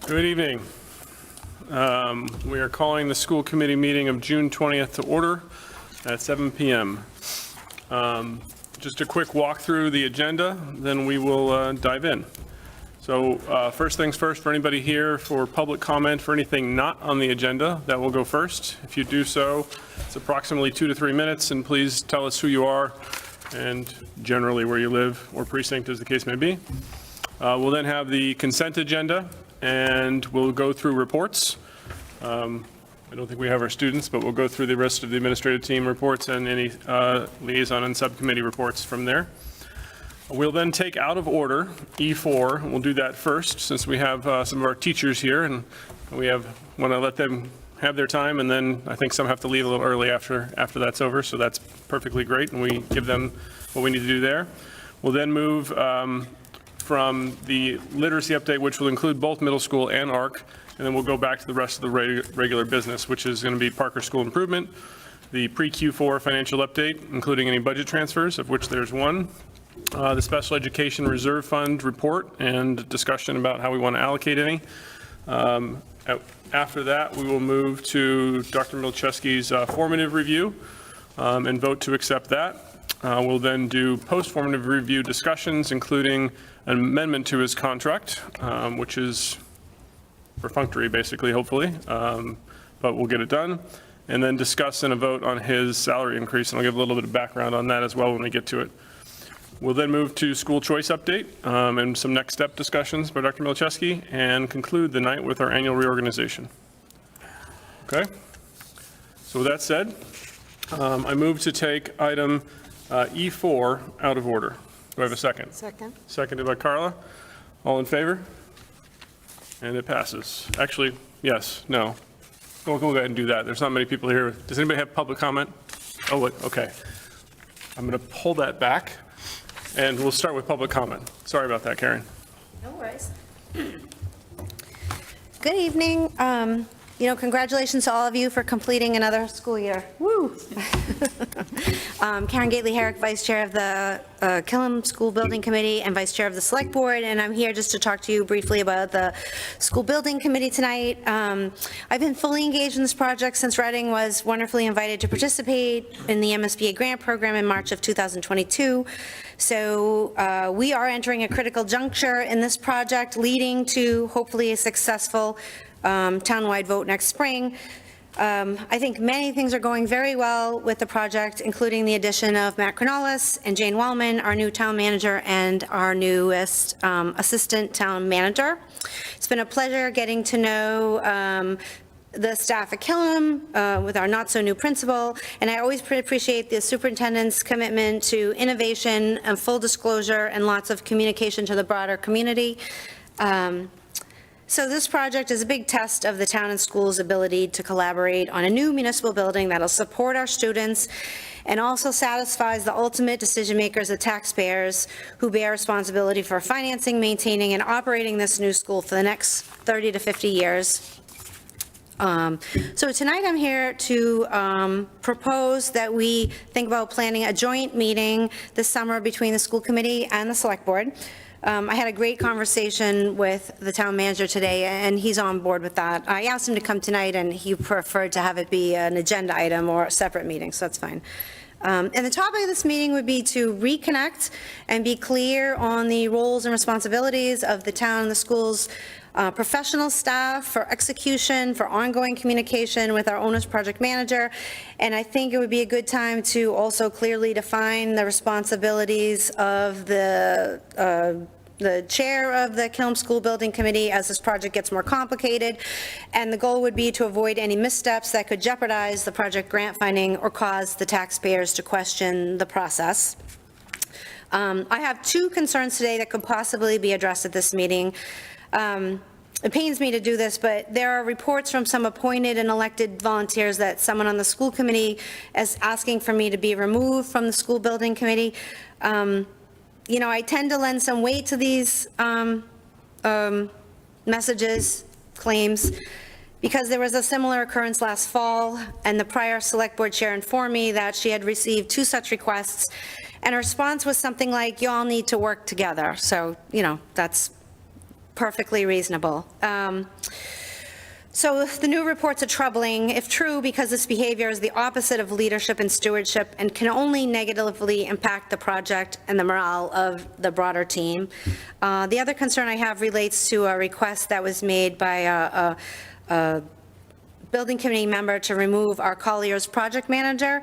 Good evening. We are calling the school committee meeting of June 20th to order at 7 p.m. Just a quick walk through the agenda, then we will dive in. So first things first, for anybody here for public comment for anything not on the agenda, that will go first. If you do so, it's approximately 2 to 3 minutes, and please tell us who you are and generally where you live or precinct as the case may be. We'll then have the consent agenda, and we'll go through reports. I don't think we have our students, but we'll go through the rest of the administrative team reports and any liaison and subcommittee reports from there. We'll then take out of order E4, and we'll do that first since we have some of our teachers here, and we want to let them have their time, and then I think some have to leave a little early after that's over, so that's perfectly great, and we give them what we need to do there. We'll then move from the literacy update, which will include both middle school and ARC, and then we'll go back to the rest of the regular business, which is going to be Parker School Improvement, the pre-Q4 financial update, including any budget transfers, of which there's one, the Special Education Reserve Fund report and discussion about how we want to allocate any. After that, we will move to Dr. Milczewski's formative review and vote to accept that. We'll then do post-formative review discussions, including an amendment to his contract, which is perfunctory, basically, hopefully, but we'll get it done. And then discuss and a vote on his salary increase, and I'll give a little bit of background on that as well when we get to it. We'll then move to school choice update and some next step discussions by Dr. Milczewski, and conclude the night with our annual reorganization. Okay? So with that said, I move to take item E4 out of order. Do I have a second? Second. Seconded by Carla. All in favor? And it passes. Actually, yes, no. We'll go ahead and do that. There's not many people here. Does anybody have public comment? Oh, wait, okay. I'm going to pull that back, and we'll start with public comment. Sorry about that, Karen. No worries. Good evening. Congratulations to all of you for completing another school year. Woo! Karen Gately-Herrick, Vice Chair of the Killam School Building Committee and Vice Chair of the Select Board, and I'm here just to talk to you briefly about the School Building Committee tonight. I've been fully engaged in this project since Reading was wonderfully invited to participate in the MSBA grant program in March of 2022. So we are entering a critical juncture in this project, leading to hopefully a successful townwide vote next spring. I think many things are going very well with the project, including the addition of Matt Cronalis and Jane Wellman, our new town manager, and our newest assistant town manager. It's been a pleasure getting to know the staff at Killam with our not-so-new principal, and I always appreciate the superintendent's commitment to innovation and full disclosure and lots of communication to the broader community. So this project is a big test of the town and schools' ability to collaborate on a new municipal building that'll support our students and also satisfies the ultimate decision makers, the taxpayers, who bear responsibility for financing, maintaining, and operating this new school for the next 30 to 50 years. So tonight I'm here to propose that we think about planning a joint meeting this summer between the school committee and the select board. I had a great conversation with the town manager today, and he's on board with that. I asked him to come tonight, and he preferred to have it be an agenda item or a separate meeting, so that's fine. And the topic of this meeting would be to reconnect and be clear on the roles and responsibilities of the town and the schools, professional staff for execution, for ongoing communication with our owner's project manager. And I think it would be a good time to also clearly define the responsibilities of the chair of the Killam School Building Committee as this project gets more complicated. And the goal would be to avoid any missteps that could jeopardize the project grant funding or cause the taxpayers to question the process. I have two concerns today that could possibly be addressed at this meeting. It pains me to do this, but there are reports from some appointed and elected volunteers that someone on the school committee is asking for me to be removed from the school building committee. I tend to lend some weight to these messages, claims, because there was a similar occurrence last fall, and the prior select board chair informed me that she had received 2 such requests, and her response was something like, "You all need to work together." So, that's perfectly reasonable. So the new reports are troubling, if true, because this behavior is the opposite of leadership and stewardship and can only negatively impact the project and the morale of the broader team. The other concern I have relates to a request that was made by a building committee member to remove our Collier's project manager.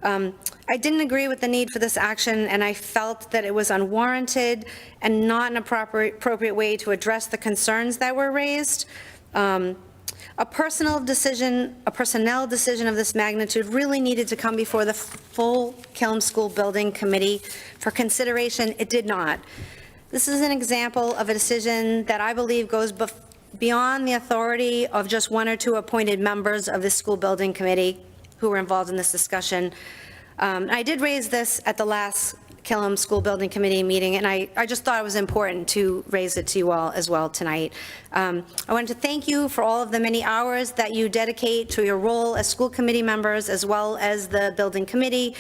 I didn't agree with the need for this action, and I felt that it was unwarranted and not an appropriate way to address the concerns that were raised. A personnel decision of this magnitude really needed to come before the full Killam School Building Committee for consideration. It did not. This is an example of a decision that I believe goes beyond the authority of just one or two appointed members of this school building committee who were involved in this discussion. I did raise this at the last Killam School Building Committee meeting, and I just thought it was important to raise it to you all as well tonight. I wanted to thank you for all of the many hours that you dedicate to your role as school committee members, as well as the building committee,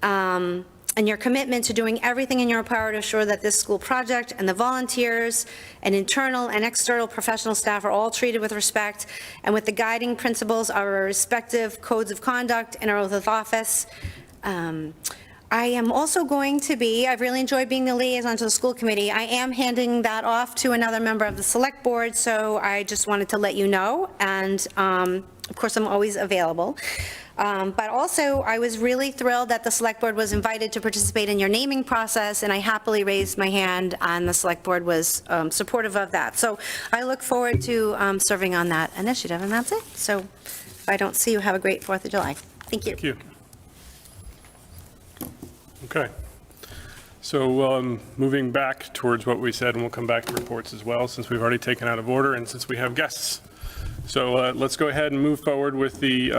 and your commitment to doing everything in your power to ensure that this school project and the volunteers and internal and external professional staff are all treated with respect and with the guiding principles of our respective codes of conduct and our oath of office. I am also going to be, I've really enjoyed being the liaison to the school committee. I am handing that off to another member of the select board, so I just wanted to let you know, and of course, I'm always available. But also, I was really thrilled that the select board was invited to participate in your naming process, and I happily raised my hand, and the select board was supportive of that. So I look forward to serving on that initiative, and that's it. So if I don't see you, have a great 4th of July. Thank you. Thank you. Okay. So moving back towards what we said, and we'll come back to reports as well, since we've already taken out of order and since we have guests. So let's go ahead and move forward with the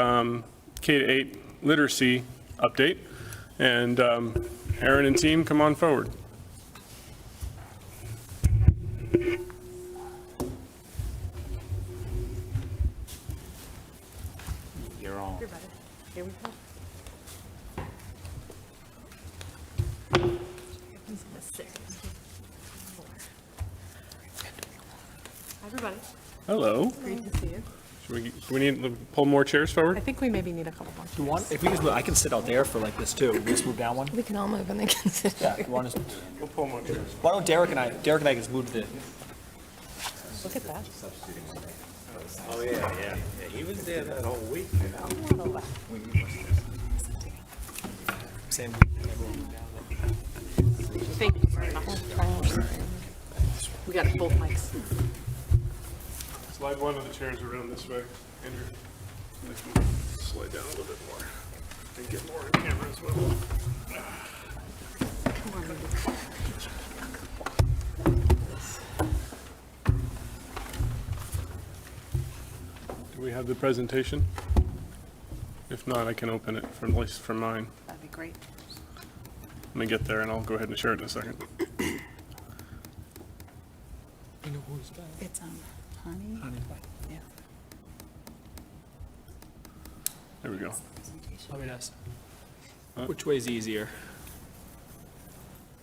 K-8 literacy update. And Aaron and team, come on forward. You're on. Here we go. Everybody, Hello. great to see you. Should we need to pull more chairs I forward? think we maybe need a couple more. You want, if we just move, I can sit out there for like this too. We just move down one. We can all move and they can sit. Yeah, you want us, We'll pull more chairs. why don't Derek and I just move to the, Look at that. Oh, yeah. He was there that whole week. same. Thank you very much. We got both mics. Slide one of the chairs around this way, Andrew. I can slide down a little bit more and get more on camera as well. Do we have the presentation? If not, I can open it, at least from mine. That'd be great. Let me get there and I'll go ahead and share it in a second. It's Honey. Yeah. There we go. Let me ask. Which way's easier?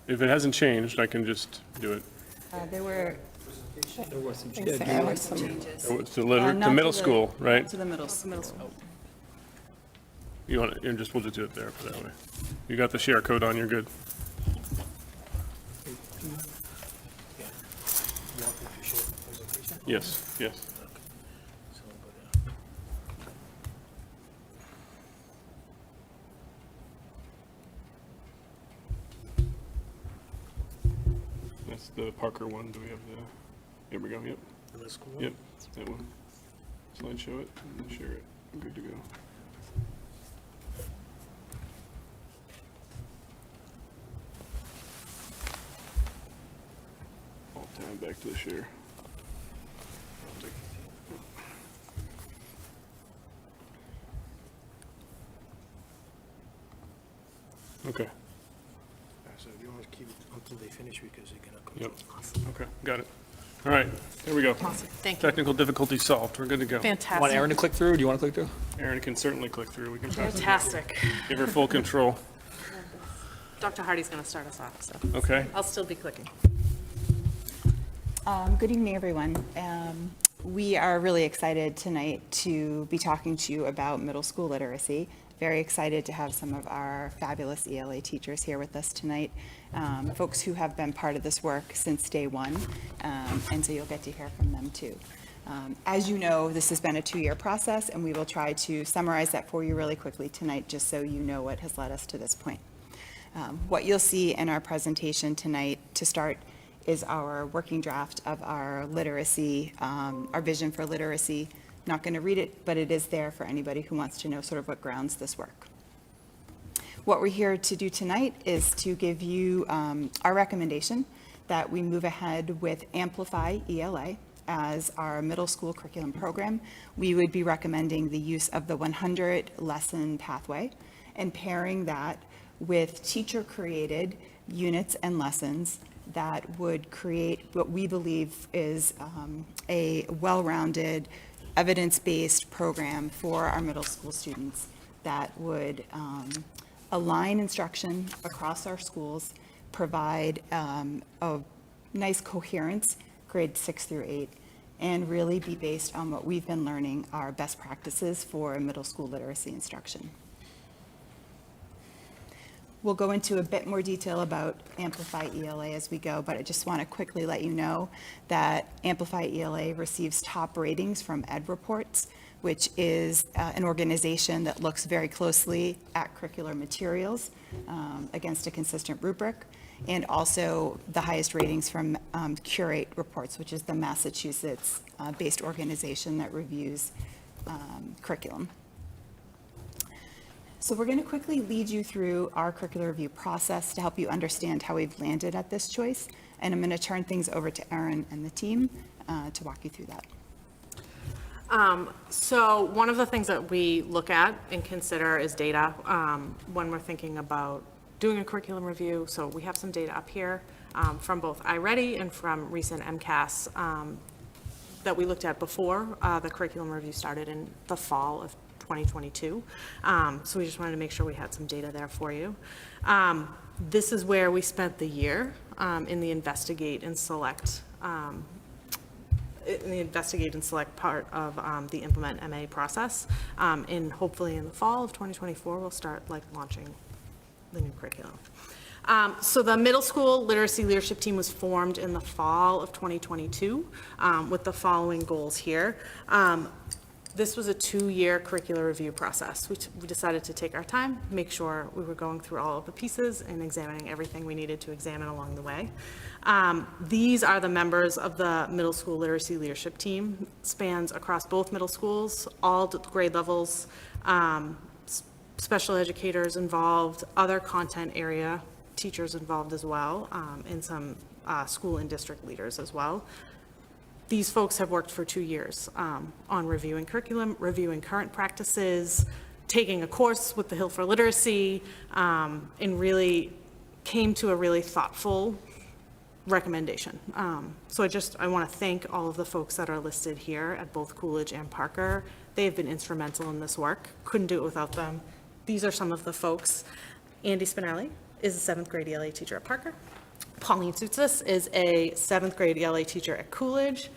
If it hasn't changed, I can just do it. There were There was some some changes. Oh, it's to Not middle the- school, right? To the middle school. You want it, and we'll just do it there for that way. You got the share code on, you're good. Yes, yes. That's the Parker one. Do we have the, here we go, yep. Yep, that one. Slideshow it and share it. Good to go. Alt tab back to the share. Okay, So you want to keep it until they finish because they're gonna go. yep, okay, got it. All right, there we go. Awesome. Thank you. Technical difficulty solved, we're good to go. Want Aaron Fantastic. to click through, or do you want to click through? Erin can certainly click through, we can pass it. Fantastic. Give her full control, Dr. Hardy's going to start us off, so okay? I'll still be clicking. Good evening, everyone. We are really excited tonight to be talking to you about middle school literacy. Very excited to have some of our fabulous ELA teachers here with us tonight, folks who have been part of this work since day one, and so you'll get to hear from them too. As you know, this has been a 2-year process, and we will try to summarize that for you really quickly tonight, just so you know what has led us to this point. What you'll see in our presentation tonight to start is our working draft of our literacy, our vision for literacy. Not going to read it, but it is there for anybody who wants to know sort of what grounds this work. What we're here to do tonight is to give you our recommendation that we move ahead with Amplify ELA as our middle school curriculum program. We would be recommending the use of the 100 lesson pathway and pairing that with teacher-created units and lessons that would create what we believe is a well-rounded, evidence-based program for our middle school students that would align instruction across our schools, provide a nice coherence, grades 6 through 8, and really be based on what we've been learning are best practices for middle school literacy instruction. We'll go into a bit more detail about Amplify ELA as we go, but I just want to quickly let you know that Amplify ELA receives top ratings from EdReports, which is an organization that looks very closely at curricular materials against a consistent rubric, and also the highest ratings from Curate Reports, which is the Massachusetts-based organization that reviews curriculum. So we're going to quickly lead you through our curricular review process to help you understand how we've landed at this choice. And I'm going to turn things over to Erin and the team to walk you through that. So one of the things that we look at and consider is data when we're thinking about doing a curriculum review. So we have some data up here from both iReady and from recent MCAS that we looked at before the curriculum review started in the fall of 2022. So we just wanted to make sure we had some data there for you. This is where we spent the year in the investigate and select part of the Implement MA process. And hopefully in the fall of 2024, we'll start launching the new curriculum. So the middle school literacy leadership team was formed in the fall of 2022 with the following goals here. This was a 2-year curricular review process. We decided to take our time, make sure we were going through all of the pieces and examining everything we needed to examine along the way. These are the members of the middle school literacy leadership team. Spans across both middle schools, all grade levels, special educators involved, other content area teachers involved as well, and some school and district leaders as well. These folks have worked for 2 years on reviewing curriculum, reviewing current practices, taking a course with the Hill for Literacy, and really came to a really thoughtful recommendation. So I want to thank all of the folks that are listed here at both Coolidge and Parker. They have been instrumental in this work. Couldn't do it without them. These are some of the folks. Andy Spinelli is a 7th grade ELA teacher at Parker. Pauline Soutsis is a 7th grade ELA teacher at Coolidge.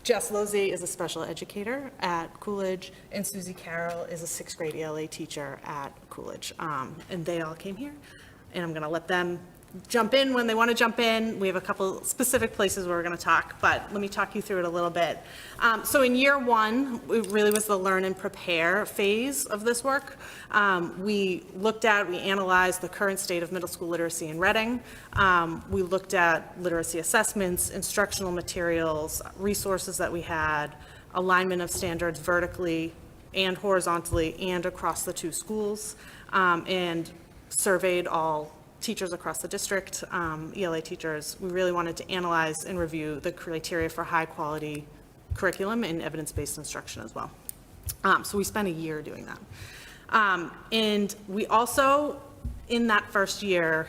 Jess Losey is a special educator at Coolidge, and Susie Carroll is a 6th grade ELA teacher at Coolidge. And they all came here, and I'm gonna let them jump in when they want to jump in. We have a couple specific places where we're going to talk, but let me talk you through it a little bit. So in year 1, it really was the learn and prepare phase of this work. We analyzed the current state of middle school literacy in Reading. We looked at literacy assessments, instructional materials, resources that we had, alignment of standards vertically and horizontally and across the 2 schools, and surveyed all teachers across the district, ELA teachers. We really wanted to analyze and review the criteria for high quality curriculum and evidence-based instruction as well. So we spent a year doing that. And we also, in that first year,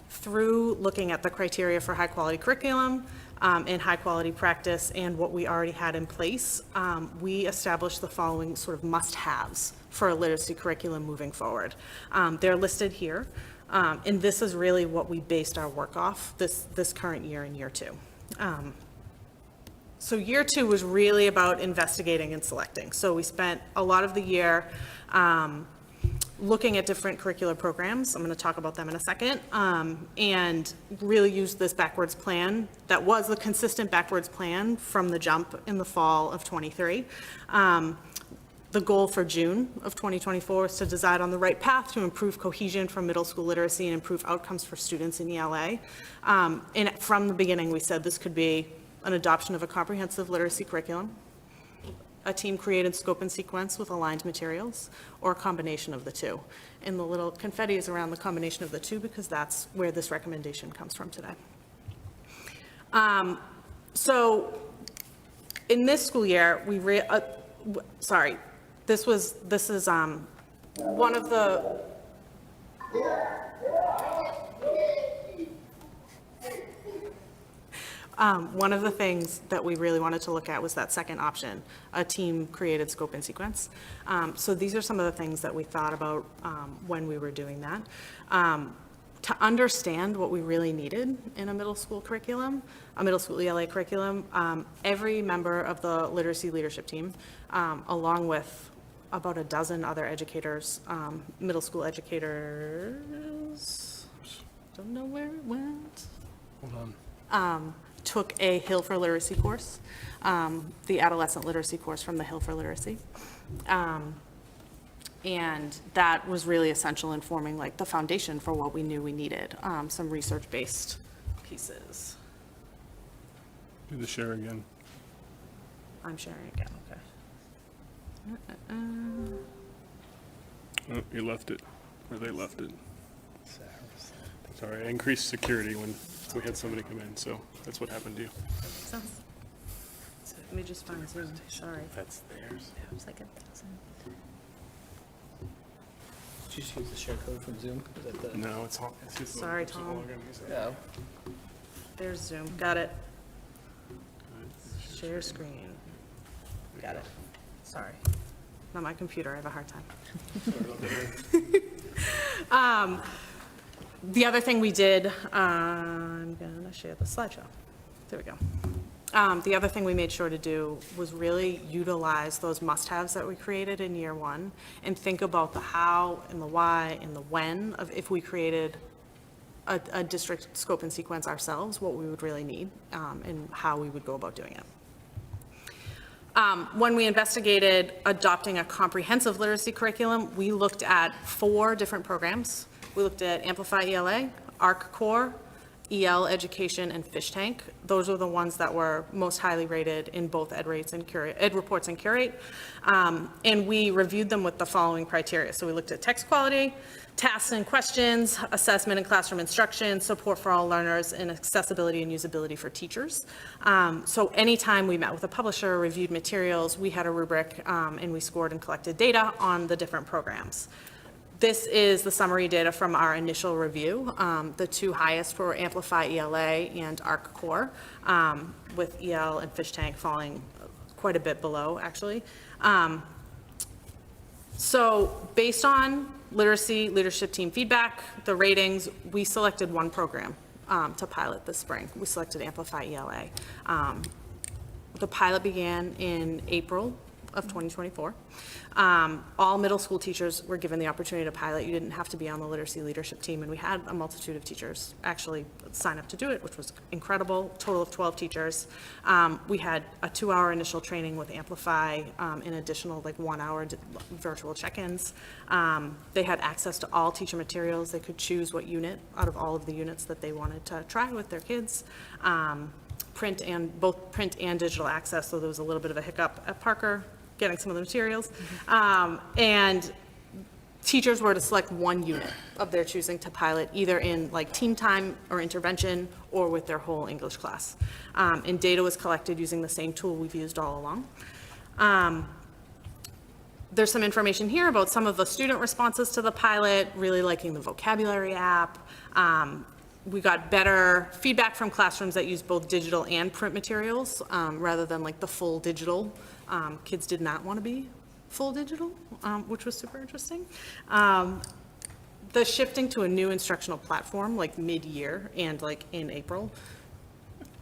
through looking at the criteria for high quality curriculum and high quality practice and what we already had in place, we established the following sort of must-haves for a literacy curriculum moving forward. They're listed here. And this is really what we based our work off this current year in year 2. So year 2 was really about investigating and selecting. So we spent a lot of the year looking at different curricular programs. I'm going to talk about them in a second. And really used this backwards plan that was the consistent backwards plan from the jump in the fall of '23. The goal for June of 2024 is to decide on the right path to improve cohesion for middle school literacy and improve outcomes for students in ELA. And from the beginning, we said this could be an adoption of a comprehensive literacy curriculum, a team-created scope and sequence with aligned materials, or a combination of the two. And the little confetti is around the combination of the two because that's where this recommendation comes from today. So in this school year, this is one of the, one of the things that we really wanted to look at was that second option, a team-created scope and sequence. So these are some of the things that we thought about when we were doing that. To understand what we really needed in a middle school curriculum, a middle school ELA curriculum, every member of the literacy leadership team, along with about a dozen other educators, middle school educators, don't know where it went. Hold on. Took a Hill for Literacy course, the adolescent literacy course from the Hill for Literacy. And that was really essential in forming like the foundation for what we knew we needed, some research-based pieces. Do the share again. I'm sharing again, okay. Oh, you left it, or they left it. Sorry, I increased security when we had somebody come in, so that's what happened to you. So, let me just find Zoom, sorry. That's theirs. It was like 1,000. Did you just use the share code from Zoom? Is that the? No, it's his. Sorry, it's the Tom. login, he said. Oh. There's Zoom, got it. Share screen. Got it. Sorry. Not my computer, I have a hard time. The other thing we did, I'm gonna share the slideshow. There we go. The other thing we made sure to do was really utilize those must-haves that we created in year 1 and think about the how and the why and the when of if we created a district scope and sequence ourselves, what we would really need, and how we would go about doing it. When we investigated adopting a comprehensive literacy curriculum, we looked at 4 different programs. We looked at Amplify ELA, ARC Core, EL Education, and Fish Tank. Those are the ones that were most highly rated in both Ed Reports and Curate. And we reviewed them with the following criteria. So we looked at text quality, tasks and questions, assessment and classroom instruction, support for all learners, and accessibility and usability for teachers. So anytime we met with a publisher, reviewed materials, we had a rubric, and we scored and collected data on the different programs. This is the summary data from our initial review. The 2 highest were Amplify ELA and ARC Core, with EL and Fish Tank falling quite a bit below, actually. So based on literacy leadership team feedback, the ratings, we selected 1 program to pilot this spring. We selected Amplify ELA. The pilot began in April of 2024. All middle school teachers were given the opportunity to pilot. You didn't have to be on the literacy leadership team, and we had a multitude of teachers actually sign up to do it, which was incredible. Total of 12 teachers. We had a 2-hour initial training with Amplify, an additional like 1-hour virtual check-ins. They had access to all teacher materials. They could choose what unit out of all of the units that they wanted to try with their kids. Both print and digital access, so there was a little bit of a hiccup at Parker getting some of the materials. And teachers were to select 1 unit of their choosing to pilot, either in like team time or intervention or with their whole English class. And data was collected using the same tool we've used all along. There's some information here about some of the student responses to the pilot, really liking the vocabulary app. We got better feedback from classrooms that use both digital and print materials, rather than like the full digital. Kids did not want to be full digital, which was super interesting. The shifting to a new instructional platform, like mid-year and like in April,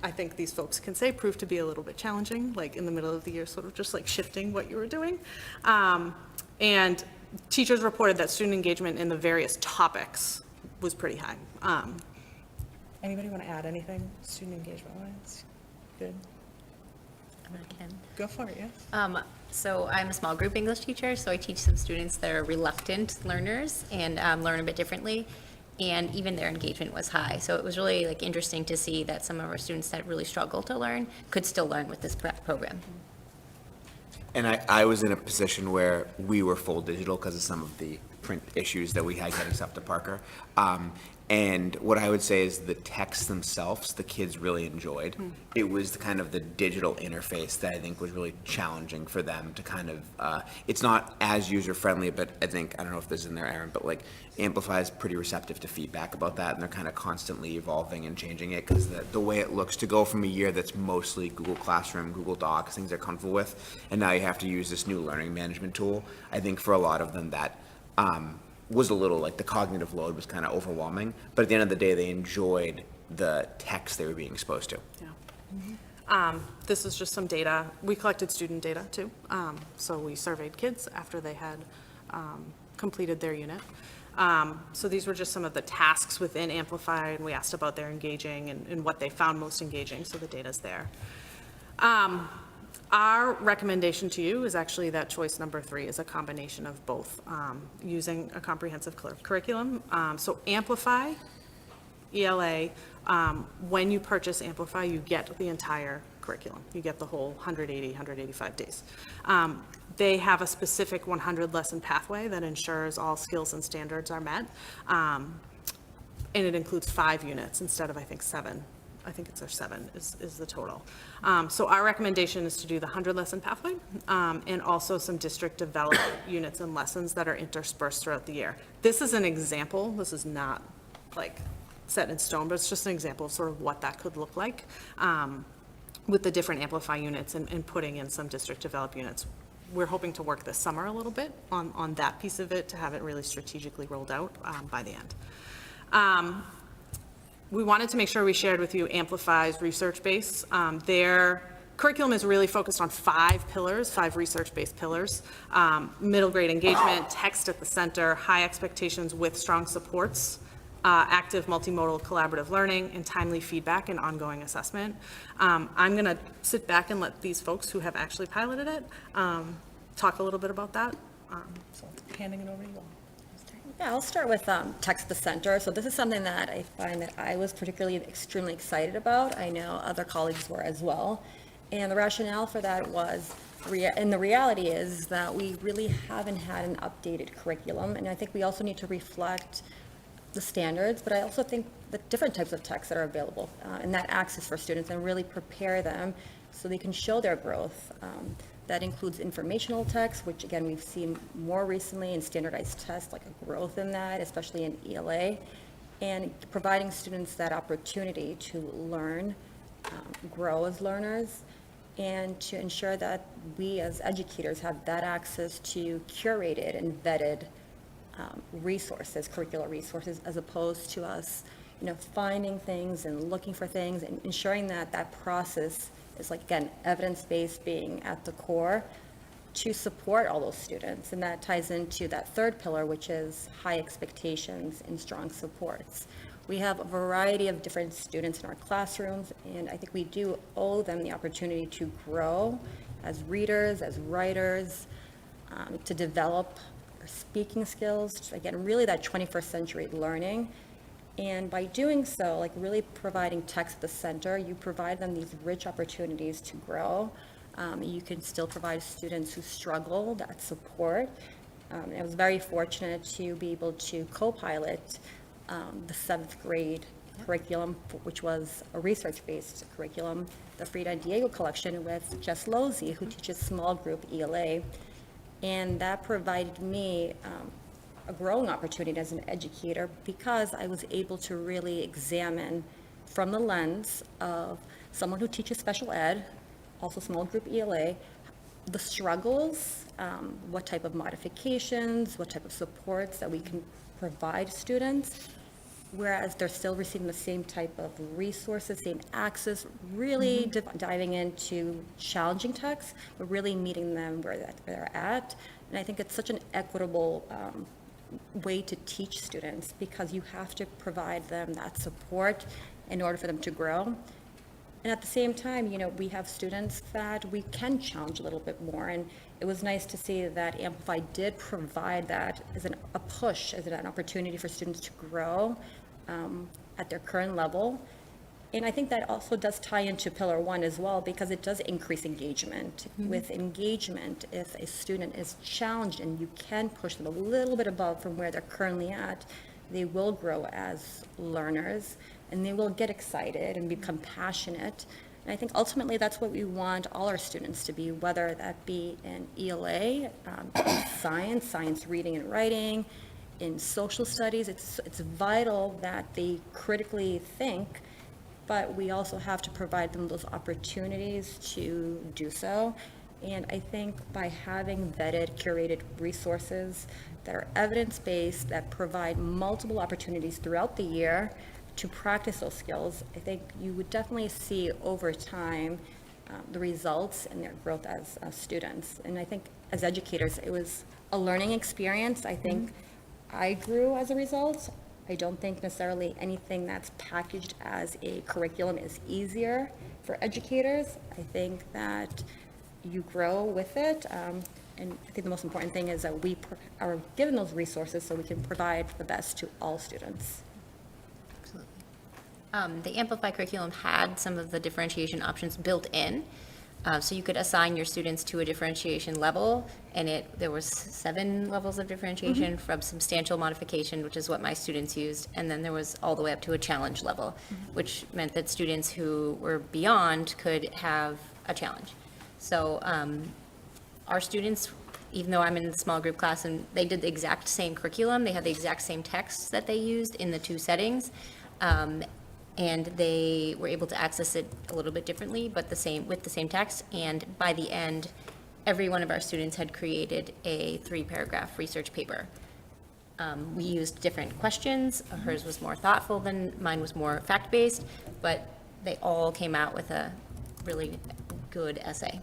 I think these folks can say proved to be a little bit challenging, like in the middle of the year, sort of just like shifting what you were doing. And teachers reported that student engagement in the various topics was pretty high. Anybody want to add anything student engagement wise? Good. Go for it, yeah. So I'm a small group English teacher, so I teach some students that are reluctant learners and learn a bit differently, and even their engagement was high. So it was really like interesting to see that some of our students that really struggle to learn could still learn with this program. And I was in a position where we were full digital because of some of the print issues that we had getting stuff to Parker. And what I would say is the texts themselves, the kids really enjoyed. It was the kind of the digital interface that I think was really challenging for them to kind of, it's not as user-friendly, but I think, I don't know if this is in there, Aaron, but like Amplify is pretty receptive to feedback about that, and they're kind of constantly evolving and changing it, because the way it looks, to go from a year that's mostly Google Classroom, Google Docs, things they're comfortable with, and now you have to use this new learning management tool, I think for a lot of them that was a little, like, the cognitive load was kind of overwhelming, but at the end of the day, they enjoyed the text they were being exposed to. Yeah. This is just some data. We collected student data too. So we surveyed kids after they had completed their unit. So these were just some of the tasks within Amplify, and we asked about their engaging and what they found most engaging, so the data's there. Our recommendation to you is actually that choice number 3 is a combination of both, using a comprehensive curriculum. So Amplify, ELA, when you purchase Amplify, you get the entire curriculum. You get the whole 185 days. They have a specific 100 lesson pathway that ensures all skills and standards are met. And it includes 5 units instead of, I think, 7. I think it's 7 is the total. So our recommendation is to do the 100 lesson pathway, and also some district developed units and lessons that are interspersed throughout the year. This is an example. This is not like set in stone, but it's just an example of sort of what that could look like with the different Amplify units and putting in some district developed units. We're hoping to work this summer a little bit on that piece of it to have it really strategically rolled out by the end. We wanted to make sure we shared with you Amplify's research base. Their curriculum is really focused on 5 pillars, 5 research-based pillars. Middle grade engagement, text at the center, high expectations with strong supports, active multimodal collaborative learning, and timely feedback and ongoing assessment. I'm going to sit back and let these folks who have actually piloted it talk a little bit about that. So handing it over to you all. Yeah, I'll start with text at the center. So this is something that I find that I was particularly extremely excited about. I know other colleagues were as well. And the rationale for that was, and the reality is that we really haven't had an updated curriculum. And I think we also need to reflect the standards, but I also think the different types of texts that are available and that access for students, and really prepare them so they can show their growth. That includes informational text, which again, we've seen more recently in standardized tests, like a growth in that, especially in ELA, and providing students that opportunity to learn, grow as learners, and to ensure that we as educators have that access to curated and vetted resources, curricular resources, as opposed to us, finding things and looking for things, and ensuring that that process is, like, again, evidence-based, being at the core to support all those students. And that ties into that 3rd pillar, which is high expectations and strong supports. We have a variety of different students in our classrooms, and I think we do owe them the opportunity to grow as readers, as writers, to develop their speaking skills, again, really that 21st century learning. And by doing so, like really providing text at the center, you provide them these rich opportunities to grow. You can still provide students who struggle that support. I was very fortunate to be able to co-pilot the 7th grade curriculum, which was a research-based curriculum, the Frida Diego collection, with Jess Losey, who teaches small group ELA. And that provided me a growing opportunity as an educator, because I was able to really examine from the lens of someone who teaches special ed, also small group ELA, the struggles, what type of modifications, what type of supports that we can provide students, whereas they're still receiving the same type of resources, same access, really diving into challenging texts, but really meeting them where they're at. And I think it's such an equitable way to teach students, because you have to provide them that support in order for them to grow. And at the same time, you know, we have students that we can challenge a little bit more. And it was nice to see that Amplify did provide that as a push, as an opportunity for students to grow at their current level. And I think that also does tie into Pillar 1 as well, because it does increase engagement. With engagement, if a student is challenged and you can push them a little bit above from where they're currently at, they will grow as learners, and they will get excited and become passionate. And I think ultimately that's what we want all our students to be, whether that be in ELA, in science reading and writing, in social studies. It's vital that they critically think, but we also have to provide them those opportunities to do so. And I think by having vetted, curated resources that are evidence-based, that provide multiple opportunities throughout the year to practice those skills, I think you would definitely see over time the results and their growth as students. And I think as educators, it was a learning experience. I think I grew as a result. I don't think necessarily anything that's packaged as a curriculum is easier for educators. I think that you grow with it. And I think the most important thing is that we are given those resources so we can provide the best to all students. The Amplify curriculum had some of the differentiation options built in. So you could assign your students to a differentiation level, and there was 7 levels of differentiation from substantial modification, which is what my students used, and then there was all the way up to a challenge level, which meant that students who were beyond could have a challenge. So our students, even though I'm in the small group class, and they did the exact same curriculum, they had the exact same texts that they used in the 2 settings, and they were able to access it a little bit differently, but with the same text. And by the end, every one of our students had created a 3-paragraph research paper. We used different questions. Hers was more thoughtful than mine was more fact-based, but they all came out with a really good essay.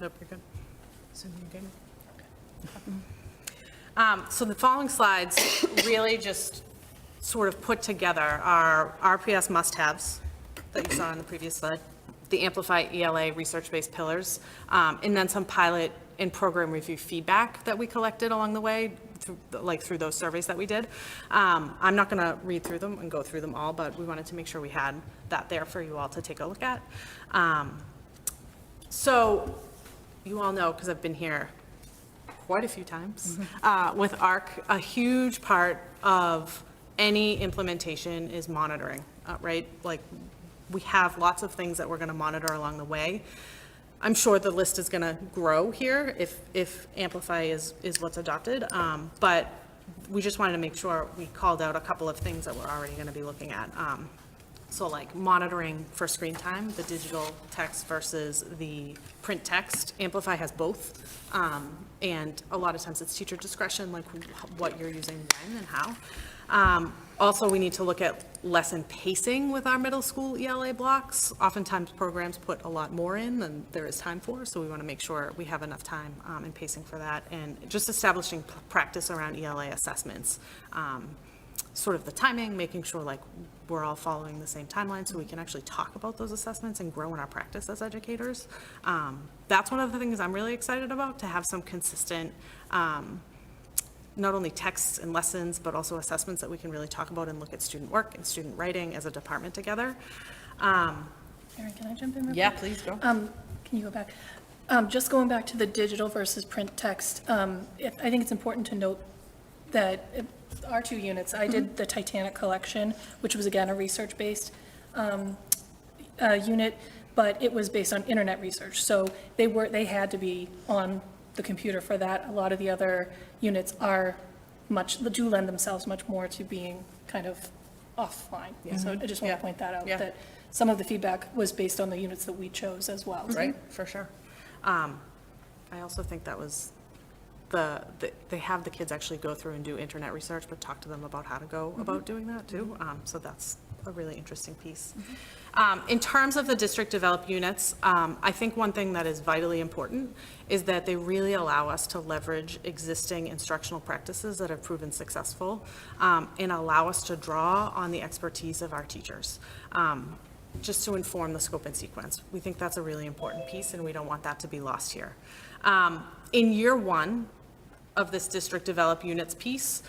Nope, you're good. Cindy, you good? So the following slides really just sort of put together our RPS must-haves that you saw in the previous slide, the Amplify ELA research-based pillars, and then some pilot and program review feedback that we collected along the way, through those surveys that we did. I'm not going to read through them and go through them all, but we wanted to make sure we had that there for you all to take a look at. So you all know, because I've been here quite a few times, with ARC, a huge part of any implementation is monitoring, right? Like, we have lots of things that we're going to monitor along the way. I'm sure the list is going to grow here if Amplify is what's adopted, but we just wanted to make sure we called out a couple of things that we're already going to be looking at. So like monitoring for screen time, the digital text versus the print text. Amplify has both. And a lot of times it's teacher discretion, like what you're using when and how. Also, we need to look at lesson pacing with our middle school ELA blocks. Oftentimes programs put a lot more in than there is time for, so we want to make sure we have enough time and pacing for that. And just establishing practice around ELA assessments. Sort of the timing, making sure like we're all following the same timeline so we can actually talk about those assessments and grow in our practice as educators. That's one of the things I'm really excited about, to have some consistent, not only texts and lessons, but also assessments that we can really talk about and look at student work and student writing as a department together. Erin, can I jump in real quick? Yeah, please go. Can you go back? Just going back to the digital versus print text, I think it's important to note that our 2 units, I did the Titanic collection, which was again a research-based unit, but it was based on internet research. So they had to be on the computer for that. A lot of the other units do lend themselves much more to being kind of offline. So I just want to point that out, that some of the feedback was based on the units that we chose as well. Right, for sure. I also think that was they have the kids actually go through and do internet research, but talk to them about how to go about doing that too. So that's a really interesting piece. In terms of the district developed units, I think one thing that is vitally important is that they really allow us to leverage existing instructional practices that have proven successful, and allow us to draw on the expertise of our teachers, just to inform the scope and sequence. We think that's a really important piece, and we don't want that to be lost here. In year one of this district developed units piece,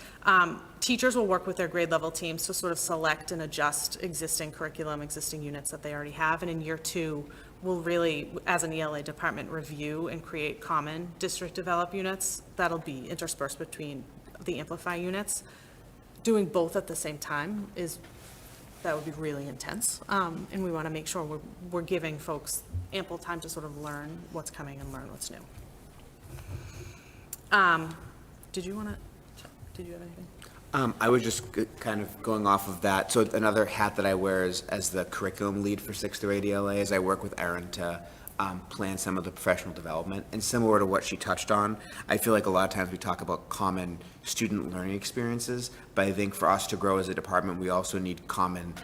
teachers will work with their grade level teams to sort of select and adjust existing curriculum, existing units that they already have. And in year two, we'll really, as an ELA department, review and create common district developed units that'll be interspersed between the Amplify units. Doing both at the same time that would be really intense. And we want to make sure we're giving folks ample time to sort of learn what's coming and learn what's new. Did you have anything? I was just kind of going off of that. So another hat that I wear is as the curriculum lead for 6th through 8 ELA, as I work with Erin to plan some of the professional development. And similar to what she touched on, I feel like a lot of times we talk about common student learning experiences, but I think for us to grow as a department, we also need common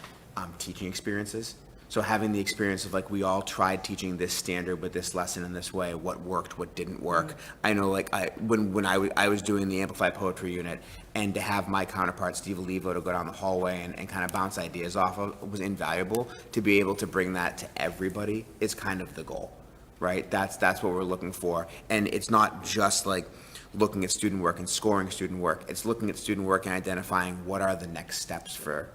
teaching experiences. So having the experience of like, we all tried teaching this standard with this lesson in this way, what worked, what didn't work. I know like when I was doing the Amplify Poetry unit, and to have my counterpart, Steve Olivo, to go down the hallway and kind of bounce ideas off of was invaluable. To be able to bring that to everybody is kind of the goal, right? That's what we're looking for. And it's not just like looking at student work and scoring student work. It's looking at student work and identifying what are the next steps for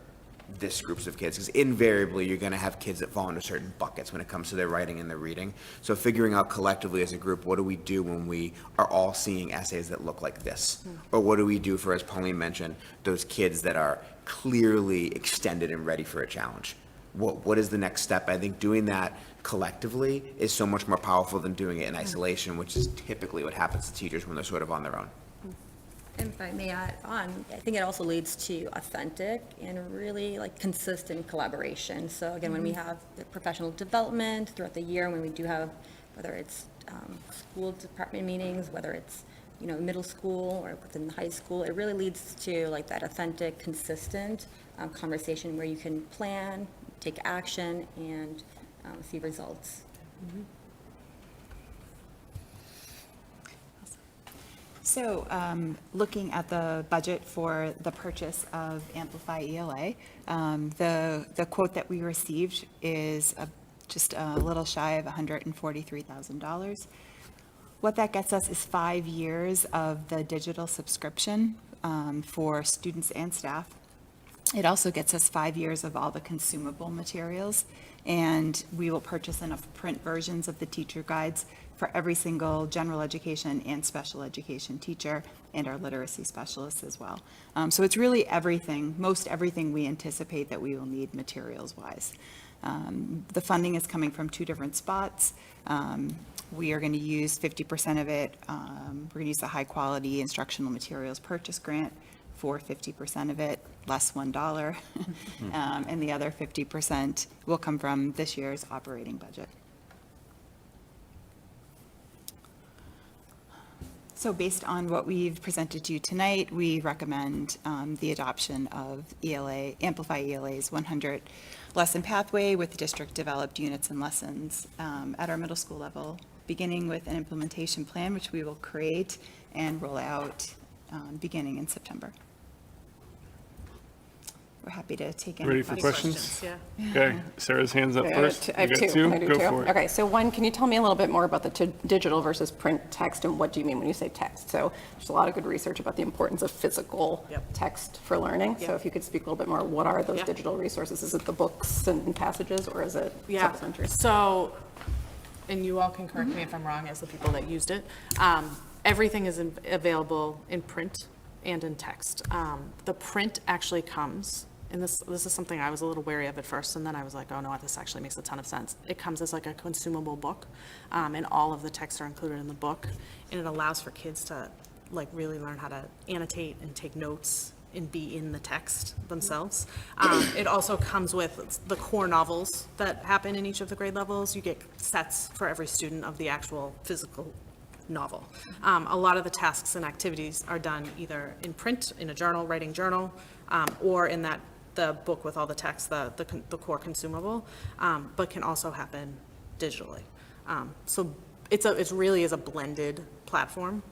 this groups of kids, because invariably you're going to have kids that fall into certain buckets when it comes to their writing and their reading. So figuring out collectively as a group, what do we do when we are all seeing essays that look like this? Or what do we do for, as Pauline mentioned, those kids that are clearly extended and ready for a challenge? What is the next step? I think doing that collectively is so much more powerful than doing it in isolation, which is typically what happens to teachers when they're sort of on their own. And if I may add on, I think it also leads to authentic and really like consistent collaboration. So again, when we have the professional development throughout the year, when we do have, whether it's school department meetings, whether it's, middle school or within high school, it really leads to like that authentic, consistent conversation where you can plan, take action, and see results. So, looking at the budget for the purchase of Amplify ELA, the quote that we received is just a little shy of $143,000. What that gets us is 5 years of the digital subscription for students and staff. It also gets us 5 years of all the consumable materials, and we will purchase enough print versions of the teacher guides for every single general education and special education teacher and our literacy specialists as well. So it's really everything, most everything we anticipate that we will need materials-wise. The funding is coming from 2 different spots. We are going to use 50% of it. We're going to use the high-quality instructional materials purchase grant for 50% of it, less $1. And the other 50% will come from this year's operating budget. So based on what we've presented to you tonight, we recommend the adoption of Amplify ELA's 100 lesson pathway with district developed units and lessons at our middle school level, beginning with an implementation plan, which we will create and roll out beginning in September. We're happy to take any Ready for questions? Yeah. Okay, Sarah's hands up first. I have You got two. I do Go too. for it. Okay, so one, can you tell me a little bit more about the digital versus print text, and what do you mean when you say text? So there's a lot of good research about the importance of physical Yep. text for learning. So Yep. if you could speak a little bit more, what are those Yeah. digital resources? Is it the books and passages, or is it Yeah, supplementary? so, and you all can correct me if I'm wrong as the people that used it. Everything is available in print and in text. The print actually comes, and this is something I was a little wary of at first, and then I was like, oh no, this actually makes a ton of sense. It comes as like a consumable book, and all of the texts are included in the book, and it allows for kids to like really learn how to annotate and take notes and be in the text themselves. It also comes with the core novels that happen in each of the grade levels. You get sets for every student of the actual physical novel. A lot of the tasks and activities are done either in print, in a journal, writing journal, or in the book with all the text, the core consumable, but can also happen digitally. So it really is a blended platform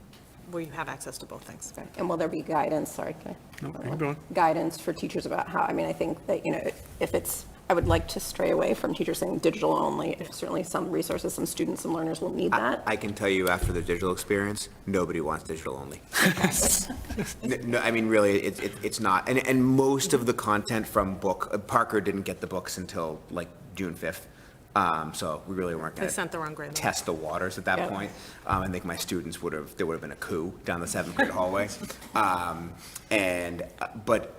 where you have access to both things. And will there be guidance, sorry, can I? No, keep going. Guidance for teachers about how, I mean, I think that, if it's, I would like to stray away from teachers saying digital only. Certainly some resources, some students and learners will need that. I can tell you after the digital experience, nobody wants digital only. No, I mean, really, it's not. And most of the content from Parker didn't get the books until like June 5th. So we really weren't going They sent the wrong grade. to test the waters at that Yeah. point. I think my students there would have been a coup down the 7th grade hallway. But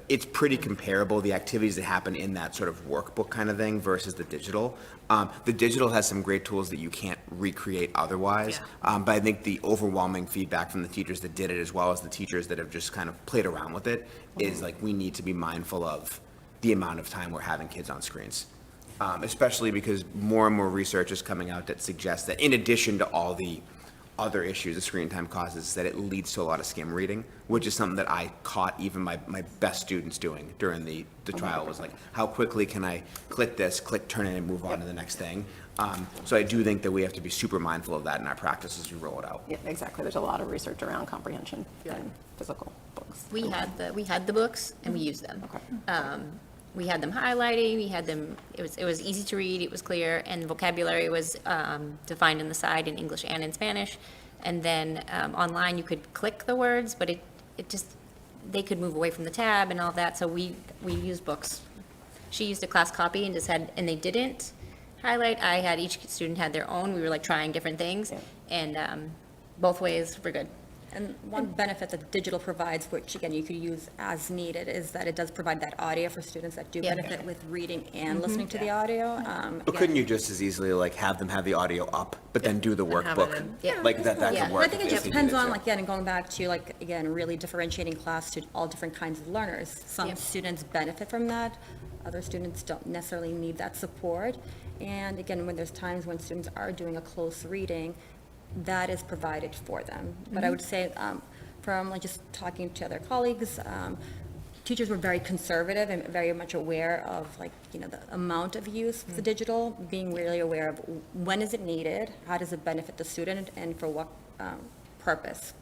it's pretty comparable, the activities that happen in that sort of workbook kind of thing versus the digital. The digital has some great tools that you can't recreate otherwise. But I think the overwhelming feedback from the teachers that did it, as well as the teachers that have just kind of played around with it, is like, we need to be mindful of the amount of time we're having kids on screens. Especially because more and more research is coming out that suggests that in addition to all the other issues the screen time causes, that it leads to a lot of skim reading, which is something that I caught even my best students doing during the trial, was like, how quickly can I click this, turn it, and move on to the next thing. So I do think that we have to be super mindful of that in our practice as we roll it out. Yeah, exactly. There's a lot of research around comprehension and physical books. We had the books and we used them. We had them highlighting, we had them, it was easy to read, it was clear, and vocabulary was defined on the side in English and in Spanish. And then online, you could click the words, but they could move away from the tab and all of that, so we used books. She used a class copy and they didn't highlight. Each student had their own, we were like trying different things, and both ways were good. And one benefit that digital provides, which again, you could use as needed, is that it does provide that audio for students that do Yeah. benefit with reading and listening to the audio. But couldn't you just as easily like have them have the audio up, but then do the workbook? Yeah. Like that Yeah. could But work. I think it if just they depends needed on, to. like, again, going back to, like, again, really differentiating class to all different kinds of learners. Some Yep. students benefit from that, other students don't necessarily need that support. And again, when there's times when students are doing a close reading, that is provided for them. But I would say, from like just talking to other colleagues, teachers were very conservative and very much aware of, like, the amount of use of the digital, being really aware of when is it needed, how does it benefit the student, and for what purpose.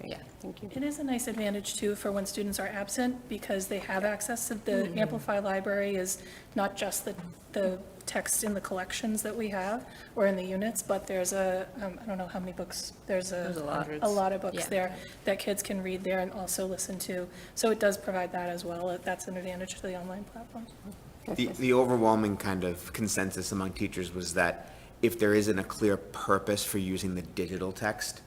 Yeah. Thank you. It is a nice advantage too for when students are absent, because they have access to the Amplify library is not just the text in the collections that we have or in the units, but there's I don't know how many books, there's a lot of books Yeah. there that kids can read there and also listen to. So it does provide that as well. That's an advantage to the online platform. The overwhelming kind of consensus among teachers was that if there isn't a clear purpose for using the digital text,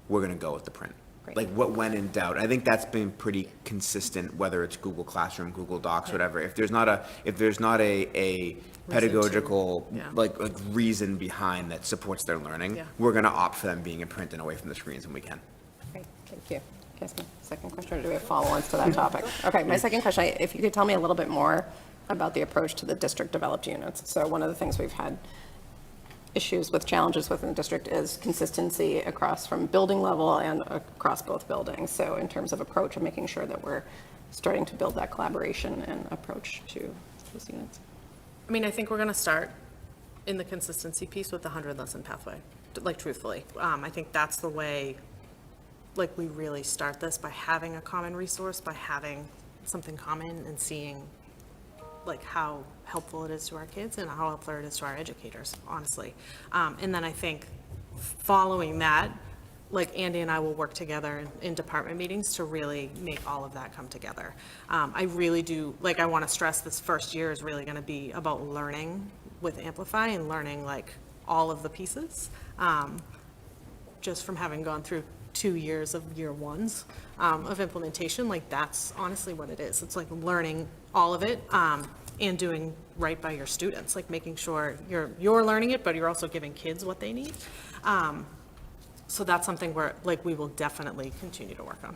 we're going to go with the print. Like, when in doubt. I think that's been pretty consistent, whether it's Google Classroom, Google Docs, whatever. If there's not a pedagogical, like reason behind that supports their learning, we're going to opt for them being in print and away from the screens when we can. Great, thank you. Yes, my second question, or do we have follow-ons to that topic? Okay, my second question, if you could tell me a little bit more about the approach to the district-developed units. So one of the things we've had issues with, challenges within the district, is consistency across from building level and across both buildings. So in terms of approach and making sure that we're starting to build that collaboration and approach to those units. I mean, I think we're going to start in the consistency piece with the 100-lesson pathway, like, truthfully. I think that's the way, like, we really start this, by having a common resource, by having something common and seeing, like, how helpful it is to our kids and how helpful it is to our educators, honestly. And then I think following that, like, Andy and I will work together in department meetings to really make all of that come together. I really do, like, I want to stress this first year is really going to be about learning with Amplify and learning, like, all of the pieces. Just from having gone through 2 years of year ones of implementation, like, that's honestly what it is. It's like learning all of it and doing right by your students, like making sure you're learning it, but you're also giving kids what they need. So that's something we will definitely continue to work on.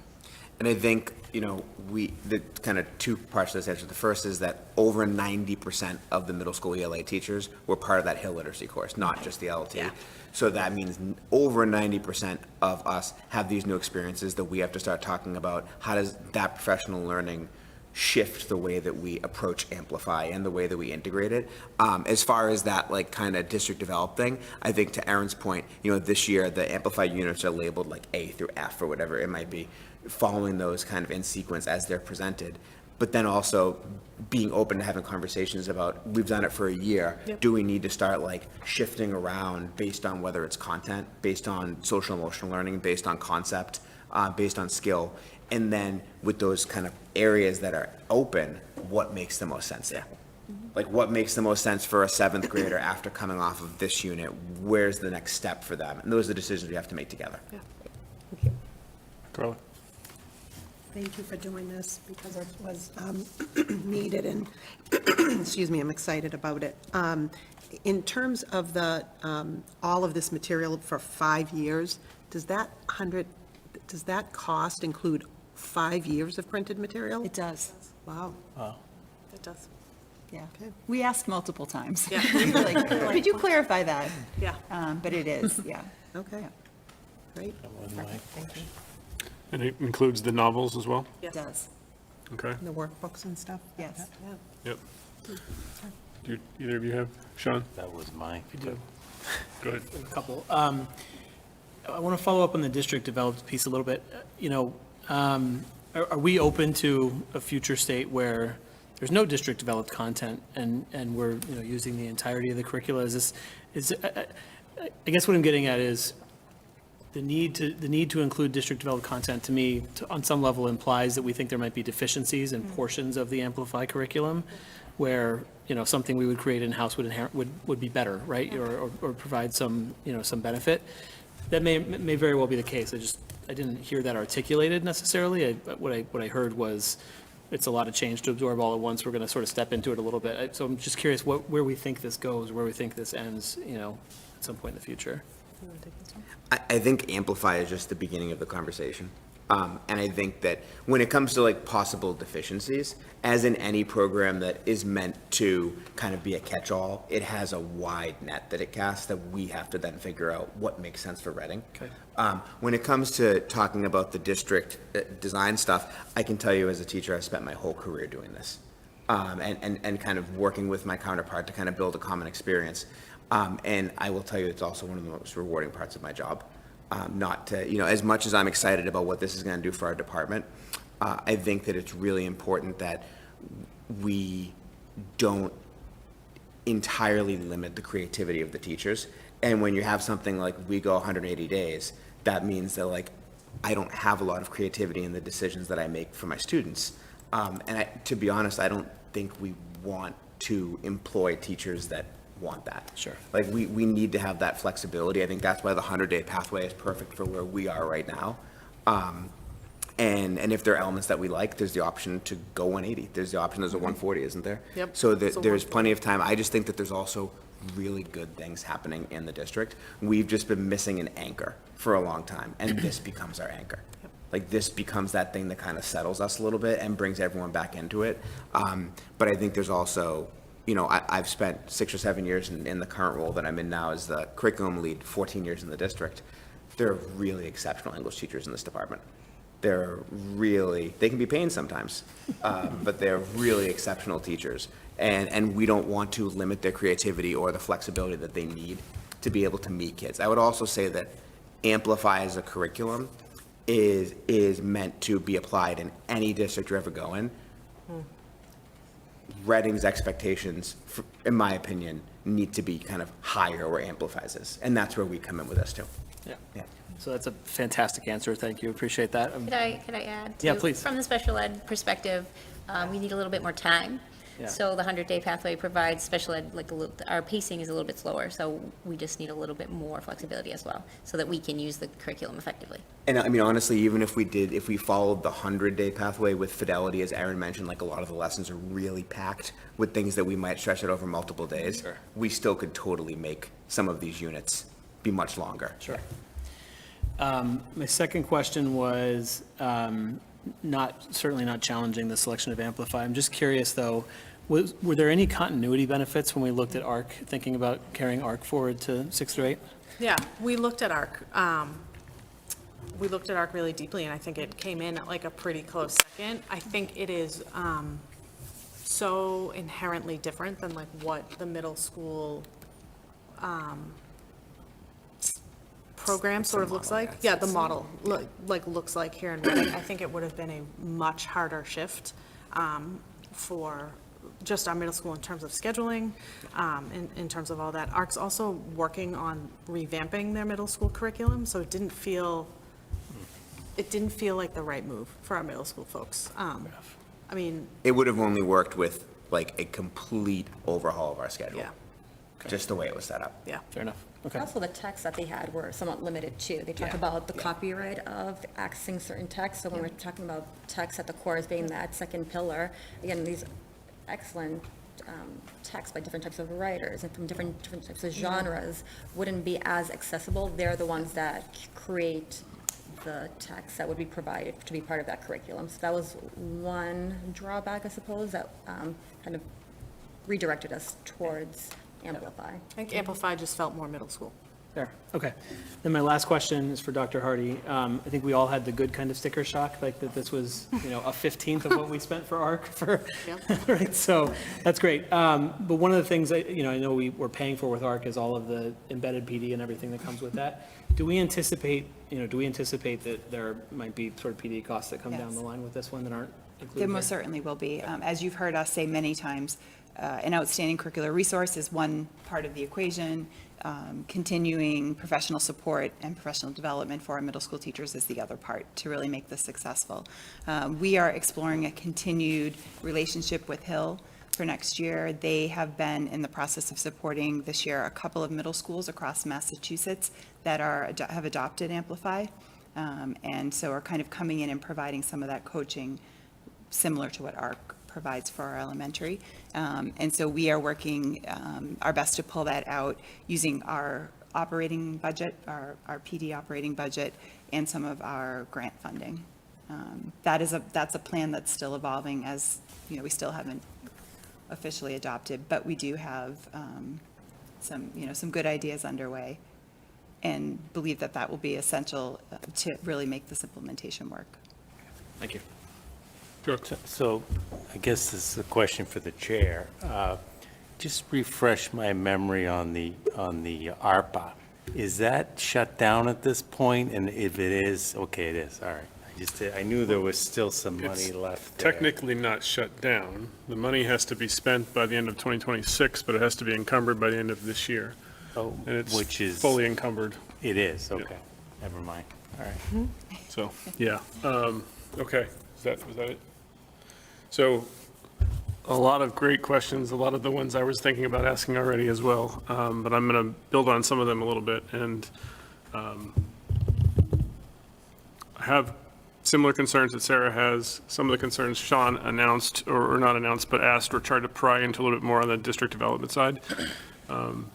And I think, the kind of two parts to this answer. The first is that over 90% of the middle school ELA teachers were part of that Hill Literacy course, not just the LLT. So that means over 90% of us have these new experiences that we have to start talking about. How does that professional learning shift the way that we approach Amplify and the way that we integrate it? As far as that like kind of district developed thing, I think to Erin's point, this year the Amplify units are labeled like A through F or whatever it might be, following those kind of in sequence as they're presented. But then also being open to having conversations about, we've done it for a year. Do we need to start like shifting around based on whether it's content, based on social emotional learning, based on concept, based on skill? And then with those kind of areas that are open, what makes the most sense there? Like what makes the most sense for a 7th grader after coming off of this unit? Where's the next step for them? And those are the decisions we have to make together. Carla? Thank you for doing this because it was needed and, excuse me, I'm excited about it. In terms of the, all of this material for 5 years, does that cost include 5 years of printed material? It does. Wow. It does. Yeah. We asked multiple times. Yeah. Could you clarify that? Yeah. But it is, yeah. Okay. Great. Thank you. And it includes the novels as well? It does, Okay, The workbooks and stuff? yes. Yeah. yep. Do either of you have, Sean? That was mine. Go ahead. A couple. I want to follow up on the district developed piece a little bit. Are we open to a future state where there's no district developed content and we're, using the entirety of the curricula? I guess what I'm getting at is the need to include district developed content, to me, on some level implies that we think there might be deficiencies in portions of the Amplify curriculum where, something we would create in-house would be better, right? Or provide some, some benefit. That may very well be the case. I didn't hear that articulated necessarily. What I heard was it's a lot of change to absorb all at once. We're going to sort of step into it a little bit. So I'm just curious where we think this goes, where we think this ends, at some point in the future. I think Amplify is just the beginning of the conversation. And I think that when it comes to like possible deficiencies, as in any program that is meant to kind of be a catch-all, it has a wide net that it casts that we have to then figure out what makes sense for Reading. Okay. When it comes to talking about the district design stuff, I can tell you as a teacher, I've spent my whole career doing this. And kind of working with my counterpart to kind of build a common experience. And I will tell you, it's also one of the most rewarding parts of my job. Not to, as much as I'm excited about what this is going to do for our department, I think that it's really important that we don't entirely limit the creativity of the teachers. And when you have something like we go 180 days, that means that like I don't have a lot of creativity in the decisions that I make for my students. And to be honest, I don't think we want to employ teachers that want that. Sure. Like we need to have that flexibility. I think that's why the 100-day pathway is perfect for where we are right now. And if there are elements that we like, there's the option to go 180. There's a 140, isn't there? Yep. So It's a there's plenty of time. I just think that there's also really good things happening in the district. We've just been missing an anchor for a long time, and this becomes our anchor. Like this becomes that thing that kind of settles us a little bit and brings everyone back into it. But I think there's also, I've spent 6 or 7 years in the current role that I'm in now as the curriculum lead, 14 years in the district. There are really exceptional English teachers in this department. They can be pained sometimes, but they're really exceptional teachers. And we don't want to limit their creativity or the flexibility that they need to be able to meet kids. I would also say that Amplify as a curriculum is meant to be applied in any district you ever go in. Reading's expectations, in my opinion, need to be kind of higher where Amplify's is. And that's where we come in with this too. Yeah. So that's a fantastic answer. Thank you. Appreciate that. Could I add? Yeah, too? please. From the special ed perspective, we need a little bit more time. Yeah. So the 100-day pathway provides special ed, our pacing is a little bit slower, so we just need a little bit more flexibility as well, so that we can use the curriculum effectively. And I mean, honestly, even if we followed the 100-day pathway with fidelity, as Aaron mentioned, like a lot of the lessons are really packed with things that we might stretch it over multiple days. Sure. We still could totally make some of these units be much longer. Sure. My second question was, certainly not challenging the selection of Amplify. I'm just curious, though, were there any continuity benefits when we looked at ARC, thinking about carrying ARC forward to 6 through 8? Yeah, we looked at ARC. We looked at ARC really deeply, and I think it came in at like a pretty close second. I think it is so inherently different than like what the middle school program sort of looks like. Yeah, the model looks like here in Reading. I think it would have been a much harder shift for just our middle school in terms of scheduling, in terms of all that. ARC's also working on revamping their middle school curriculum, so it didn't feel like the right move for our middle school folks. I mean, It would have only worked with like a complete overhaul of our schedule. yeah, Just the way it was set up. yeah. Fair enough. Okay. Also, the texts that they had were somewhat limited too. They talked Yeah. about the copyright of accessing certain texts. So when we're talking about text at the core as being that second pillar, again, these excellent texts by different types of writers and from different types of genres wouldn't be as accessible. They're the ones that create the text that would be provided to be part of that curriculum. So that was one drawback, I suppose, that kind of redirected us towards Amplify. I think Amplify just felt more middle school. There, okay. Then my last question is for Dr. Hardy. I think we all had the good kind of sticker shock, like that this was, a 15th of what we spent for ARC for, right? So that's great. But one of the things, I know we're paying for with ARC is all of the embedded PD and everything that comes with that. Do we anticipate that there might be sort of PD costs that come down Yes. the line with this one that aren't included There here? most certainly will be. As you've heard us say many times, an outstanding curricular resource is one part of the equation. Continuing professional support and professional development for our middle school teachers is the other part to really make this successful. We are exploring a continued relationship with Hill for next year. They have been in the process of supporting this year a couple of middle schools across Massachusetts that have adopted Amplify, and so are kind of coming in and providing some of that coaching similar to what ARC provides for our elementary. And so we are working our best to pull that out using our operating budget, our PD operating budget, and some of our grant funding. That's a plan that's still evolving, as, we still haven't officially adopted, but we do have some good ideas underway, and believe that will be essential to really make this implementation work. Thank you. So I guess this is a question for the chair. Just refresh my memory on the ARPA. Is that shut down at this point? And if it is, okay, it is, all right. I knew there was still some money It's left there. technically not shut down. The money has to be spent by the end of 2026, but it has to be encumbered by the end of this year. Oh, And it's which is fully encumbered. It is, okay. Never mind, all right. So, yeah. Okay, was that it? So, a lot of great questions, a lot of the ones I was thinking about asking already as well, but I'm going to build on some of them a little bit, and I have similar concerns that Sarah has. Some of the concerns Sean announced, or not announced, but asked or tried to pry into a little bit more on the district development side. Mr.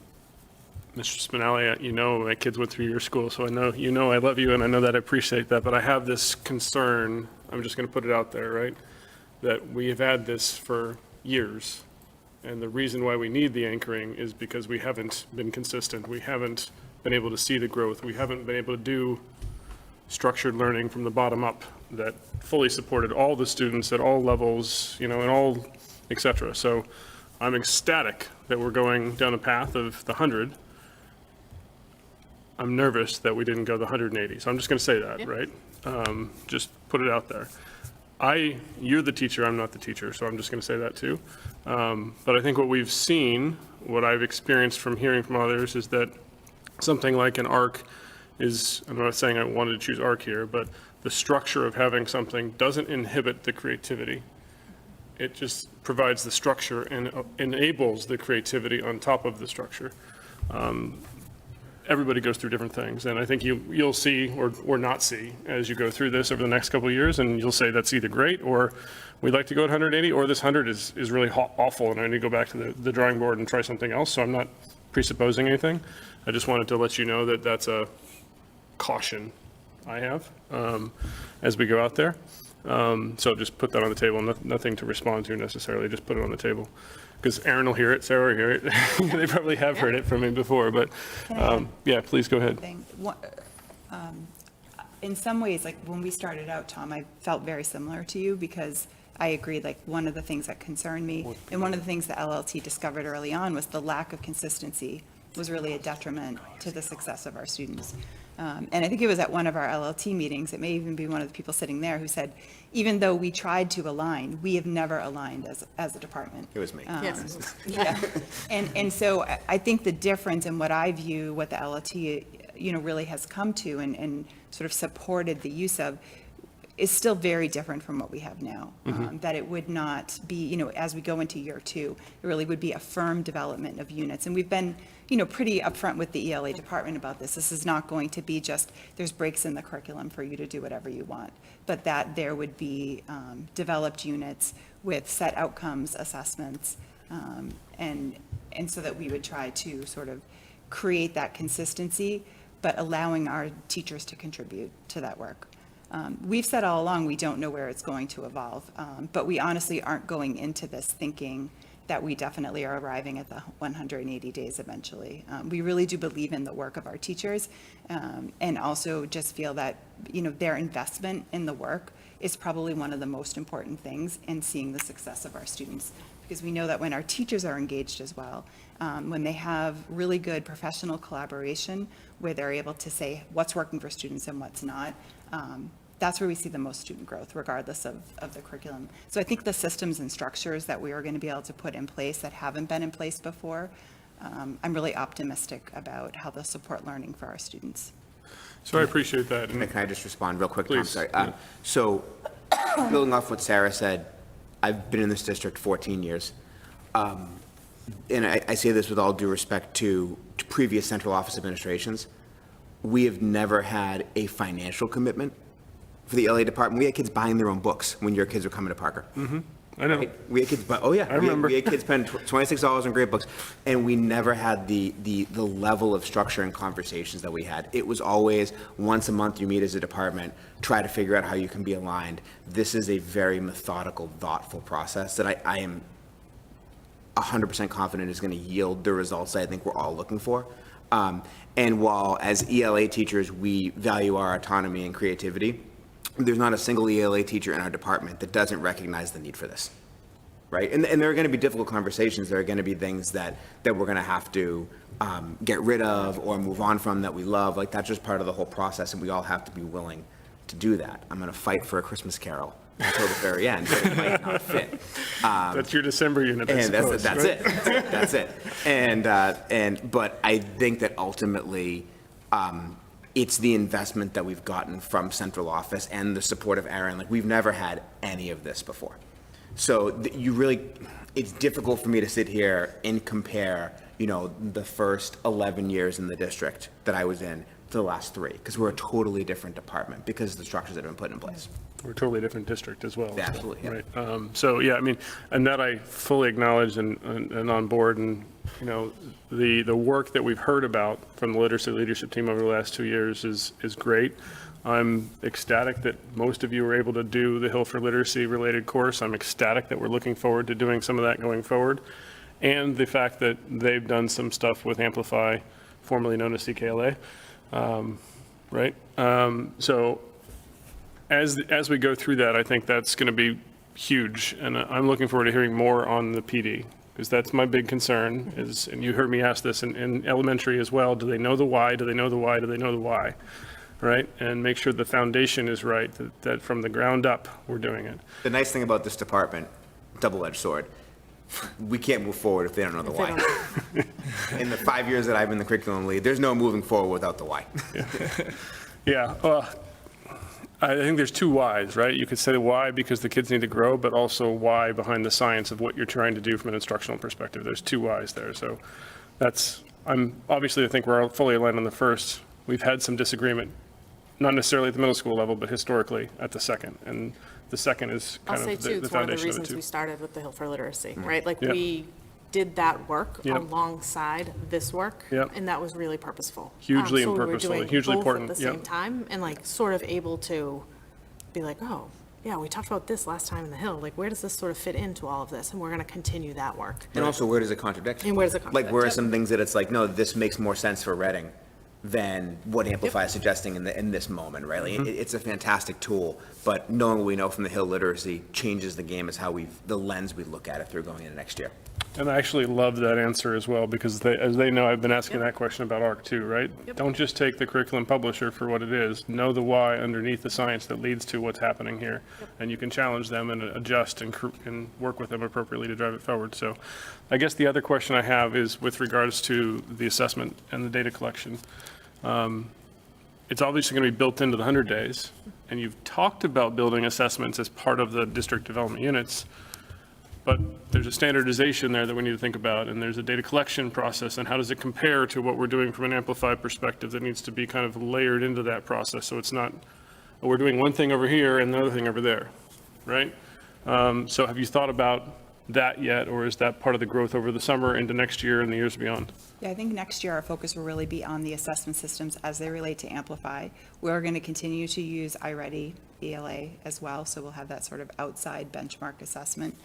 Spinelli, my kids went through your school, so I know I love you, and I know that I appreciate that, but I have this concern, I'm just going to put it out there, right? That we have had this for years, and the reason why we need the anchoring is because we haven't been consistent. We haven't been able to see the growth. We haven't been able to do structured learning from the bottom up that fully supported all the students at all levels, and all, et cetera. So I'm ecstatic that we're going down a path of the 100. I'm nervous that we didn't go the 180. So I'm just going to say that, right? Just put it out there. You're the teacher, I'm not the teacher, so I'm just going to say that too. But I think what we've seen, what I've experienced from hearing from others, is that something like an ARC is, I'm not saying I wanted to choose ARC here, but the structure of having something doesn't inhibit the creativity. It just provides the structure and enables the creativity on top of the structure. Everybody goes through different things, and I think you'll see or not see as you go through this over the next couple of years, and you'll say that's either great, or we'd like to go at 180, or this 100 is really awful, and I need to go back to the drawing board and try something else. So I'm not presupposing anything. I just wanted to let you know that that's a caution I have as we go out there. So just put that on the table, nothing to respond to necessarily, just put it on the table. Because Aaron will hear it, Sarah will hear it. They probably have heard it from me before, but, yeah, please go ahead. thing. In some ways, like when we started out, Tom, I felt very similar to you because I agreed, like one of the things that concerned me and one of the things that LLT discovered early on was the lack of consistency was really a detriment to the success of our students. And I think it was at one of our LLT meetings, it may even be one of the people sitting there who said, even though we tried to align, we have never aligned as a department. It was me. Yes. Yeah. And so I think the difference in what I view, what the LLT, really has come to and sort of supported the use of is still very different from what we have now. That it would not be, as we go into year 2, it really would be a firm development of units. And we've been, pretty upfront with the ELA department about this. This is not going to be just, there's breaks in the curriculum for you to do whatever you want, but that there would be developed units with set outcomes, assessments, and so that we would try to sort of create that consistency, but allowing our teachers to contribute to that work. We've said all along, we don't know where it's going to evolve, but we honestly aren't going into this thinking that we definitely are arriving at the 180 days eventually. We really do believe in the work of our teachers, and also just feel that, their investment in the work is probably one of the most important things in seeing the success of our students. Because we know that when our teachers are engaged as well, when they have really good professional collaboration, where they're able to say what's working for students and what's not, that's where we see the most student growth, regardless of the curriculum. So I think the systems and structures that we are going to be able to put in place that haven't been in place before, I'm really optimistic about how they'll support learning for our students. So I appreciate that. Can I just respond real quick, Tom? Please, Sorry. yeah. So, building off what Sarah said, I've been in this district 14 years. And I say this with all due respect to previous central office administrations. We have never had a financial commitment for the LA department. We had kids buying their own books when your kids were coming to Parker. I know. Right? We had kids, oh yeah. I remember. We had kids spend $26 on grade books, and we never had the level of structure and conversations that we had. It was always once a month you meet as a department, try to figure out how you can be aligned. This is a very methodical, thoughtful process that I am 100% confident is going to yield the results that I think we're all looking for. And while as ELA teachers, we value our autonomy and creativity, there's not a single ELA teacher in our department that doesn't recognize the need for this, right? And there are going to be difficult conversations. There are going to be things that we're going to have to get rid of or move on from that we love. Like, that's just part of the whole process, and we all have to be willing to do that. I'm going to fight for A Christmas Carol until the very end, but it might not fit. That's your December unit, I And suppose, that's right? it. That's it. But I think that ultimately, it's the investment that we've gotten from central office and the support of Aaron. Like, we've never had any of this before. So it's difficult for me to sit here and compare, the first 11 years in the district that I was in to the last 3, because we're a totally different department because of the structures that have been put in place. We're a totally different district as well. Absolutely, yeah. Right. So, yeah, I mean, and that I fully acknowledge and on board, and, the work that we've heard about from the literacy leadership team over the last 2 years is great. I'm ecstatic that most of you were able to do the Hill for Literacy related course. I'm ecstatic that we're looking forward to doing some of that going forward. And the fact that they've done some stuff with Amplify, formerly known as CKLA, right? So as we go through that, I think that's going to be huge. And I'm looking forward to hearing more on the PD, because that's my big concern is, and you heard me ask this in elementary as well, do they know the why? Do they know the why? Do they know the why? Right? And make sure the foundation is right, that from the ground up, we're doing it. The nice thing about this department, double-edged sword, we can't move forward if they don't know the why. In the 5 years that I've been the curriculum lead, there's no moving forward without the why. Yeah, I think there's 2 whys, right? You could say why because the kids need to grow, but also why behind the science of what you're trying to do from an instructional perspective. There's 2 whys there. So I think we're all fully aligned on the first. We've had some disagreement, not necessarily at the middle school level, but historically at the second. And the second is kind I'll say of too, the it's one of the foundation of the reasons 2. we started with the Hill for Literacy, right? Like, Yep. we did that work Yep. alongside this work. Yep. And that was really purposeful. So we were purposeful, doing hugely both important. at the Yep. same time, and like sort of able to be like, oh, yeah, we talked about this last time in the Hill, like, where does this sort of fit into all of this? And we're going to continue that work. And also, where does it contradict? And where does it Like, contradict? where are some things that it's like, no, this makes more sense for Reading than what Amplify is suggesting in this moment, right? Like, it's a fantastic tool, but knowing what we know from the Hill literacy changes the game as the lens we look at it through going into next year. And I actually love that answer as well, because as they know, I've been asking that question about ARC too, right? Don't just take the curriculum publisher for what it is. Know the why underneath the science that leads to what's happening here. And you can challenge them and adjust and work with them appropriately to drive it forward. So I guess the other question I have is with regards to the assessment and the data collection. It's obviously going to be built into the 100 days, and you've talked about building assessments as part of the district development units. But there's a standardization there that we need to think about, and there's a data collection process, and how does it compare to what we're doing from an Amplified perspective that needs to be kind of layered into that process, so it's not, we're doing one thing over here and another thing over there, right? So have you thought about that yet, or is that part of the growth over the summer into next year and the years beyond? Yeah, I think next year our focus will really be on the assessment systems as they relate to Amplify. We're going to continue to use iReady ELA as well, so we'll have that sort of outside benchmark assessment.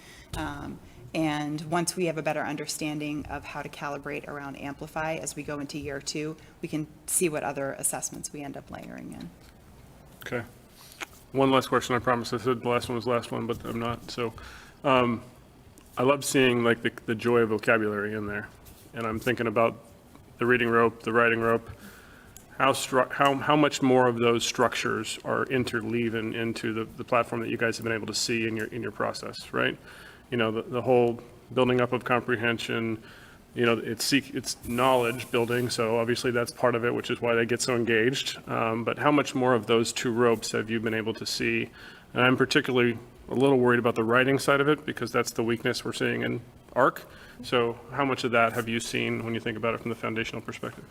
And once we have a better understanding of how to calibrate around Amplify as we go into year 2, we can see what other assessments we end up layering in. Okay. One last question, I promise. I said the last one was the last one, but I'm not. So I love seeing like the joy of vocabulary in there. And I'm thinking about the reading rope, the writing rope. How much more of those structures are interleaving into the platform that you guys have been able to see in your process, right? You know, the whole building up of comprehension, you know, it's knowledge building, so obviously that's part of it, which is why they get so engaged. But how much more of those two ropes have you been able to see? And I'm particularly a little worried about the writing side of it, because that's the weakness we're seeing in ARC. So how much of that have you seen when you think about it from the foundational perspective?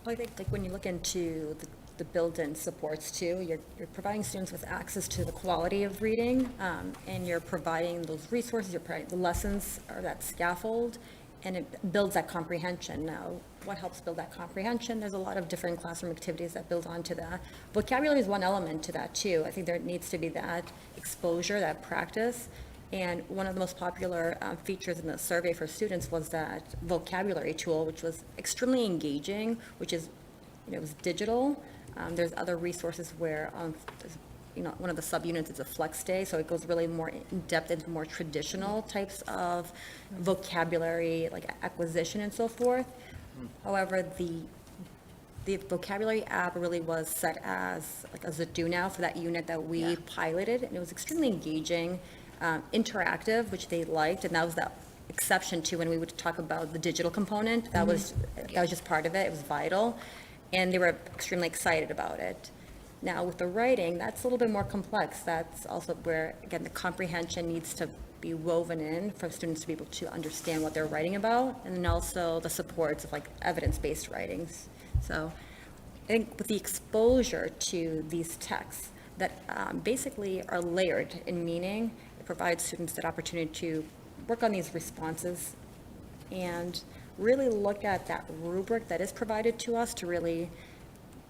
Well, I think like when you look into the built-in supports too, you're providing students with access to the quality of reading, and you're providing those resources, you're providing the lessons or that scaffold, and it builds that comprehension. Now, what helps build that comprehension? There's a lot of different classroom activities that build onto that. Vocabulary is one element to that too. I think there needs to be that exposure, that practice. And one of the most popular features in the survey for students was that vocabulary tool, which was extremely engaging, which is, you know, it was digital. There's other resources where, you know, one of the subunits is a flex day, so it goes really more in depth into more traditional types of vocabulary, like acquisition and so forth. However, the vocabulary app really was set as like as a do now for that unit that we piloted, and it was extremely engaging. Interactive, which they liked, and that was the exception to when we would talk about the digital component. That was just part of it. It was vital, and they were extremely excited about it. Now with the writing, that's a little bit more complex. That's also where, again, the comprehension needs to be woven in for students to be able to understand what they're writing about, and then also the supports of like evidence-based writings. So I think with the exposure to these texts that basically are layered in meaning, provide students that opportunity to work on these responses and really look at that rubric that is provided to us to really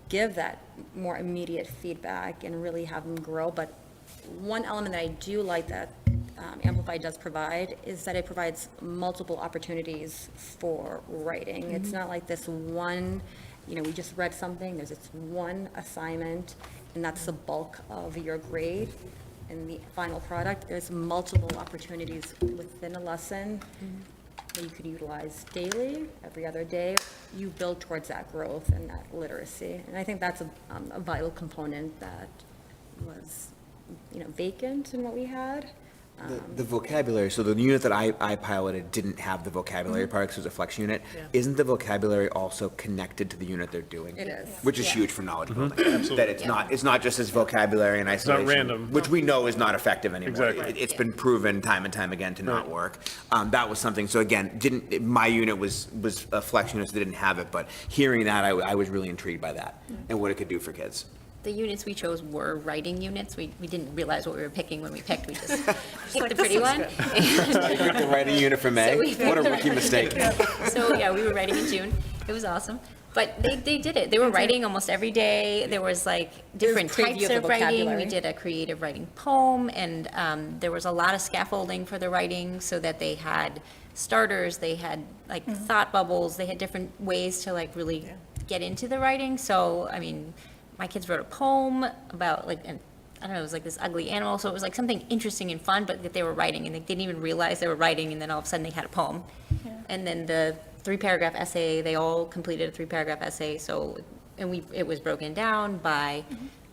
give that more immediate feedback and really have them grow. But one element that I do like that Amplify does provide is that it provides multiple opportunities for writing. It's not like this one, you know, we just read something, there's this one assignment, and that's the bulk of your grade. In the final product, there's multiple opportunities within a lesson that you could utilize daily, every other day. You build towards that growth and that literacy. And I think that's a vital component that was, you know, vacant in what we had. The vocabulary, so the unit that I piloted didn't have the vocabulary part because it was a flex unit. Isn't the vocabulary also connected to the unit they're doing? It is. Which is huge for knowledge building. That it's not just as vocabulary in isolation. random. Which we know is not effective anymore. Exactly. It's been proven time and time again to not work. That was something, so again, my unit was a flex unit, so they didn't have it, but hearing that, I was really intrigued by that and what it could do for kids. The units we chose were writing units. We didn't realize what we were picking when we picked. We just picked the pretty one. I picked the writing unit for May. So we What a rookie mistake. So yeah, we were writing in June. It was awesome. But they did it. They were writing almost every day. There was like different preview types of the of writing. vocabulary. We did a creative writing poem, and there was a lot of scaffolding for the writing so that they had starters, they had like thought bubbles, they had different ways to like really get into the writing. So, I mean, my kids wrote a poem about like, I don't know, it was like this ugly animal. So it was like something interesting and fun, but that they were writing and they didn't even realize they were writing. And then all of a sudden they had a poem. And then the 3-paragraph essay, they all completed a 3-paragraph essay. So, and it was broken down by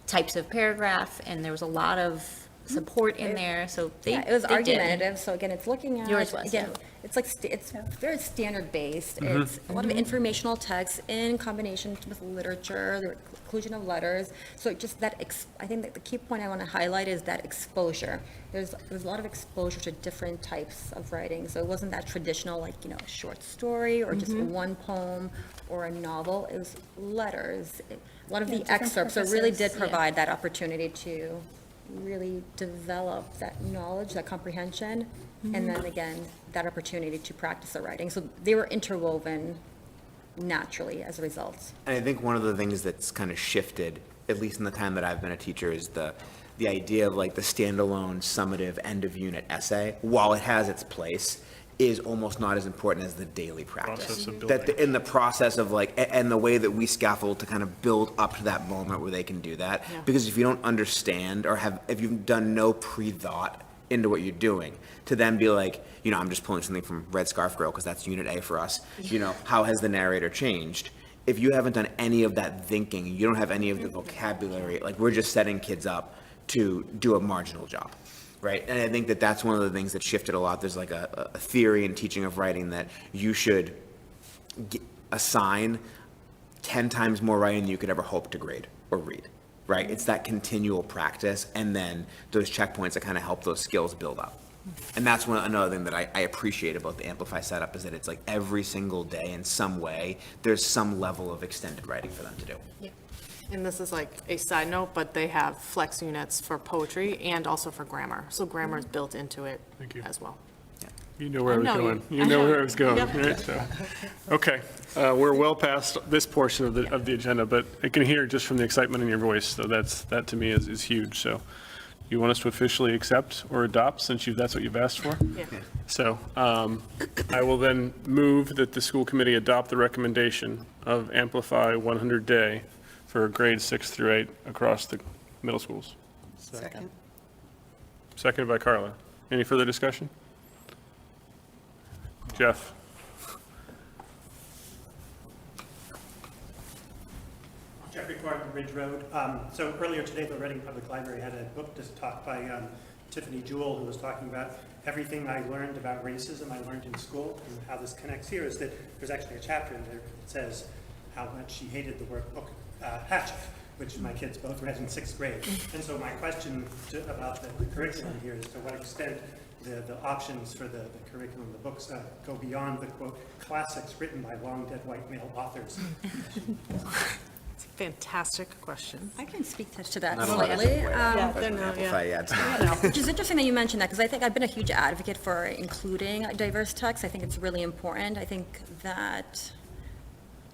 types of paragraph, and there was a lot of support in there, so they, Yeah, it was they did. argumentative, so again, it's looking at. Yours was, Again, yeah. it's like, it's very standard-based. It's a lot of informational text in combination with literature, the inclusion of letters. So just that, I think that the key point I want to highlight is that exposure. There's a lot of exposure to different types of writing. So it wasn't that traditional, like, you know, a short story or just one poem or a novel. It was letters. A lot of the different excerpts, so it really did purposes, provide that opportunity to really develop that knowledge, that comprehension, and then again, that opportunity to practice the writing. So they were interwoven naturally as a result. And I think one of the things that's kind of shifted, at least in the time that I've been a teacher, is the idea of like the standalone summative end of unit essay, while it has its place, is almost not as important as the daily practice. Process of That building. in the process of like, and the way that we scaffold to kind of build up to that moment where they can do that. Because if you don't understand or if you've done no pre-thought into what you're doing, to then be like, you know, I'm just pulling something from Red Scarf Girl because that's unit A for us. You know, how has the narrator changed? If you haven't done any of that thinking, you don't have any of the vocabulary, like we're just setting kids up to do a marginal job. Right, and I think that that's one of the things that shifted a lot. There's like a theory in teaching of writing that you should assign 10 times more writing than you could ever hope to grade or read, right? It's that continual practice and then those checkpoints that kind of help those skills build up. And that's another thing that I appreciate about the Amplify setup is that it's like every single day in some way, there's some level of extended writing for them to do. And this is like a side note, but they have flex units for poetry and also for grammar. So grammar is built into it Thank you. as well. You know where I was know you. going. You know where I was going, Yep. right? So, okay, we're well past this portion of the agenda, but I can hear just from the excitement in your voice, so that to me is huge. So you want us to officially accept or adopt, since that's what you've asked for? Yeah. So I will then move that the school committee adopt the recommendation of Amplify 100 Day for grades 6 through 8 across the middle schools. Second. Seconded by Carla. Any further discussion? Jeff? Jeffrey Clark, Ridge Road. So earlier today, the Reading Public Library had a book talk by Tiffany Jewell, who was talking about everything I learned about racism I learned in school. And how this connects here is that there's actually a chapter in there that says how much she hated the workbook Hatchet, which my kids both read in 6th grade. And so my question about the curriculum here is to what extent the options for the curriculum, the books go beyond the quote, classics written by long dead white male authors. It's a fantastic question. I can speak to that Not a lot of slightly. people Amplify, yeah, it's not. Which is interesting that you mentioned that, because I think I've been a huge advocate for including diverse texts. I think it's really important. I think that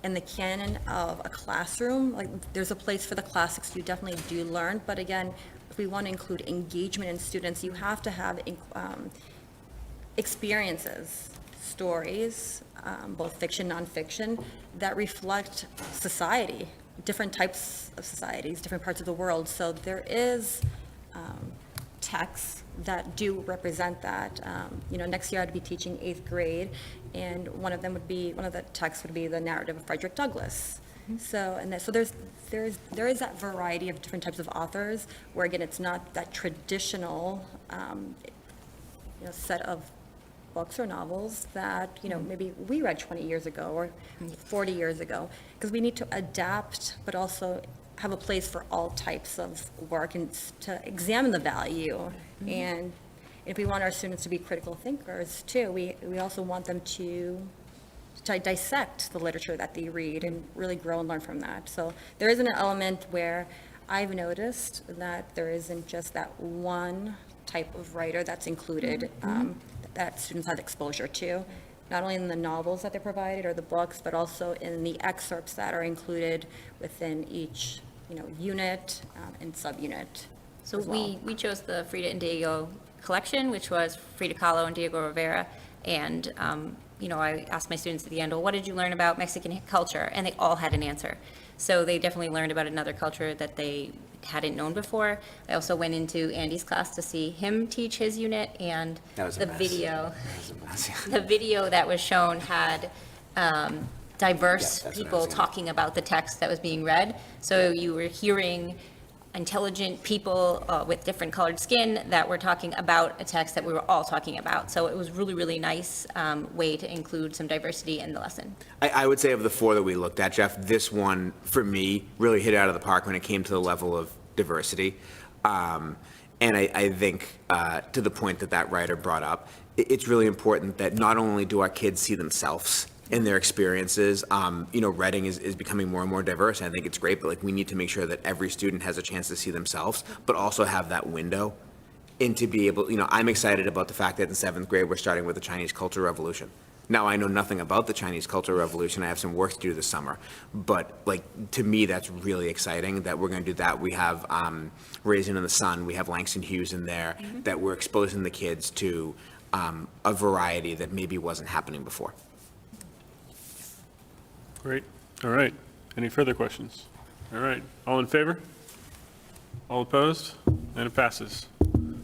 in the canon of a classroom, like, there's a place for the classics you definitely do learn, but again, if we want to include engagement in students, you have to have experiences, stories, both fiction, nonfiction, that reflect society, different types of societies, different parts of the world. So there is texts that do represent that. Next year I'd be teaching 8th grade, and one of the texts would be the narrative of Frederick Douglass. So there is that variety of different types of authors, where again, it's not that traditional, set of books or novels that, maybe we read 20 years ago or 40 years ago, because we need to adapt, but also have a place for all types of work and to examine the value. And if we want our students to be critical thinkers too, we also want them to dissect the literature that they read and really grow and learn from that. So there is an element where I've noticed that there isn't just that one type of writer that's included, that students have exposure to. not only in the novels that they provided or the books, but also in the excerpts that are included within each, unit and subunit. So as well. we chose the Frida and Diego collection, which was Frida Kahlo and Diego Rivera. And, I asked my students at the end, well, what did you learn about Mexican culture? And they all had an answer. So they definitely learned about another culture that they hadn't known before. I also went into Andy's class to see him teach his unit, and That was a the mess. video, That was a mess. the video that was shown had diverse Yeah, that's what I people was gonna- talking about the text that was being read. So you were hearing intelligent people with different colored skin that were talking about a text that we were all talking about. So it was really, really nice way to include some diversity in the lesson. I would say of the 4 that we looked at, Jeff, this one, for me, really hit it out of the park when it came to the level of diversity. And I think, to the point that writer brought up, it's really important that not only do our kids see themselves in their experiences, Reading is becoming more and more diverse, and I think it's great, but we need to make sure that every student has a chance to see themselves, but also have that window and to be able, I'm excited about the fact that in 7th grade, we're starting with the Chinese Culture Revolution. Now, I know nothing about the Chinese Culture Revolution. I have some work to do this summer. But, to me, that's really exciting that we're going to do that. We have Raisin in the Sun. We have Langston Hughes in there, that we're exposing the kids to a variety that maybe wasn't happening before. Great. All right. Any further questions? All right. All in favor? All opposed? And it passes.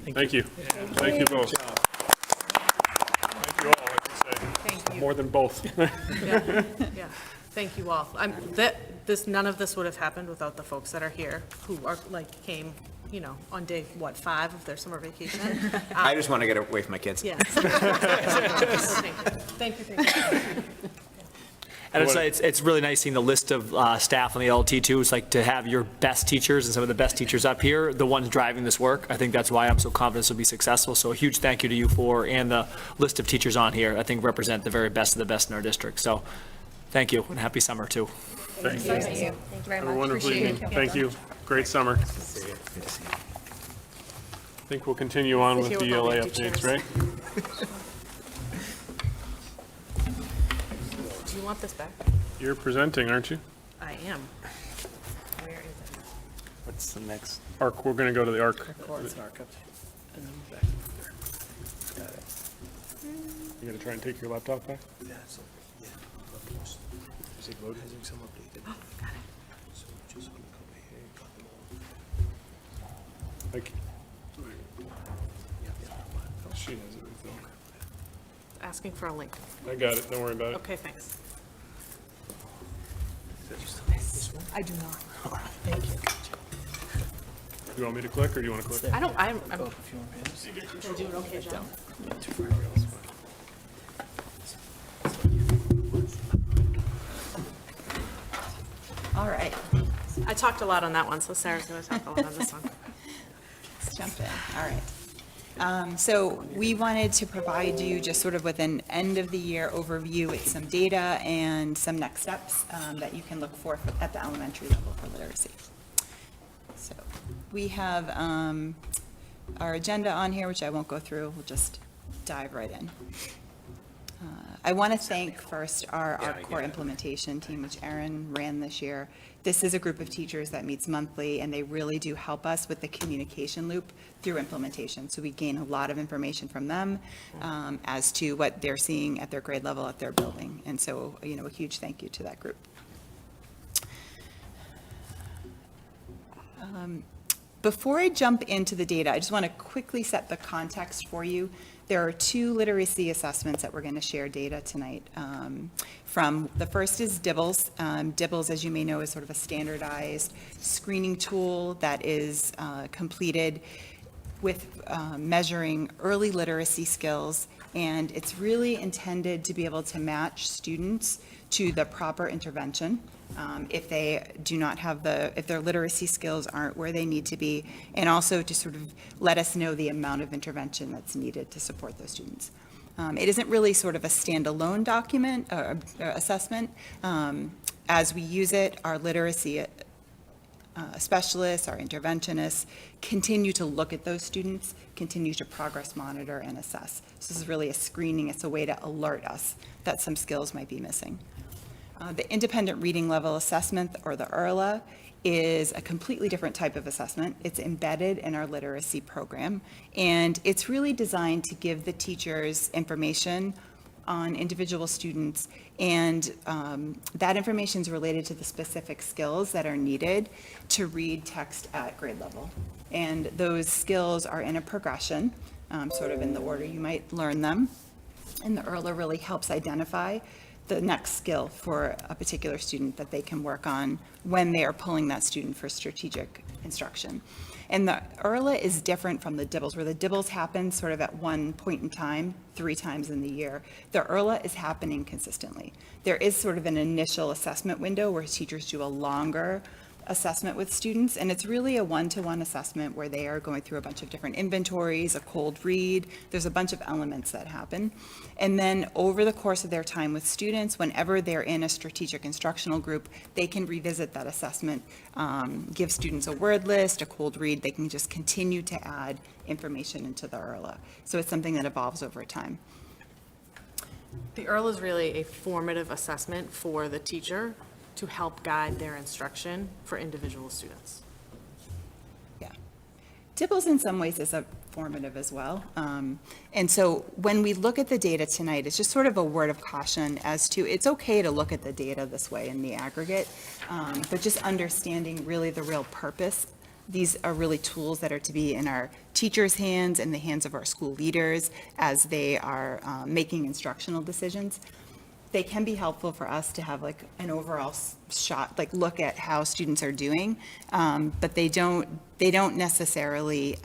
Thank you. Thank you both. Thank you all, I can say. Thank you. More than both. Yeah, thank you all. None of this would have happened without the folks that are here, who are, came, on day, 5 of their summer vacation. I just want to get away from my kids. Yes. Thank you. And it's really nice seeing the list of staff on the LT too. It's like to have your best teachers and some of the best teachers up here, the ones driving this work. I think that's why I'm so confident this will be successful. So a huge thank you to you and the list of teachers on here, I think represent the very best of the best in our district. So thank you and happy summer too. Thank you. Thank you very Have a much. wonderful evening. Thank you. Great summer. I think we'll continue on with the ELA updates, right? Do you want this back? You're presenting, aren't you? I am. Where is it? What's the next? ARC, we're going to go to the ARC. You going to try and take your laptop back? Thank you. She has it with Velcro. Asking for a link. I got it, don't worry about it. Okay, thanks. I do not. You want me to click, or do you want to click? I'm do it okay, John? All right, I talked a lot on that one, so Sarah's going to talk a lot on this one. let's jump in. All right. So we wanted to provide you just sort of with an end-of-the-year overview with some data and some next steps that you can look for at the elementary level for literacy. So we have our agenda on here, which I won't go through. We'll just dive right in. I want to thank first our core implementation team, which Erin ran this year. This is a group of teachers that meets monthly, and they really do help us with the communication loop through implementation. So we gain a lot of information from them as to what they're seeing at their grade level at their building. And so, a huge thank you to that group. Before I jump into the data, I just want to quickly set the context for you. There are 2 literacy assessments that we're going to share data tonight from. The first is DIBELS. DIBELS, as you may know, is sort of a standardized screening tool that is completed with measuring early literacy skills, and it's really intended to be able to match students to the proper intervention if they do not have if their literacy skills aren't where they need to be, and also to sort of let us know the amount of intervention that's needed to support those students. It isn't really sort of a standalone document or assessment. As we use it, our literacy specialists, our interventionists, continue to look at those students, continue to progress monitor and assess. So this is really a screening. It's a way to alert us that some skills might be missing. The independent reading level assessment, or the IRLA, is a completely different type of assessment. It's embedded in our literacy program, and it's really designed to give the teachers information on individual students, and that information is related to the specific skills that are needed to read text at grade level. And those skills are in a progression, sort of in the order you might learn them. And the IRLA really helps identify the next skill for a particular student that they can work on when they are pulling that student for strategic instruction. And the IRLA is different from the DIBELS, where the DIBELS happen sort of at one point in time, 3 times in the year. The IRLA is happening consistently. There is sort of an initial assessment window where teachers do a longer assessment with students, and it's really a one-to-one assessment where they are going through a bunch of different inventories, a cold read. There's a bunch of elements that happen. And then over the course of their time with students, whenever they're in a strategic instructional group, they can revisit that assessment, give students a word list, a cold read. They can just continue to add information into the IRLA. So it's something that evolves over time. The IRLA is really a formative assessment for the teacher to help guide their instruction for individual students. Yeah. DIBELS in some ways is a formative as well. And so when we look at the data tonight, it's just sort of a word of caution as to, it's okay to look at the data this way in the aggregate, but just understanding really the real purpose. These are really tools that are to be in our teachers' hands and the hands of our school leaders as they are making instructional decisions. They can be helpful for us to have like an overall shot, like look at how students are doing, but they don't necessarily,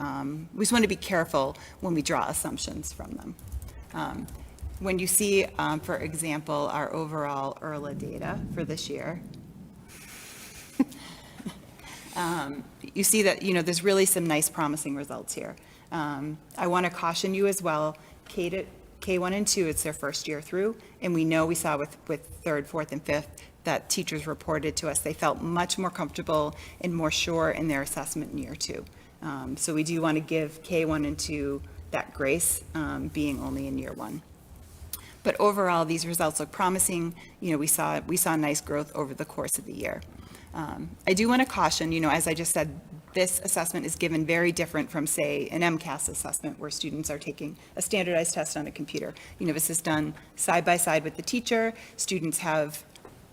we just want to be careful when we draw assumptions from them. When you see, for example, our overall IRLA data for this year, you see that, there's really some nice promising results here. I want to caution you as well, K1 and 2, it's their first year through, and we saw with 3rd, 4th, and 5th that teachers reported to us they felt much more comfortable and more sure in their assessment in year 2. So we do want to give K1 and 2 that grace, being only in year 1. But overall, these results look promising. We saw nice growth over the course of the year. I do want to caution, as I just said, this assessment is given very different from, say, an MCAS assessment where students are taking a standardized test on a computer. This is done side by side with the teacher. Students have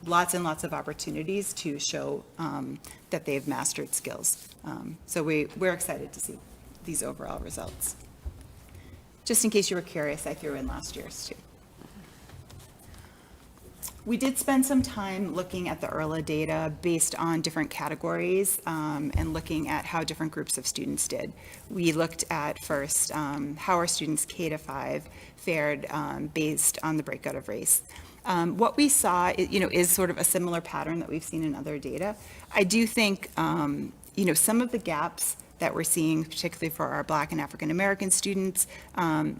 lots and lots of opportunities to show that they've mastered skills. So we're excited to see these overall results. Just in case you were curious, I threw in last year's too. We did spend some time looking at the IRLA data based on different categories and looking at how different groups of students did. We looked at first how our students K-5 fared based on the breakout of race. What we saw, is sort of a similar pattern that we've seen in other data. I do think, some of the gaps that we're seeing, particularly for our Black and African American students,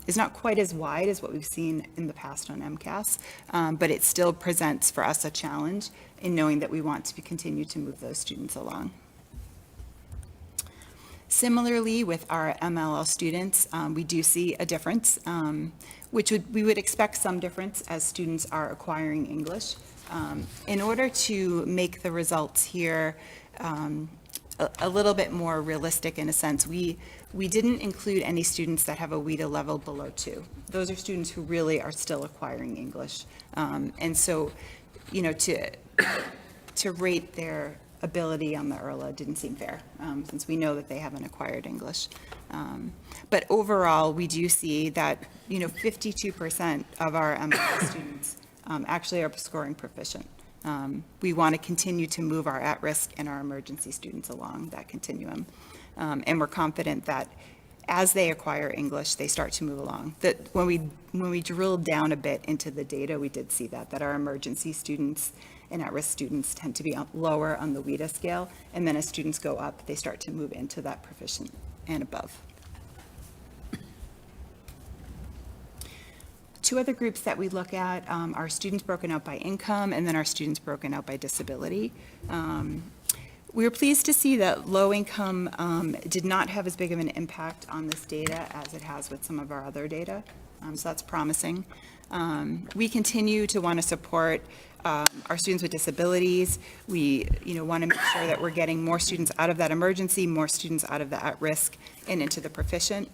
is not quite as wide as what we've seen in the past on MCAS, but it still presents for us a challenge in knowing that we want to continue to move those students along. Similarly, with our MLL students, we do see a difference, we would expect some difference as students are acquiring English. In order to make the results here a little bit more realistic in a sense, we didn't include any students that have a WIDA level below 2. Those are students who really are still acquiring English. And so, to rate their ability on the IRLA didn't seem fair, since we know that they haven't acquired English. But overall, we do see that, 52% of our MLL students actually are scoring proficient. We want to continue to move our at-risk and our emergency students along that continuum. And we're confident that as they acquire English, they start to move along. That when we drilled down a bit into the data, we did see that our emergency students and at-risk students tend to be lower on the WIDA scale. And then as students go up, they start to move into that proficient and above. 2 other groups that we look at are students broken out by income and then our students broken out by disability. We were pleased to see that low income did not have as big of an impact on this data as it has with some of our other data. So that's promising. We continue to want to support our students with disabilities. We, want to make sure that we're getting more students out of that emergency, more students out of the at-risk and into the proficient.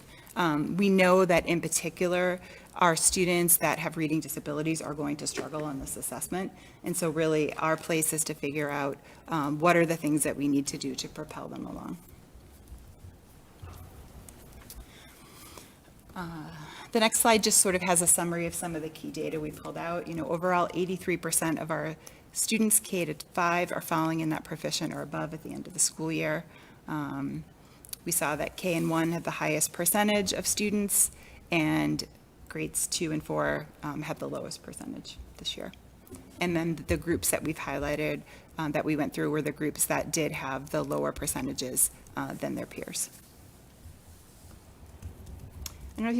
We know that in particular, our students that have reading disabilities are going to struggle on this assessment. And so really our place is to figure out what are the things that we need to do to propel them along. The next slide just sort of has a summary of some of the key data we pulled out. Overall, 83% of our students K-5 are falling in that proficient or above at the end of the school year. We saw that K and 1 had the highest percentage of students, and grades 2 and 4 had the lowest percentage this year. And then the groups that we've highlighted that we went through were the groups that did have the lower percentages than their peers. I don't know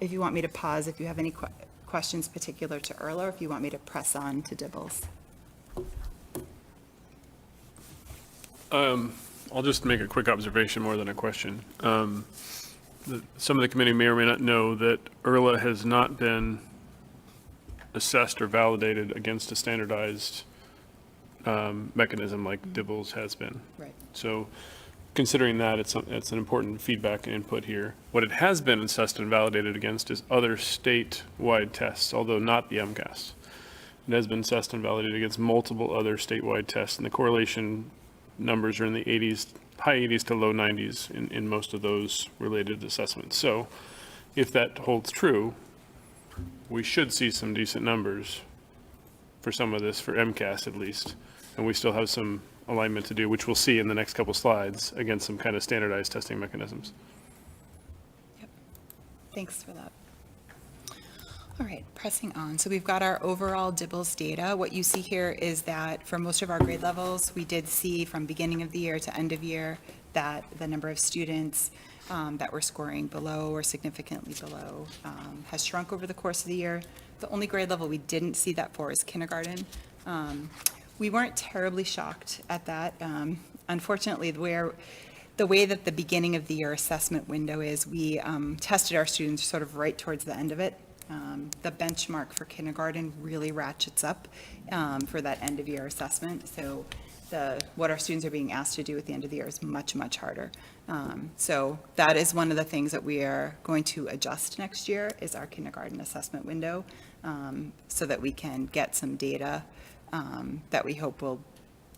if you want me to pause, if you have any questions particular to Erla, or if you want me to press on to Dibbles. I'll just make a quick observation more than a question. Some of the committee may or may not know that Erla has not been assessed or validated against a standardized mechanism like Dibbles has been. Right. So considering that, it's an important feedback and input here. What it has been assessed and validated against is other statewide tests, although not the MCAS. It has been assessed and validated against multiple other statewide tests, and the correlation numbers are in the 80s, high 80s to low 90s in most of those related assessments. So if that holds true, we should see some decent numbers for some of this, for MCAS at least, and we still have some alignment to do, which we'll see in the next couple slides, against some kind of standardized testing mechanisms. Yep. Thanks for that. All right, pressing on. So we've got our overall Dibbles data. What you see here is that for most of our grade levels, we did see from beginning of the year to end of year that the number of students that were scoring below or significantly below has shrunk over the course of the year. The only grade level we didn't see that for is kindergarten. We weren't terribly shocked at that. Unfortunately, the way that the beginning of the year assessment window is, we tested our students sort of right towards the end of it. The benchmark for kindergarten really ratchets up for that end of year assessment. So what our students are being asked to do at the end of the year is much, much harder. So that is one of the things that we are going to adjust next year, is our kindergarten assessment window, so that we can get some data that we hope will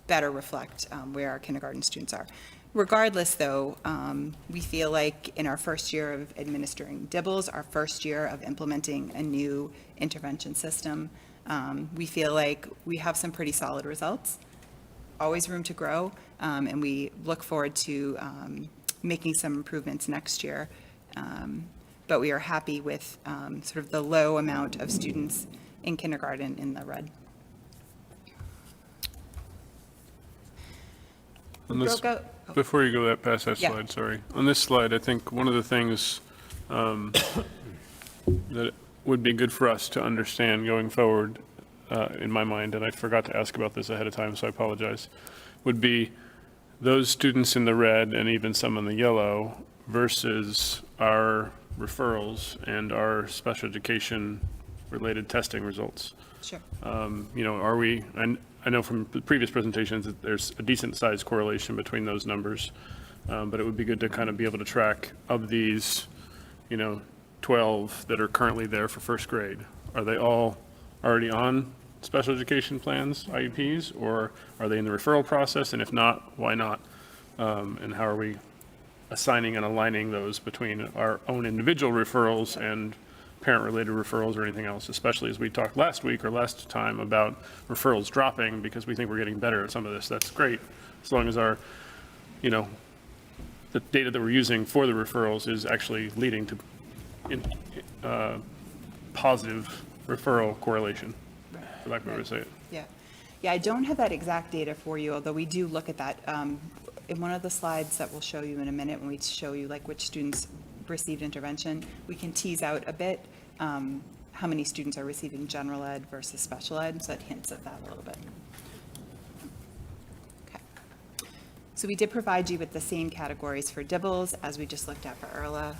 better reflect where our kindergarten students are. Regardless, though, we feel like in our first year of administering Dibbles, our first year of implementing a new intervention system, we feel like we have some pretty solid results. Always room to grow, and we look forward to making some improvements next year. But we are happy with sort of the low amount of students in kindergarten in the red. Before you go past that Yeah. slide, sorry. On this slide, I think one of the things that would be good for us to understand going forward, in my mind, and I forgot to ask about this ahead of time, so I apologize, would be those students in the red and even some in the yellow versus our referrals and our special education related testing results. Sure. Are we, and I know from the previous presentations that there's a decent sized correlation between those numbers, but it would be good to kind of be able to track of these, 12 that are currently there for first grade. Are they all already on special education plans, IEPs, or are they in the referral process? And if not, why not? And how are we assigning and aligning those between our own individual referrals and parent-related referrals or anything else, especially as we talked last week or last time about referrals dropping because we think we're getting better at some of this. That's great, as long as our, the data that we're using for the referrals is actually leading to positive referral correlation, for lack of a better way to say it. Yeah. Yeah, I don't have that exact data for you, although we do look at that in one of the slides that we'll show you in a minute when we show you like which students received intervention. We can tease out a bit how many students are receiving general ed versus special ed, so it hints at that a little bit. Okay. So we did provide you with the same categories for DIBELS as we just looked at for ERLA.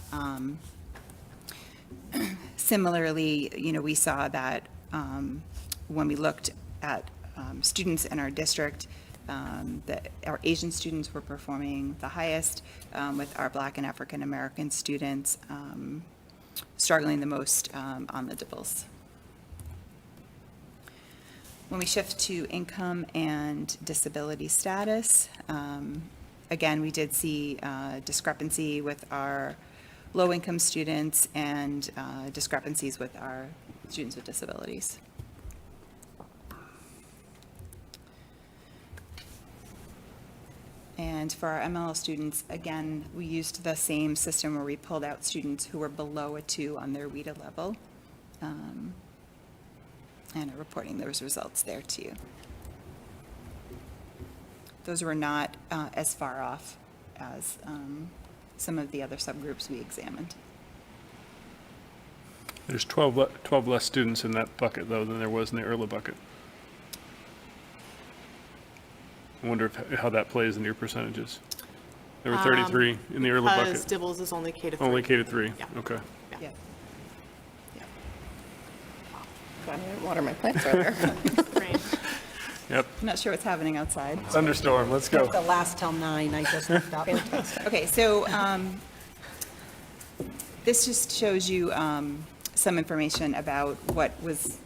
Similarly, we saw that when we looked at students in our district, that our Asian students were performing the highest, with our Black and African American students struggling the most on the DIBELS. When we shift to income and disability status, again, we did see discrepancy with our low-income students and discrepancies with our students with disabilities. And for our MLL students, again, we used the same system where we pulled out students who were below a 2 on their WIDA level, and are reporting those results there to you. Those were not as far off as some of the other subgroups we examined. There's 12 less students in that bucket, though, than there was in the ERLA bucket. I wonder how that plays into your percentages. There were 33 in the ERLA bucket. Because DIBELS is only K to 3. Only K to 3? Yeah. Okay. Yeah. I didn't water my plants earlier. Right. Yep. I'm not sure what's happening outside. Thunderstorm, let's go. The last till 9, I just looked up. Okay, so this just shows you some information about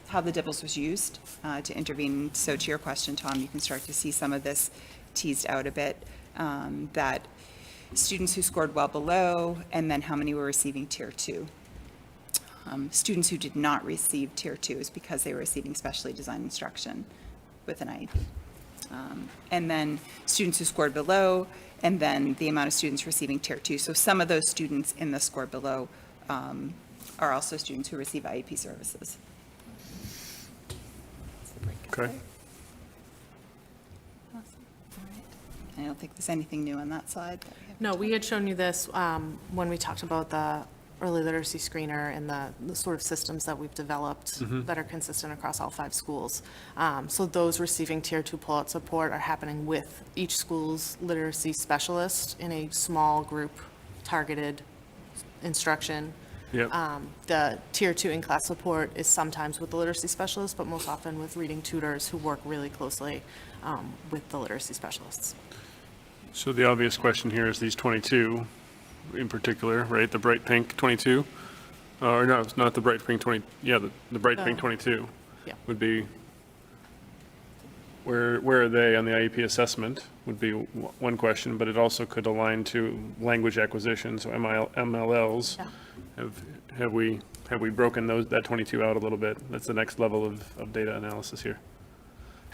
how the DIBELS was used to intervene. So to your question, Tom, you can start to see some of this teased out a bit, that students who scored well below, and then how many were receiving Tier 2. Students who did not receive Tier 2 is because they were receiving specially designed instruction with an IEP. And then students who scored below, and then the amount of students receiving Tier 2. So some of those students in the score below are also students who receive IEP services. Okay. I don't think there's anything new on that slide. No, we had shown you this when we talked about the early literacy screener and the sort of systems that we've developed that are consistent across all 5 schools. So those receiving Tier 2 pull-out support are happening with each school's literacy specialist in a small group targeted instruction. Yep. The Tier 2 in-class support is sometimes with the literacy specialist, but most often with reading tutors who work really closely with the literacy specialists. So the obvious question here is these 22 in particular, right? The bright pink 22? Or no, it's not the bright pink 20, yeah, the bright pink 22 Yeah. would be, where are they on the IEP assessment would be one question, but it also could align to language acquisition, so MLLs. Yeah. Have we broken that 22 out a little bit? That's the next level of data analysis here.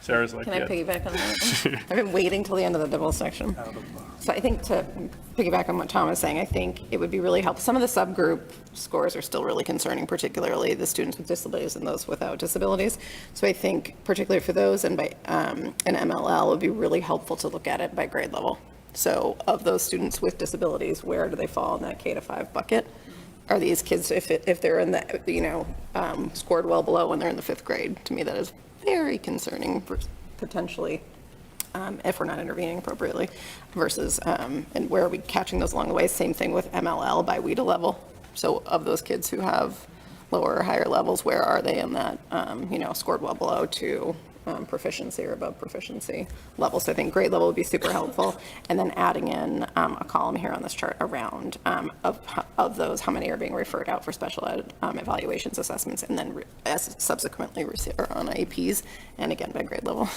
Sarah's like, Can I yeah. piggyback on that? I've been waiting till the end of the DIBELS section. So I think to piggyback on what Tom was saying, I think it would be really helpful. Some of the subgroup scores are still really concerning, particularly the students with disabilities and those without disabilities. So I think particularly for those and by an MLL, it would be really helpful to look at it by grade level. So of those students with disabilities, where do they fall in that K to 5 bucket? Are these kids, if they're in the, scored well below when they're in the 5th grade? To me, that is very concerning, potentially, if we're not intervening appropriately, versus, and where are we catching those along the way? Same thing with MLL by WIDA level. So of those kids who have lower or higher levels, where are they in that, scored well below to proficiency or above proficiency level? So I think grade level would be super helpful. And then adding in a column here on this chart around of those, how many are being referred out for special ed evaluations, assessments, and then subsequently or on IEPs, and again by grade level.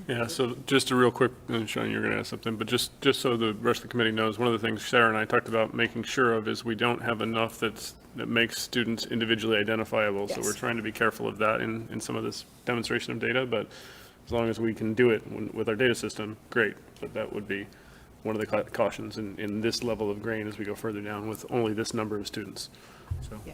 Yeah, so just a real quick, and Sean, you're going to ask something, but just so the rest of the committee knows, one of the things Sarah and I talked about making sure of is we don't have enough that makes students individually identifiable. So we're trying to be careful of that in some of this demonstration of data, but as long as we can do it with our data system, great. But that would be one of the cautions in this level of grain as we go further down with only this number of students. So. Yeah,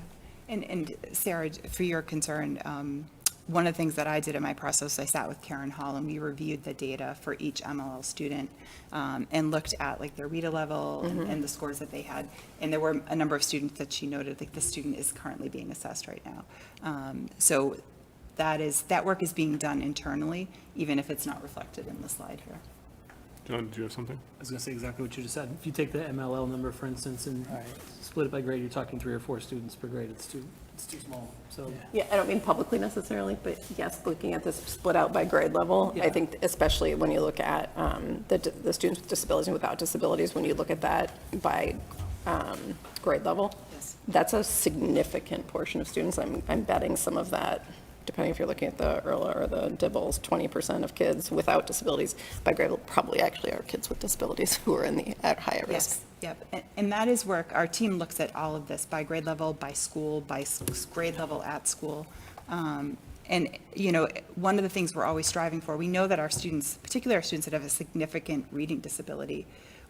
and Sarah, for your concern, one of the things that I did in my process, I sat with Karen Hall and we reviewed the data for each MLL student and looked at like their WIDA level and the scores that they had. And there were a number of students that she noted, like the student is currently being assessed right now. So that work is being done internally, even if it's not reflected in the slide here. John, do you have something? I was going to say exactly what you just said. If you take the MLL number, for instance, and split it by grade, you're talking 3 or 4 students per grade. It's too small, so. Yeah, I don't mean publicly necessarily, but yes, looking at this split out by grade level, I Yeah. think especially when you look at the students with disabilities and without disabilities, when you look at that by grade level, that's a significant portion of students. I'm betting some of that, depending if you're looking at the ERLA or the DIBELS, 20% of kids without disabilities by grade level probably actually are kids with disabilities who are at higher risk. Yes, yep. And that is work, our team looks at all of this by grade level, by school, by grade level at school. And, you know, one of the things we're always striving for, we know that our students, particularly our students that have a significant reading disability,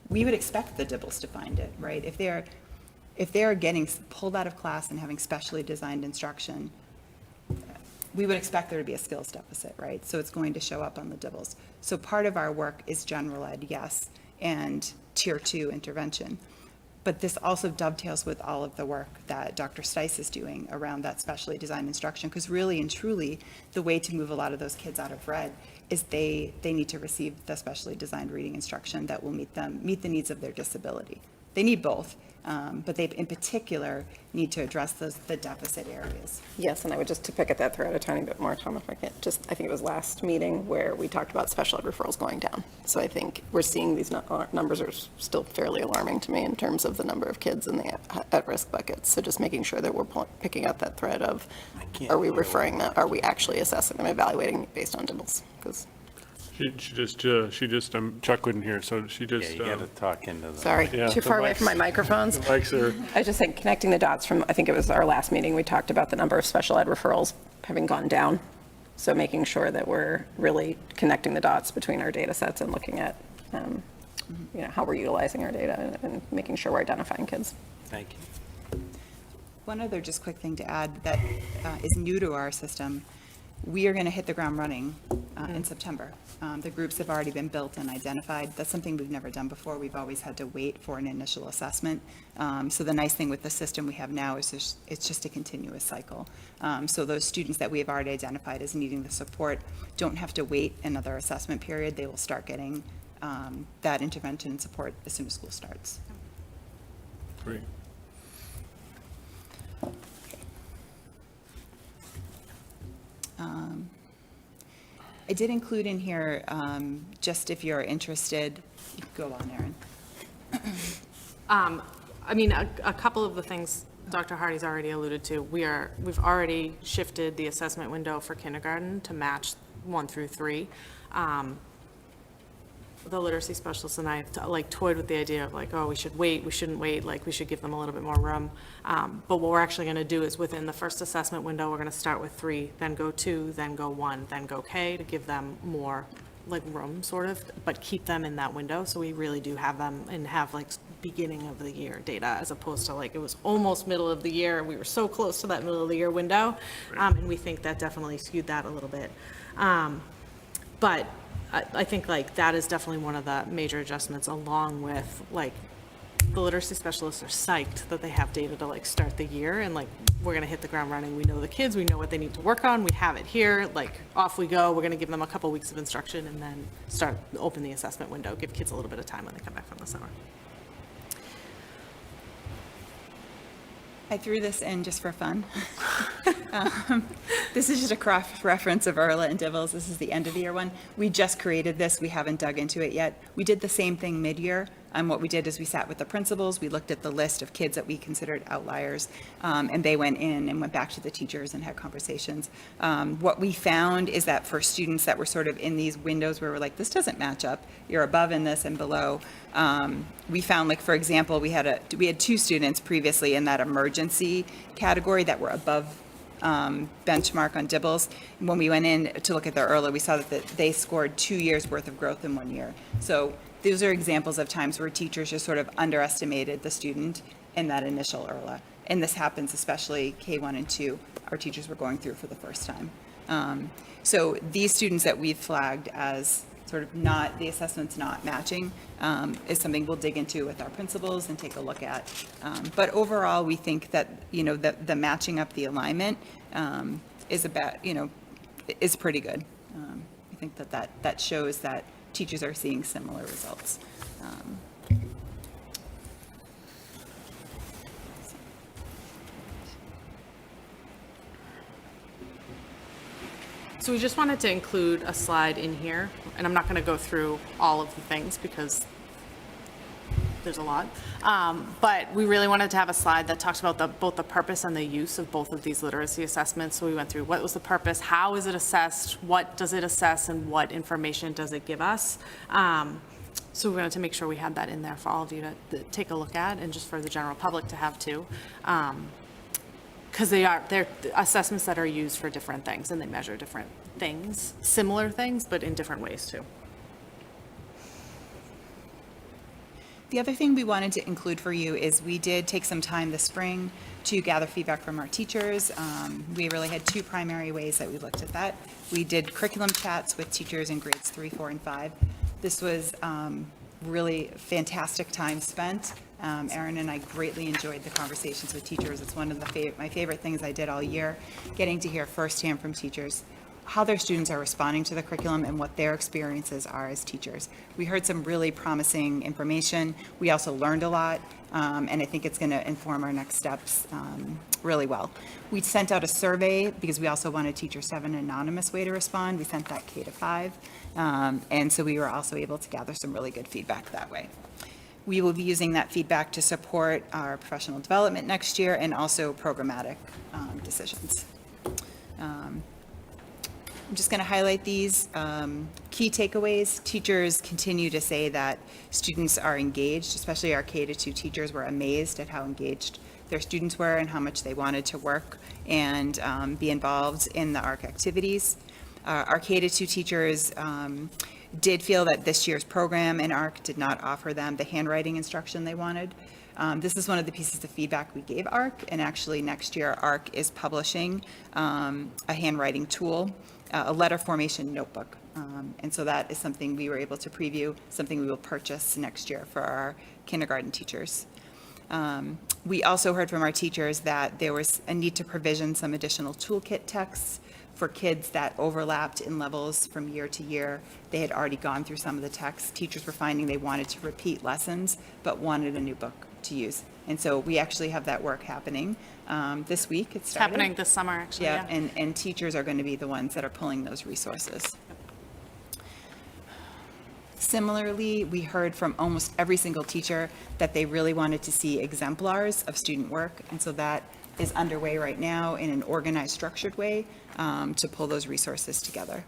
we would expect the DIBELS to find it, right? If they're getting pulled out of class and having specially designed instruction, we would expect there to be a skills deficit, right? So it's going to show up on the DIBELS. So part of our work is general ed, yes, and tier 2 intervention. But this also dovetails with all of the work that Dr. Stice is doing around that specially designed instruction, because really and truly, the way to move a lot of those kids out of red is they need to receive the specially designed reading instruction that will meet the needs of their disability. They need both, but they in particular need to address the deficit areas. Yes, and I would just to pick at that thread a tiny bit more, Tom, if I can, I think it was last meeting where we talked about special ed referrals going down. So I think we're seeing these numbers are still fairly alarming to me in terms of the number of kids in the at-risk buckets. So just making sure that we're picking up that thread of, are we referring them, are we actually assessing them, evaluating based on DIBELS? Because She just, Chuck couldn't hear, so she Yeah, just. you got to talk into the. Sorry, Yeah, too the far away mics- from my microphones. The mics are, I was just saying, connecting the dots from, I think it was our last meeting, we talked about the number of special ed referrals having gone down. So making sure that we're really connecting the dots between our data sets and looking at, you know, how we're utilizing our data and making sure we're identifying kids. Thank you. One other just quick thing to add that is new to our system, we are going to hit the ground running in September. The groups have already been built and identified. That's something we've never done before. We've always had to wait for an initial assessment. So the nice thing with the system we have now is it's just a continuous cycle. So those students that we have already identified as needing the support don't have to wait another assessment period. They will start getting that intervention and support as soon as school starts. great. I did include in here, just if you're interested, you can go on, Erin. I mean, a couple of the things Dr. Hardy's already alluded to, we've already shifted the assessment window for kindergarten to match 1 through 3. The literacy specialist and I toyed with the idea of like, oh, we should wait, we shouldn't wait, like we should give them a little bit more room. But what we're actually going to do is within the first assessment window, we're going to start with 3, then go 2, then go 1, then go K to give them more like room sort of, but keep them in that window. So we really do have them and have like beginning of the year data as opposed to like, it was almost middle of the year. And we were so close to that middle of the year window. And we think that definitely skewed that a little bit. But I think like that is definitely one of the major adjustments along with like the literacy specialists are psyched that they have data to like start the year and like we're gonna hit the ground running. We know the kids, we know what they need to work on, we have it here, like off we go. We're gonna give them a couple weeks of instruction and then open the assessment window, give kids a little bit of time when they come back from the summer. I threw this in just for fun. This is just a cross-reference of ERLA and DIBELS. This is the end of the year one. We just created this. We haven't dug into it yet. We did the same thing mid-year. What we did is we sat with the principals. We looked at the list of kids that we considered outliers, and they went in and went back to the teachers and had conversations. What we found is that for students that were sort of in these windows where we're like, this doesn't match up, you're above in this and below, we found, like, for example, we had 2 students previously in that emergency category that were above benchmark on DIBELS. When we went in to look at their ERLA, we saw that they scored 2 years worth of growth in 1 year. So those are examples of times where teachers just sort of underestimated the student in that initial ERLA. And this happens especially K1 and 2, our teachers were going through for the first time. So these students that we've flagged as sort of not, the assessment's not matching, is something we'll dig into with our principals and take a look at. But overall, we think that, the matching up the alignment is about, is pretty good. I think that shows that teachers are seeing similar results. So we just wanted to include a slide in here, and I'm not going to go through all of the things because there's a lot. But we really wanted to have a slide that talks about both the purpose and the use of both of these literacy assessments. So we went through what was the purpose, how is it assessed, what does it assess, and what information does it give us. So we wanted to make sure we had that in there for all of you to take a look at, and just for the general public to have too. Because they're assessments that are used for different things, and they measure different things, similar things, but in different ways too. The other thing we wanted to include for you is we did take some time this spring to gather feedback from our teachers. We really had two primary ways that we looked at that. We did curriculum chats with teachers in grades 3, 4, and 5. This was really fantastic time spent. Erin and I greatly enjoyed the conversations with teachers. It's one of my favorite things I did all year, getting to hear firsthand from teachers how their students are responding to the curriculum and what their experiences are as teachers. We heard some really promising information. We also learned a lot, and I think it's going to inform our next steps really well. We sent out a survey because we also wanted teachers to have an anonymous way to respond. We sent that K to 5, and so we were also able to gather some really good feedback that way. We will be using that feedback to support our professional development next year and also programmatic decisions. I'm just going to highlight these key takeaways. Teachers continue to say that students are engaged, especially our K-2 teachers were amazed at how engaged their students were and how much they wanted to work and be involved in the ARC activities. Our K-2 teachers did feel that this year's program in ARC did not offer them the handwriting instruction they wanted. This is one of the pieces of feedback we gave ARC, and actually next year ARC is publishing a handwriting tool, a letter formation notebook. And so that is something we were able to preview, something we will purchase next year for our kindergarten teachers. We also heard from our teachers that there was a need to provision some additional toolkit texts for kids that overlapped in levels from year to year. They had already gone through some of the texts. Teachers were finding they wanted to repeat lessons, but wanted a new book to use. And so we actually have that work happening this week. It's Happening this summer, actually, yeah. And teachers are going to be the ones that are pulling those resources. Similarly, we heard from almost every single teacher that they really wanted to see exemplars of student work, and so that is underway right now in an organized, structured way to pull those resources together.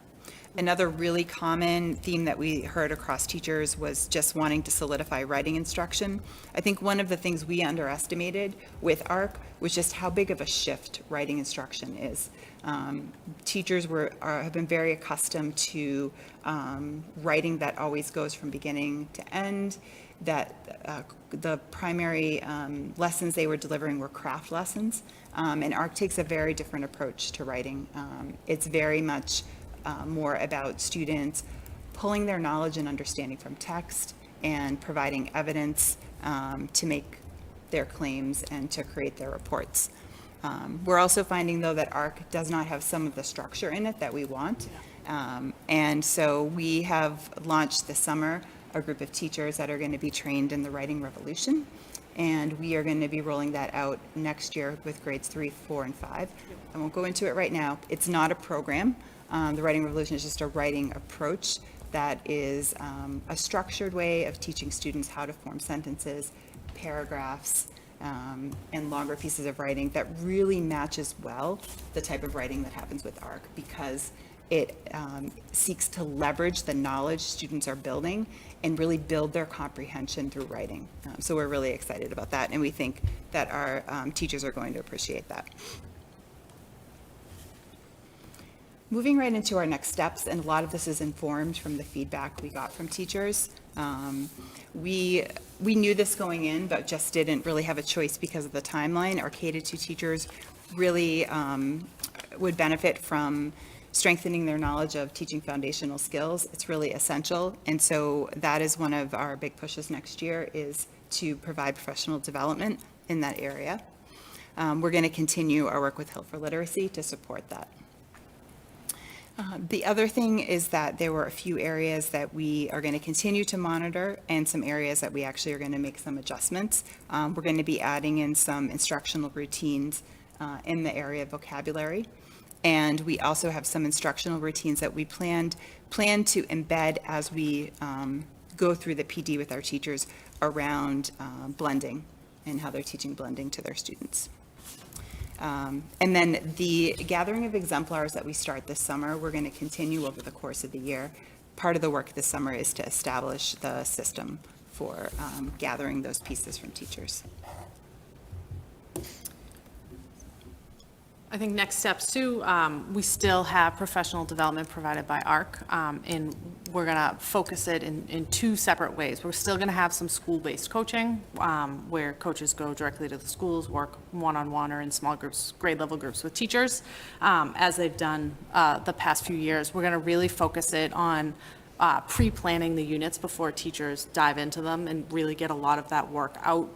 Another really common theme that we heard across teachers was just wanting to solidify writing instruction. I think one of the things we underestimated with ARC was just how big of a shift writing instruction is. Teachers have been very accustomed to writing that always goes from beginning to end, that the primary lessons they were delivering were craft lessons, and ARC takes a very different approach to writing. It's very much more about students pulling their knowledge and understanding from text and providing evidence to make their claims and to create their reports. We're also finding, though, that ARC does not have some of the structure in it that we want. And so we have launched this summer a group of teachers that are going to be trained in the Writing Revolution. And we are going to be rolling that out next year with grades 3, 4, and 5. I won't go into it right now. It's not a program. The Writing Revolution is just a writing approach that is a structured way of teaching students how to form sentences, paragraphs, and longer pieces of writing that really matches well the type of writing that happens with ARC, because it seeks to leverage the knowledge students are building and really build their comprehension through writing. So we're really excited about that, and we think that our teachers are going to appreciate that. Moving right into our next steps, and a lot of this is informed from the feedback we got from teachers. We knew this going in, but just didn't really have a choice because of the timeline. Our K-2 teachers really would benefit from strengthening their knowledge of teaching foundational skills. It's really essential, and so that is one of our big pushes next year, is to provide professional development in that area. We're going to continue our work with Hill for Literacy to support that. The other thing is that there were a few areas that we are going to continue to monitor and some areas that we actually are going to make some adjustments. We're going to be adding in some instructional routines in the area of vocabulary. And we also have some instructional routines that we plan to embed as we go through the PD with our teachers around blending and how they're teaching blending to their students. And then the gathering of exemplars that we start this summer, we're going to continue over the course of the year. Part of the work this summer is to establish the system for gathering those pieces from teachers. I think next steps too, we still have professional development provided by ARC, and we're going to focus it in two separate ways. We're still going to have some school-based coaching, where coaches go directly to the schools, work one-on-one or in small groups, grade level groups with teachers, as they've done the past few years. We're going to really focus it on pre-planning the units before teachers dive into them and really get a lot of that work out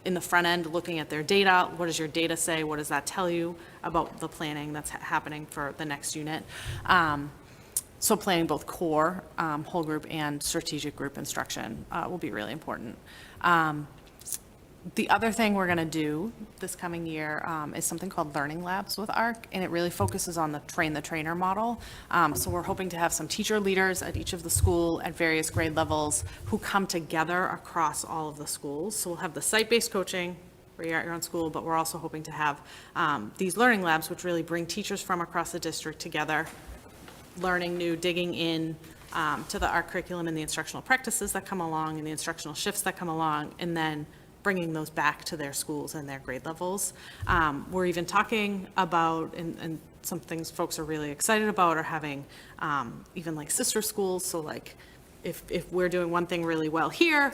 in the front end, looking at their data. What does your data say? What does that tell you about the planning that's happening for the next unit? So planning both core, whole group, and strategic group instruction will be really important. The other thing we're going to do this coming year is something called Learning Labs with ARC, and it really focuses on the train-the-trainer model. So we're hoping to have some teacher leaders at each of the school at various grade levels who come together across all of the schools. So we'll have the site-based coaching where you're at your own school, but we're also hoping to have these learning labs, which really bring teachers from across the district together, learning new, digging in to the ARC curriculum and the instructional practices that come along and the instructional shifts that come along, and then bringing those back to their schools and their grade levels. We're even talking about, and some things folks are really excited about, are having even like sister schools. So like if we're doing one thing really well here,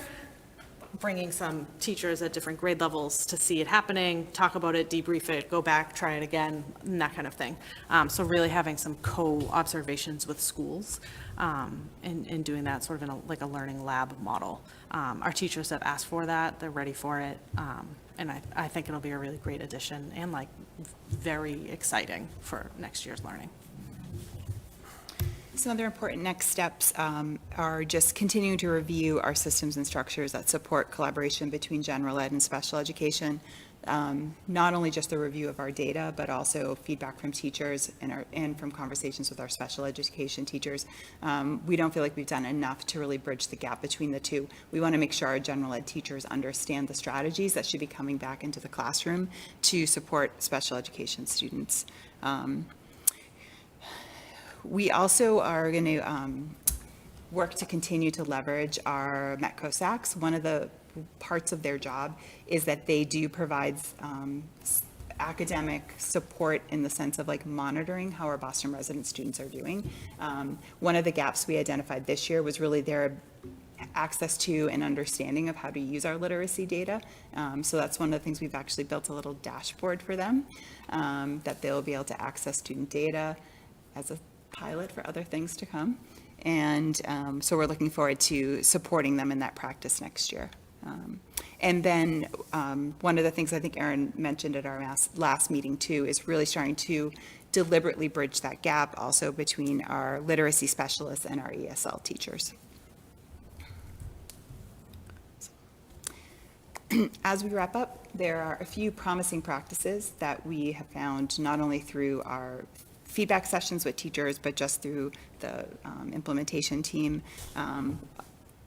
bringing some teachers at different grade levels to see it happening, talk about it, debrief it, go back, try it again, and that kind of thing. So really having some co-observations with schools and doing that sort of in like a learning lab model. Our teachers have asked for that, they're ready for it, and I think it'll be a really great addition and like very exciting for next year's learning. Some other important next steps are just continuing to review our systems and structures that support collaboration between general ed and special education. Not only just the review of our data, but also feedback from teachers and from conversations with our special education teachers. We don't feel like we've done enough to really bridge the gap between the two. We want to make sure our general ed teachers understand the strategies that should be coming back into the classroom to support special education students. We also are going to work to continue to leverage our METCO-SACs. One of the parts of their job is that they do provide academic support in the sense of like monitoring how our Boston resident students are doing. One of the gaps we identified this year was really their access to and understanding of how to use our literacy data. So that's one of the things we've actually built a little dashboard for them, that they'll be able to access student data as a pilot for other things to come. And so we're looking forward to supporting them in that practice next year. And then one of the things I think Erin mentioned at our last meeting too is really starting to deliberately bridge that gap also between our literacy specialists and our ESL teachers. As we wrap up, there are a few promising practices that we have found not only through our feedback sessions with teachers, but just through the implementation team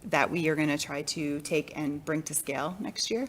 that we are going to try to take and bring to scale next year.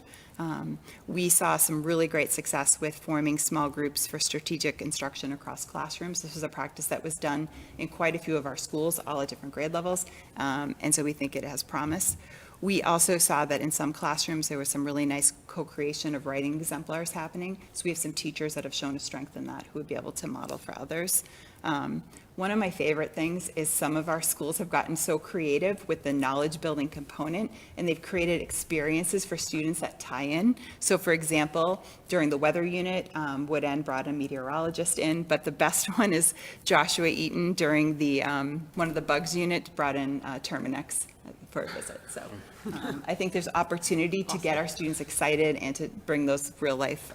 We saw some really great success with forming small groups for strategic instruction across classrooms. This was a practice that was done in quite a few of our schools, all at different grade levels, and so we think it has promise. We also saw that in some classrooms, there was some really nice co-creation of writing exemplars happening. So we have some teachers that have shown a strength in that who would be able to model for others. One of my favorite things is some of our schools have gotten so creative with the knowledge building component, and they've created experiences for students that tie in. So for example, during the weather unit, Wood End brought a meteorologist in, but the best one is Joshua Eaton during the one of the bugs unit brought in Terminex for a visit. So I think there's opportunity to get our students excited and to bring those real life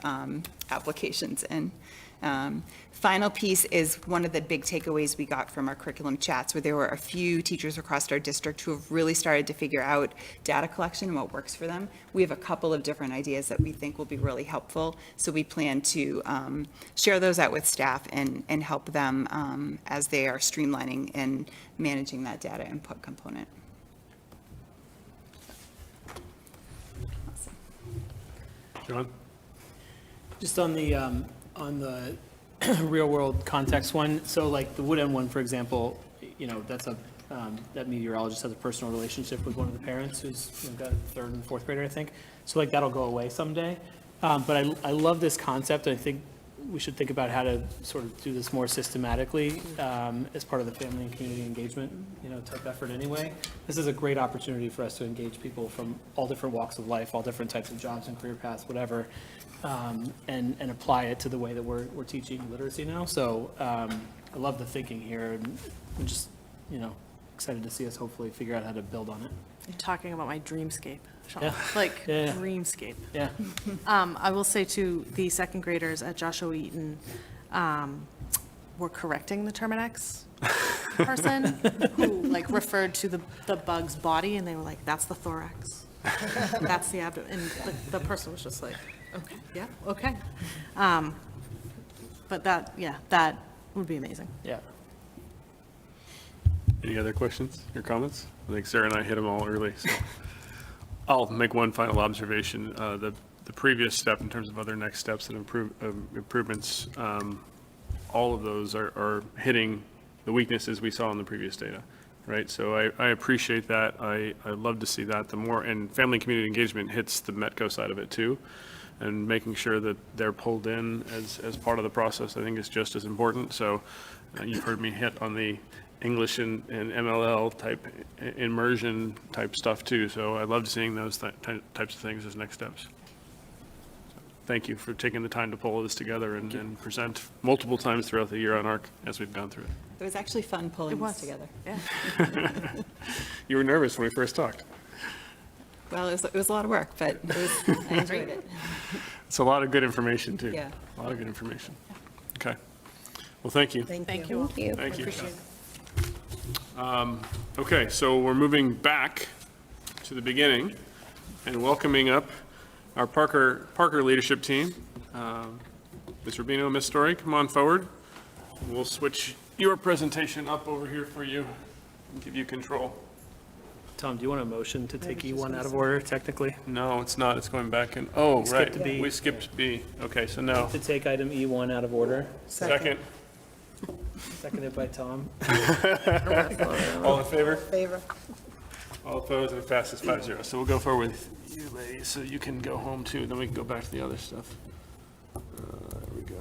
applications in. Final piece is one of the big takeaways we got from our curriculum chats, where there were a few teachers across our district who have really started to figure out data collection and what works for them. We have a couple of different ideas that we think will be really helpful, so we plan to share those out with staff and help them as they are streamlining and managing that data input component. John? Just on the real-world context one, so like the Wood End one, for example, you know, that's that meteorologist has a personal relationship with one of the parents who's, you know, got a third and fourth grader, I think. So like that'll go away someday. But I love this concept. I think we should think about how to sort of do this more systematically as part of the family and community engagement, you know, type effort anyway. This is a great opportunity for us to engage people from all different walks of life, all different types of jobs and career paths, whatever, and apply it to the way that we're teaching literacy now. So I love the thinking here, and I'm just, you know, excited to see us hopefully figure out how to build on it. You're talking about my dreamscape, Sean. Yeah. Like, Yeah. dreamscape. Yeah. I will say to the second graders at Joshua Eaton, we're correcting the Terminex person who like referred to the bug's body, and they were like, that's the thorax. That's the abdomen. And the person was just like, okay, yeah, okay. But that would be amazing. Yeah. Any other questions or comments? I think Sarah and I hit them all early, so. I'll make one final observation. The previous step in terms of other next steps and improvements, all of those are hitting the weaknesses we saw in the previous data, right? So I appreciate that. I love to see that. The more, and family and community engagement hits the METCO side of it too, and making sure that they're pulled in as part of the process, I think is just as important. So you've heard me hit on the English and MLL type immersion type stuff too. So I love seeing those types of things as next steps. So thank you for taking the time to pull this together and present multiple times throughout the year on ARC as we've gone through it. It was actually fun pulling this together. Yeah. You were nervous when we first talked. Well, it was a lot of work, but I enjoyed it. It's a lot of good information too. Yeah. A lot of good information. Okay. Well, thank you. Thank you all. Thank you. Appreciate it. Okay, so we're moving back to the beginning and welcoming up our Parker leadership team. Ms. Rubino, Ms. Story, come on forward. We'll switch your presentation up over here for you and give you control. Tom, do you want a motion to take E1 out of order technically? No, it's not. It's going back in. Oh, right. Skipped B. We skipped B. Okay, so no. To take item E1 out of order, Second. seconded by Tom. All in favor? Favor. All opposed, and it passes 5-0. So we'll go forward with you, ladies, so you can go home too, then we can go back to the other stuff. There we go.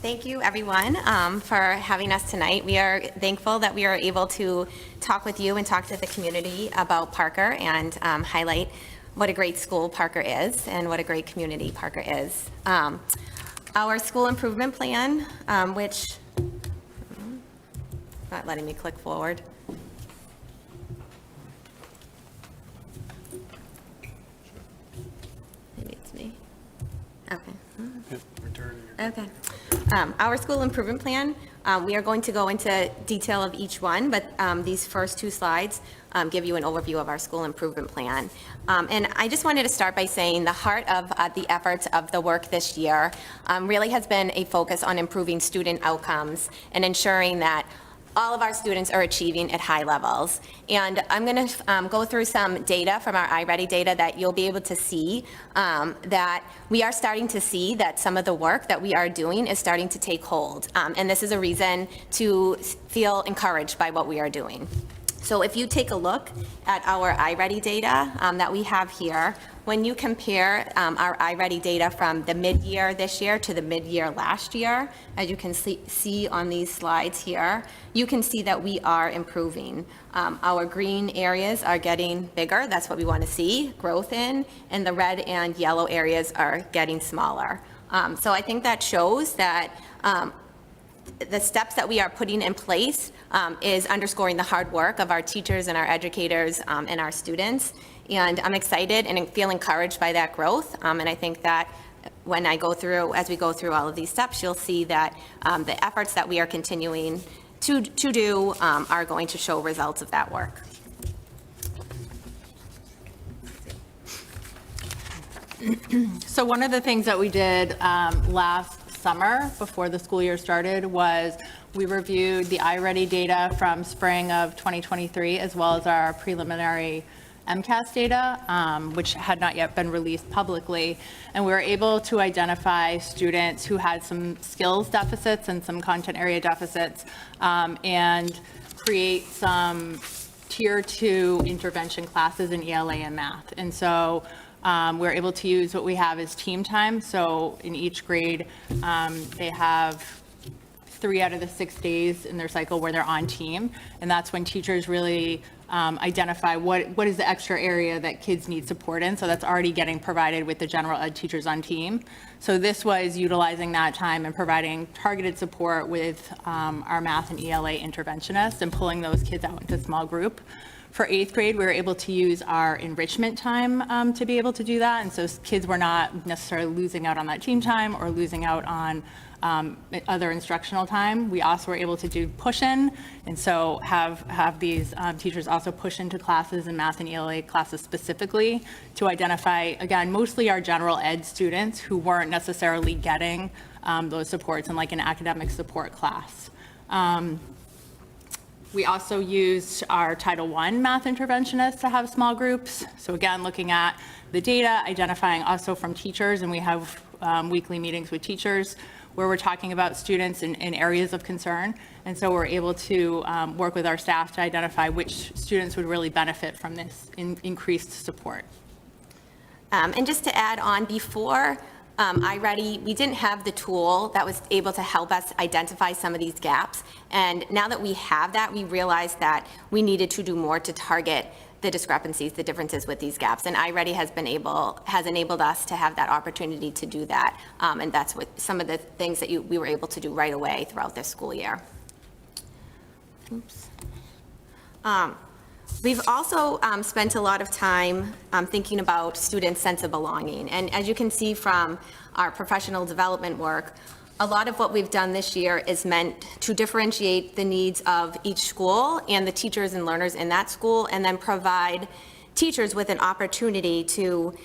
Thank you, everyone, for having us tonight. We are thankful that we are able to talk with you and talk to the community about Parker and highlight what a great school Parker is and what a great community Parker is. Our school improvement plan, which, not letting me click forward. Maybe it's me. Okay. Hit return. Okay. Our school improvement plan, we are going to go into detail of each one, but these first two slides give you an overview of our school improvement plan. And I just wanted to start by saying the heart of the efforts of the work this year really has been a focus on improving student outcomes and ensuring that all of our students are achieving at high levels. And I'm going to go through some data from our iReady data that you'll be able to see that we are starting to see that some of the work that we are doing is starting to take hold. And this is a reason to feel encouraged by what we are doing. So if you take a look at our iReady data that we have here, when you compare our iReady data from the mid-year this year to the mid-year last year, as you can see on these slides here, you can see that we are improving. Our green areas are getting bigger. That's what we want to see growth in, and the red and yellow areas are getting smaller. So I think that shows that the steps that we are putting in place is underscoring the hard work of our teachers and our educators and our students. And I'm excited and feel encouraged by that growth. And I think that when as we go through all of these steps, you'll see that the efforts that we are continuing to do are going to show results of that work. So one of the things that we did last summer before the school year started was we reviewed the iReady data from spring of 2023 as well as our preliminary MCAS data, which had not yet been released publicly. And we were able to identify students who had some skills deficits and some content area deficits and create some tier 2 intervention classes in ELA and math. And so we're able to use what we have as team time. So in each grade, they have 3 out of the 6 days in their cycle where they're on team. And that's when teachers really identify what is the extra area that kids need support in. So that's already getting provided with the general ed teachers on team. So this was utilizing that time and providing targeted support with our math and ELA interventionists and pulling those kids out into small group. For 8th grade, we were able to use our enrichment time to be able to do that. And so kids were not necessarily losing out on that team time or losing out on other instructional time. We also were able to do push-in, and so have these teachers also push into classes in math and ELA classes specifically to identify, again, mostly our general ed students who weren't necessarily getting those supports in like an academic support class. We also used our Title I math interventionists to have small groups. So again, looking at the data, identifying also from teachers, and we have weekly meetings with teachers where we're talking about students in areas of concern. And so we're able to work with our staff to identify which students would really benefit from this increased support. And just to add on, before iReady, we didn't have the tool that was able to help us identify some of these gaps. And now that we have that, we realized that we needed to do more to target the discrepancies, the differences with these gaps. And iReady has enabled us to have that opportunity to do that. And that's what some of the things that we were able to do right away throughout this school year. Oops. We've also spent a lot of time thinking about students' sense of belonging. And as you can see from our professional development work, a lot of what we've done this year is meant to differentiate the needs of each school and the teachers and learners in that school, and then provide teachers with an opportunity to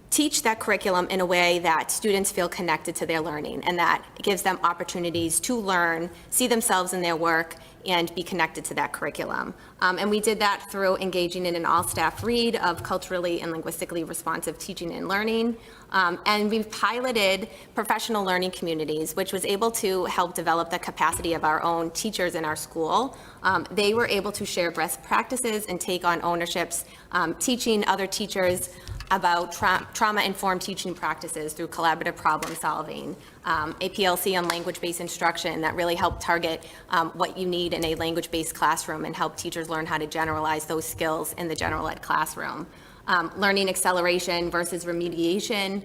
teach that curriculum in a way that students feel connected to their learning, and that gives them opportunities to learn, see themselves in their work, and be connected to that curriculum. And we did that through engaging in an all-staff read of culturally and linguistically responsive teaching and learning. And we've piloted professional learning communities, which was able to help develop the capacity of our own teachers in our school. They were able to share best practices and take on ownerships, teaching other teachers about trauma-informed teaching practices through collaborative problem solving, a PLC on language-based instruction that really helped target what you need in a language-based classroom and help teachers learn how to generalize those skills in the general ed classroom. Learning acceleration versus remediation,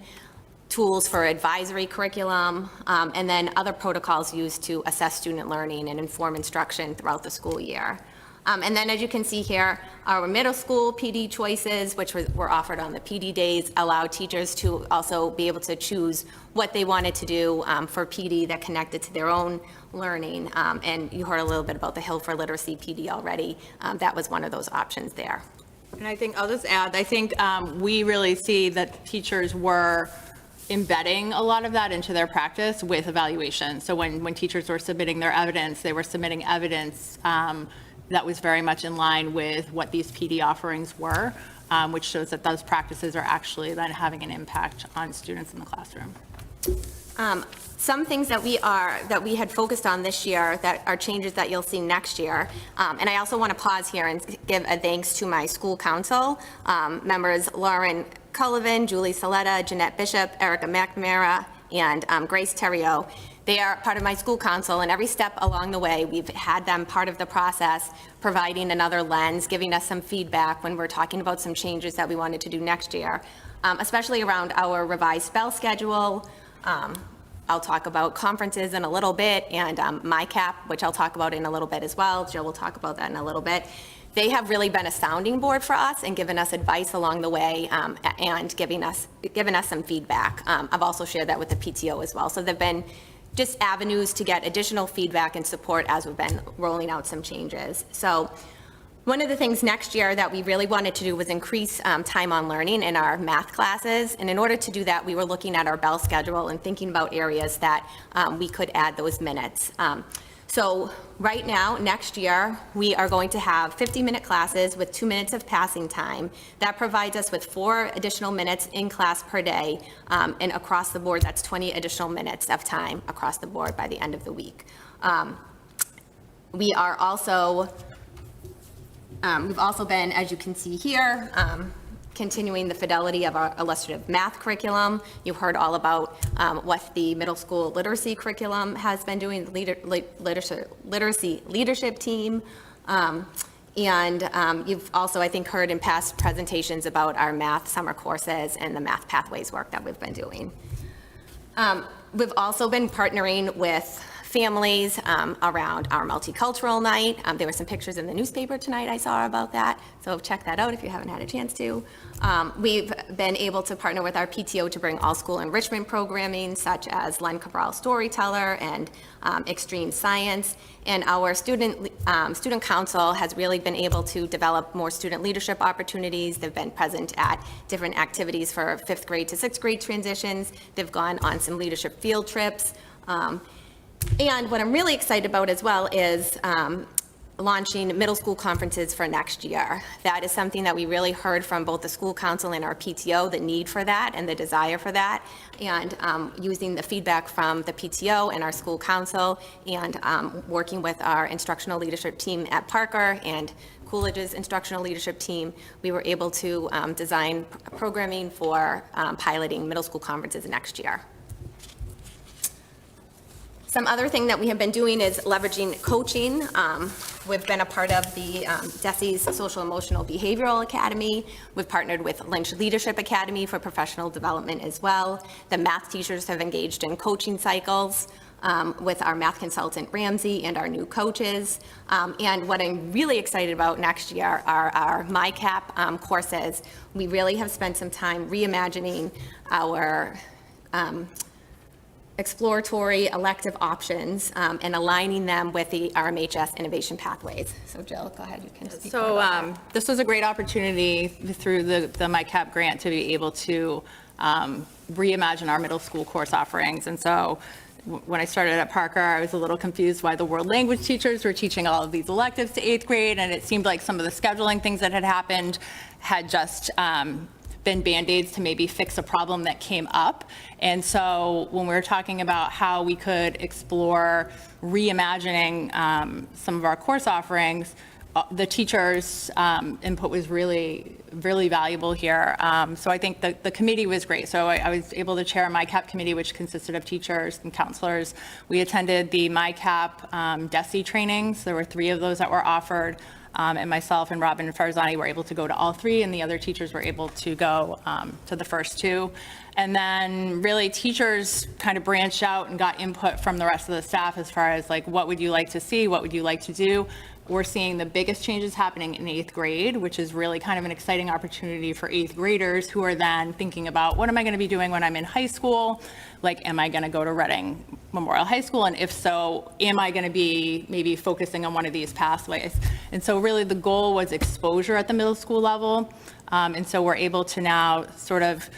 tools for advisory curriculum, and then other protocols used to assess student learning and inform instruction throughout the school year. And then, as you can see here, our middle school PD choices, which were offered on the PD days, allow teachers to also be able to choose what they wanted to do for PD that connected to their own learning. And you heard a little bit about the Hill for Literacy PD already. That was one of those options there. And I think I'll just add, I think we really see that teachers were embedding a lot of that into their practice with evaluation. So when teachers were submitting their evidence, they were submitting evidence that was very much in line with what these PD offerings were, which shows that those practices are actually then having an impact on students in the classroom. some things that we had focused on this year that are changes that you'll see next year. And I also want to pause here and give a thanks to my school council members, Lauren Cullivan, Julie Saletta, Jeanette Bishop, Erica McNamara, and Grace Terrio. They are part of my school council, and every step along the way, we've had them part of the process, providing another lens, giving us some feedback when we're talking about some changes that we wanted to do next year, especially around our revised spell schedule. I'll talk about conferences in a little bit, and MyCap, which I'll talk about in a little bit as well. Jill will talk about that in a little bit. They have really been a sounding board for us and given us advice along the way, and given us some feedback. I've also shared that with the PTO as well. So they've been just avenues to get additional feedback and support as we've been rolling out some changes. So one of the things next year that we really wanted to do was increase time on learning in our math classes. And in order to do that, we were looking at our bell schedule and thinking about areas that we could add those minutes. So right now, next year, we are going to have 50-minute classes with 2 minutes of passing time. That provides us with 4 additional minutes in class per day. And across the board, that's 20 additional minutes of time across the board by the end of the week. We are also we've also been, as you can see here, continuing the fidelity of our illustrative math curriculum. You've heard all about what the middle school literacy curriculum has been doing, the literacy leadership team. And you've also, I think, heard in past presentations about our math summer courses and the math pathways work that we've been doing. We've also been partnering with families around our multicultural night. There were some pictures in the newspaper tonight I saw about that, so check that out if you haven't had a chance to. We've been able to partner with our PTO to bring all-school enrichment programming such as Len Cabral Storyteller and Extreme Science. And our student council has really been able to develop more student leadership opportunities. They've been present at different activities for 5th grade to 6th grade transitions. They've gone on some leadership field trips. And what I'm really excited about as well is launching middle school conferences for next year. That is something that we really heard from both the school council and our PTO, the need for that and the desire for that. And using the feedback from the PTO and our school council and working with our instructional leadership team at Parker and Coolidge's instructional leadership team, we were able to design programming for piloting middle school conferences next year. Some other thing that we have been doing is leveraging coaching. We've been a part of the DESE's Social Emotional Behavioral Academy. We've partnered with Lynch Leadership Academy for professional development as well. The math teachers have engaged in coaching cycles with our math consultant Ramsey and our new coaches. And what I'm really excited about next year are our MyCap courses. We really have spent some time reimagining our exploratory elective options and aligning them with the RMHS innovation pathways. So Jill, go ahead, you can speak. So this was a great opportunity through the MyCap grant to be able to reimagine our middle school course offerings. And so when I started at Parker, I was a little confused why the world language teachers were teaching all of these electives to 8th grade, and it seemed like some of the scheduling things that had happened had just been Band-Aids to maybe fix a problem that came up. And so when we were talking about how we could explore reimagining some of our course offerings, the teachers' input was really, really valuable here. So I think the committee was great. So I was able to chair a MyCap committee, which consisted of teachers and counselors. We attended the MyCap DESE trainings. There were 3 of those that were offered. And myself and Robin Farzani were able to go to all 3, and the other teachers were able to go to the first 2. And then really teachers kind of branched out and got input from the rest of the staff as far as like, what would you like to see? What would you like to do? We're seeing the biggest changes happening in 8th grade, which is really kind of an exciting opportunity for 8th graders who are then thinking about, what am I going to be doing when I'm in high school? Like, am I going to go to Reading Memorial High School? And if so, am I going to be maybe focusing on one of these pathways? And so really the goal was exposure at the middle school level. And so we're able to now sort of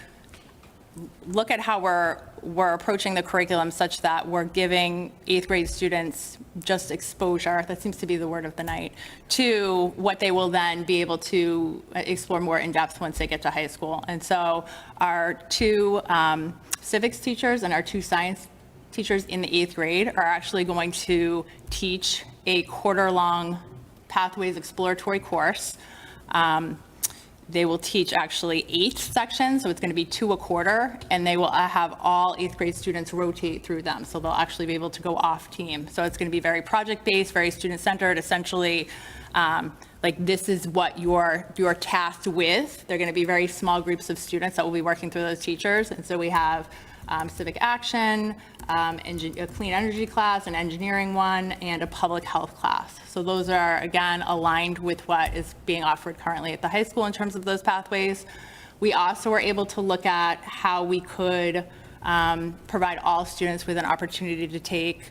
look at how we're approaching the curriculum such that we're giving 8th grade students just exposure, that seems to be the word of the night, to what they will then be able to explore more in depth once they get to high school. And so our 2 civics teachers and our 2 science teachers in the 8th grade are actually going to teach a quarter-long Pathways Exploratory course. They will teach actually 8 sections, so it's going to be 2 a quarter, and they will have all 8th grade students rotate through them, so they'll actually be able to go off team. So it's going to be very project-based, very student-centered, essentially, like this is what you're tasked with. They're going to be very small groups of students that will be working through those teachers, and so we have civic action, a clean energy class, an engineering one, and a public health class. So those are, again, aligned with what is being offered currently at the high school in terms of those pathways. We also were able to look at how we could provide all students with an opportunity to take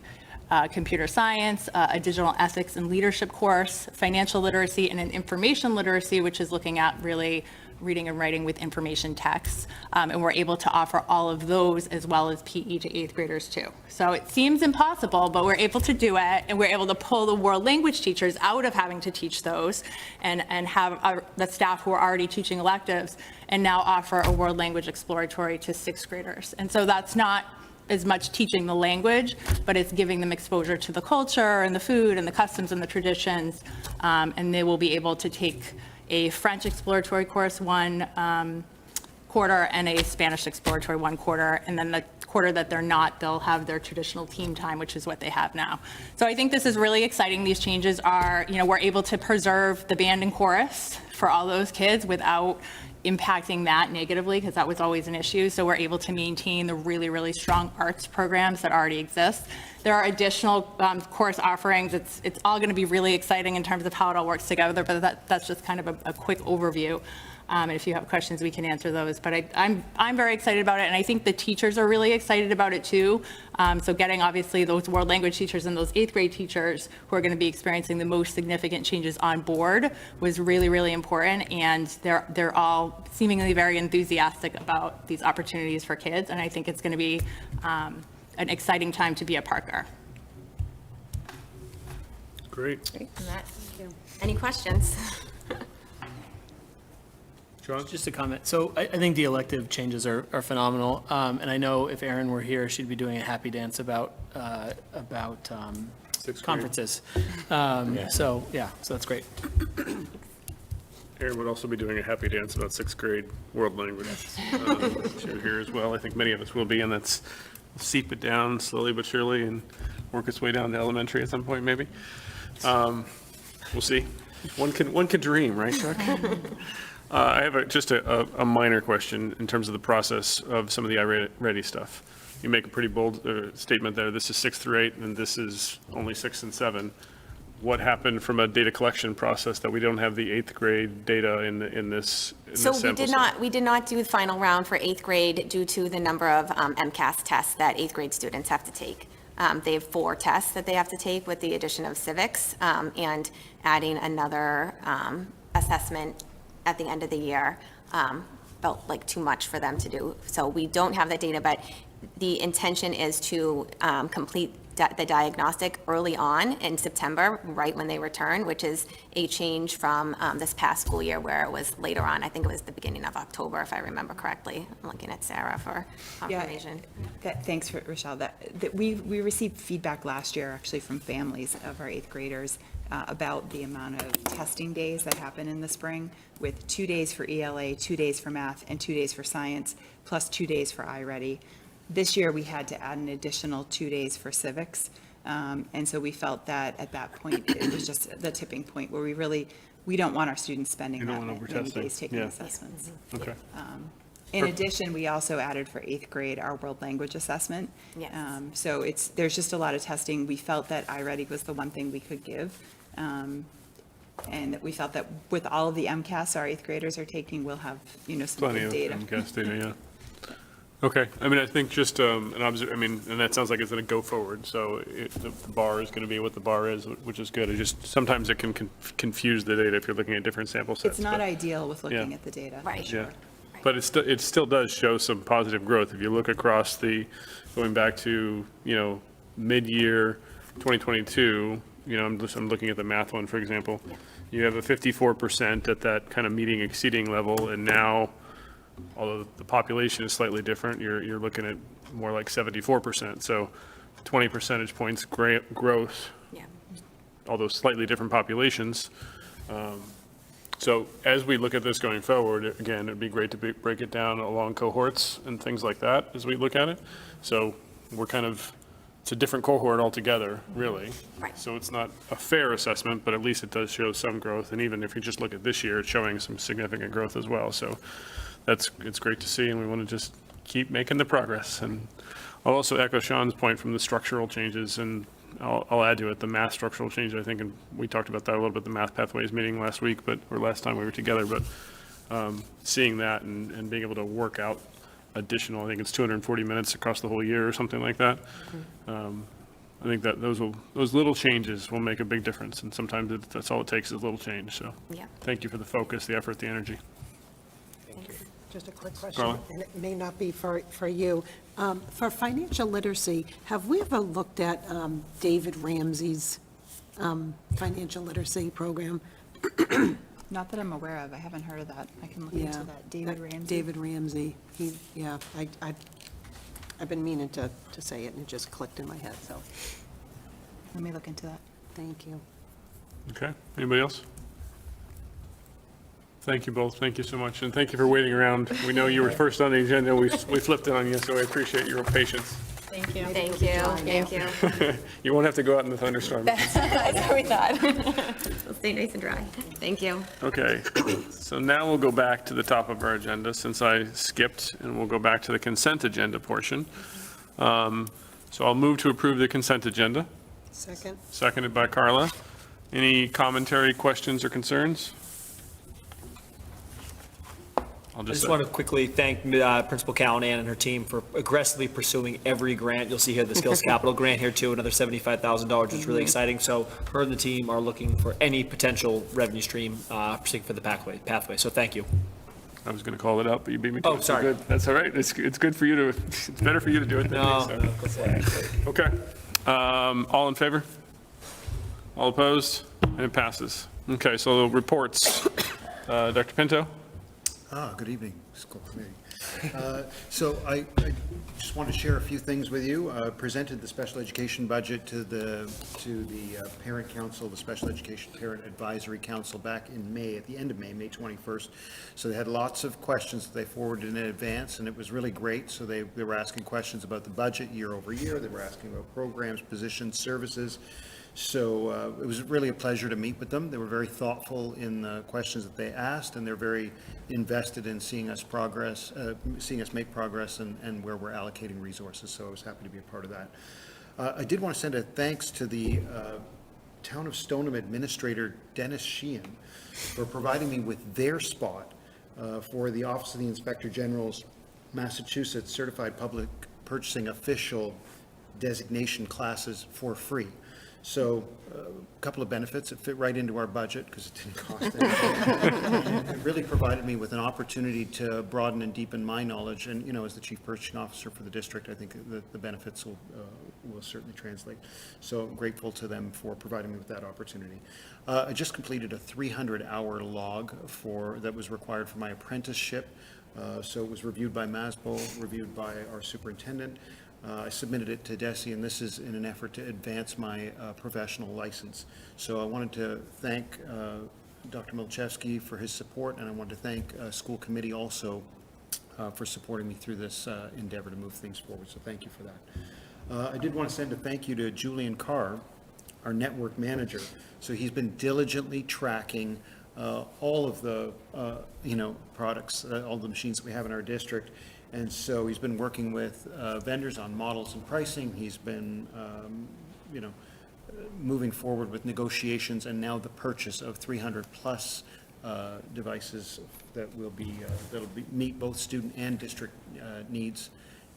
computer science, a digital ethics and leadership course, financial literacy, and an information literacy, which is looking at really reading and writing with information texts. And we're able to offer all of those as well as PE to 8th graders too. So it seems impossible, but we're able to do it, and we're able to pull the world language teachers out of having to teach those and have the staff who are already teaching electives and now offer a world language exploratory to 6th graders. And so that's not as much teaching the language, but it's giving them exposure to the culture and the food and the customs and the traditions. And they will be able to take a French exploratory course 1 quarter and a Spanish exploratory 1 quarter. And then the quarter that they're not, they'll have their traditional team time, which is what they have now. So I think this is really exciting. These changes are, we're able to preserve the band and chorus for all those kids without impacting that negatively, because that was always an issue. So we're able to maintain the really, really strong arts programs that already exist. There are additional course offerings. It's all going to be really exciting in terms of how it all works together, but that's just kind of a quick overview. And if you have questions, we can answer those. But I'm very excited about it, and I think the teachers are really excited about it too. So getting obviously those world language teachers and those 8th grade teachers who are going to be experiencing the most significant changes on board was really, really important. And they're all seemingly very enthusiastic about these opportunities for kids. And I think it's going to be an exciting time to be a Parker. Great. Any questions? John? Just a comment. So I think the elective changes are phenomenal. And I know if Erin were here, she'd be doing a happy dance about conferences. So that's great. Erin would also be doing a happy dance about 6th grade world language. She'll here as well. I think many of us will be, and that's seep it down slowly but surely and work its way down to elementary at some point, maybe. We'll see. One can dream, right, Chuck? I have just a minor question in terms of the process of some of the iReady stuff. You make a pretty bold statement there. This is 6th through 8, and this is only 6 and 7. What happened from a data collection process that we don't have the 8th grade data in this So sample set? we did not do the final round for 8th grade due to the number of MCAS tests that 8th grade students have to take. They have 4 tests that they have to take with the addition of civics and adding another assessment at the end of the year felt like too much for them to do. So we don't have that data, but the intention is to complete the diagnostic early on in September, right when they return, which is a change from this past school year where it was later on. I think it was the beginning of October, if I remember correctly. I'm looking at Sarah for confirmation. Thanks, for Rochelle. That we received feedback last year, actually, from families of our 8th graders about the amount of testing days that happen in the spring, with 2 days for ELA, 2 days for math, and 2 days for science, plus 2 days for iReady. This year, we had to add an additional 2 days for civics. And so we felt that at that point, it was just the tipping point where we don't want our students spending that many days taking assessments. Okay. In addition, we also added for 8th grade our world language assessment. Yes. So there's just a lot of testing. We felt that iReady was the one thing we could give. And that we felt that with all of the MCAS our 8th graders are taking, we'll have, some Plenty good of data. MCAS data, yeah. Okay, I mean, I think just and that sounds like it's going to go forward, so the bar is going to be what the bar is, which is good. It just, sometimes it can confuse the data if you're looking at different sample sets. It's not but- ideal with looking at the data. Right. Yeah, but it still does show some positive growth. If you look across going back to, mid-year 2022, I'm looking at the math one, for example. You have a 54% at that kind of meeting exceeding level, and now, although the population is slightly different, you're looking at more like 74%. So 20 percentage points growth, Yeah. although slightly different populations. So as we look at this going forward, again, it'd be great to break it down along cohorts and things like that as we look at it. So we're kind of, it's a different cohort altogether, really. Right. So it's not a fair assessment, but at least it does show some growth. And even if you just look at this year, it's showing some significant growth as well. So it's great to see, and we want to just keep making the progress. And I'll also echo Sean's point from the structural changes, and I'll add to it the math structural change, I think, and we talked about that a little bit, the Math Pathways meeting last week, or last time we were together, but seeing that and being able to work out additional, I think it's 240 minutes across the whole year or something like that. I think that those little changes will make a big difference, and sometimes that's all it takes is a little change. So Yeah. thank you for the focus, the effort, the energy. Just a quick question, Carla? and it may not be for you. For financial literacy, have we ever looked at David Ramsey's financial literacy program? Not that I'm aware of. I haven't heard of that. I can look into that. David Ramsey? David Ramsey. I've been meaning to say it, and it just clicked in my head, so, Let me look into that. thank you. Okay, anybody else? Thank you both, thank you so much, and thank you for waiting around. We know you were first on the agenda, we flipped it on you, so I appreciate your patience. Thank you. Thank you, thank you. You won't have to go out in the thunderstorm. That's what we thought. It'll stay nice and dry. Thank you. Okay, so now we'll go back to the top of our agenda, since I skipped, and we'll go back to the consent agenda portion. So I'll move to approve the consent agenda, Second? seconded by Carla. Any commentary, questions, or concerns? I just want to quickly thank Principal Callahan and her team for aggressively pursuing every grant. You'll see here the Skills Capital grant here too, another $75,000, which is really exciting. So her and the team are looking for any potential revenue stream, particularly for the pathway. So thank you. I was going to call it out, but you beat me to it. Oh, So sorry. good. That's all right. It's good for you to, it's better for you to do it than No, me. no, go for it. So. Okay. All in favor? All opposed? And it passes. Okay, so reports. Dr. Pinto? Good evening, school committee. So I just want to share a few things with you. Presented the special education budget to the parent council, the Special Education Parent Advisory Council back in May, at the end of May 21st. So they had lots of questions that they forwarded in advance, and it was really great. So they were asking questions about the budget year over year. They were asking about programs, positions, services. So it was really a pleasure to meet with them. They were very thoughtful in the questions that they asked, and they're very invested in seeing us make progress and where we're allocating resources. So I was happy to be a part of that. I did want to send a thanks to the Town of Stoneham Administrator Dennis Sheehan for providing me with their spot for the Office of the Inspector General's Massachusetts Certified Public Purchasing Official designation classes for free. So a couple of benefits. It fit right into our budget because it didn't cost anything. It really provided me with an opportunity to broaden and deepen my knowledge. And, you know, as the chief purchasing officer for the district, I think the benefits will certainly translate. So I'm grateful to them for providing me with that opportunity. I just completed a 300-hour log that was required for my apprenticeship. So it was reviewed by MASBO, reviewed by our superintendent. I submitted it to DESE, and this is in an effort to advance my professional license. So I wanted to thank Dr. Milchevsky for his support, and I wanted to thank school committee also for supporting me through this endeavor to move things forward. So thank you for that. I did want to send a thank you to Julian Carr, our network manager. So he's been diligently tracking all of the products, all the machines that we have in our district. And so he's been working with vendors on models and pricing. He's been, moving forward with negotiations and now the purchase of 300-plus devices that will meet both student and district needs.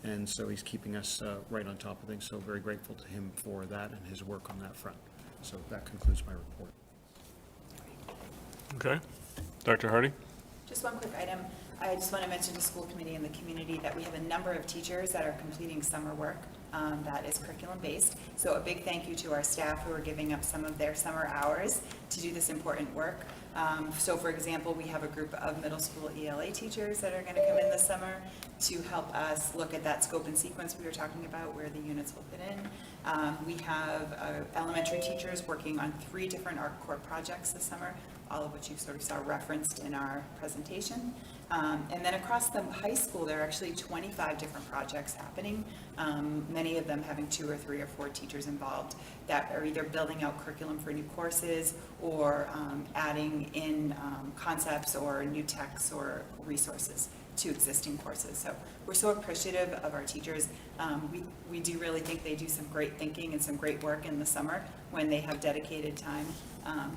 And so he's keeping us right on top of things. So very grateful to him for that and his work on that front. So that concludes my report. Okay. Dr. Hardy? Just one quick item. I just want to mention to school committee and the community that we have a number of teachers that are completing summer work that is curriculum-based. So a big thank you to our staff who are giving up some of their summer hours to do this important work. So for example, we have a group of middle school ELA teachers that are going to come in this summer to help us look at that scope and sequence we were talking about, where the units will fit in. We have elementary teachers working on 3 different ArcCore projects this summer, all of which you sort of saw referenced in our presentation. And then across the high school, there are actually 25 different projects happening, many of them having 2 or 3 or 4 teachers involved that are either building out curriculum for new courses or adding in concepts or new texts or resources to existing courses. So we're so appreciative of our teachers. We do really think they do some great thinking and some great work in the summer when they have dedicated time.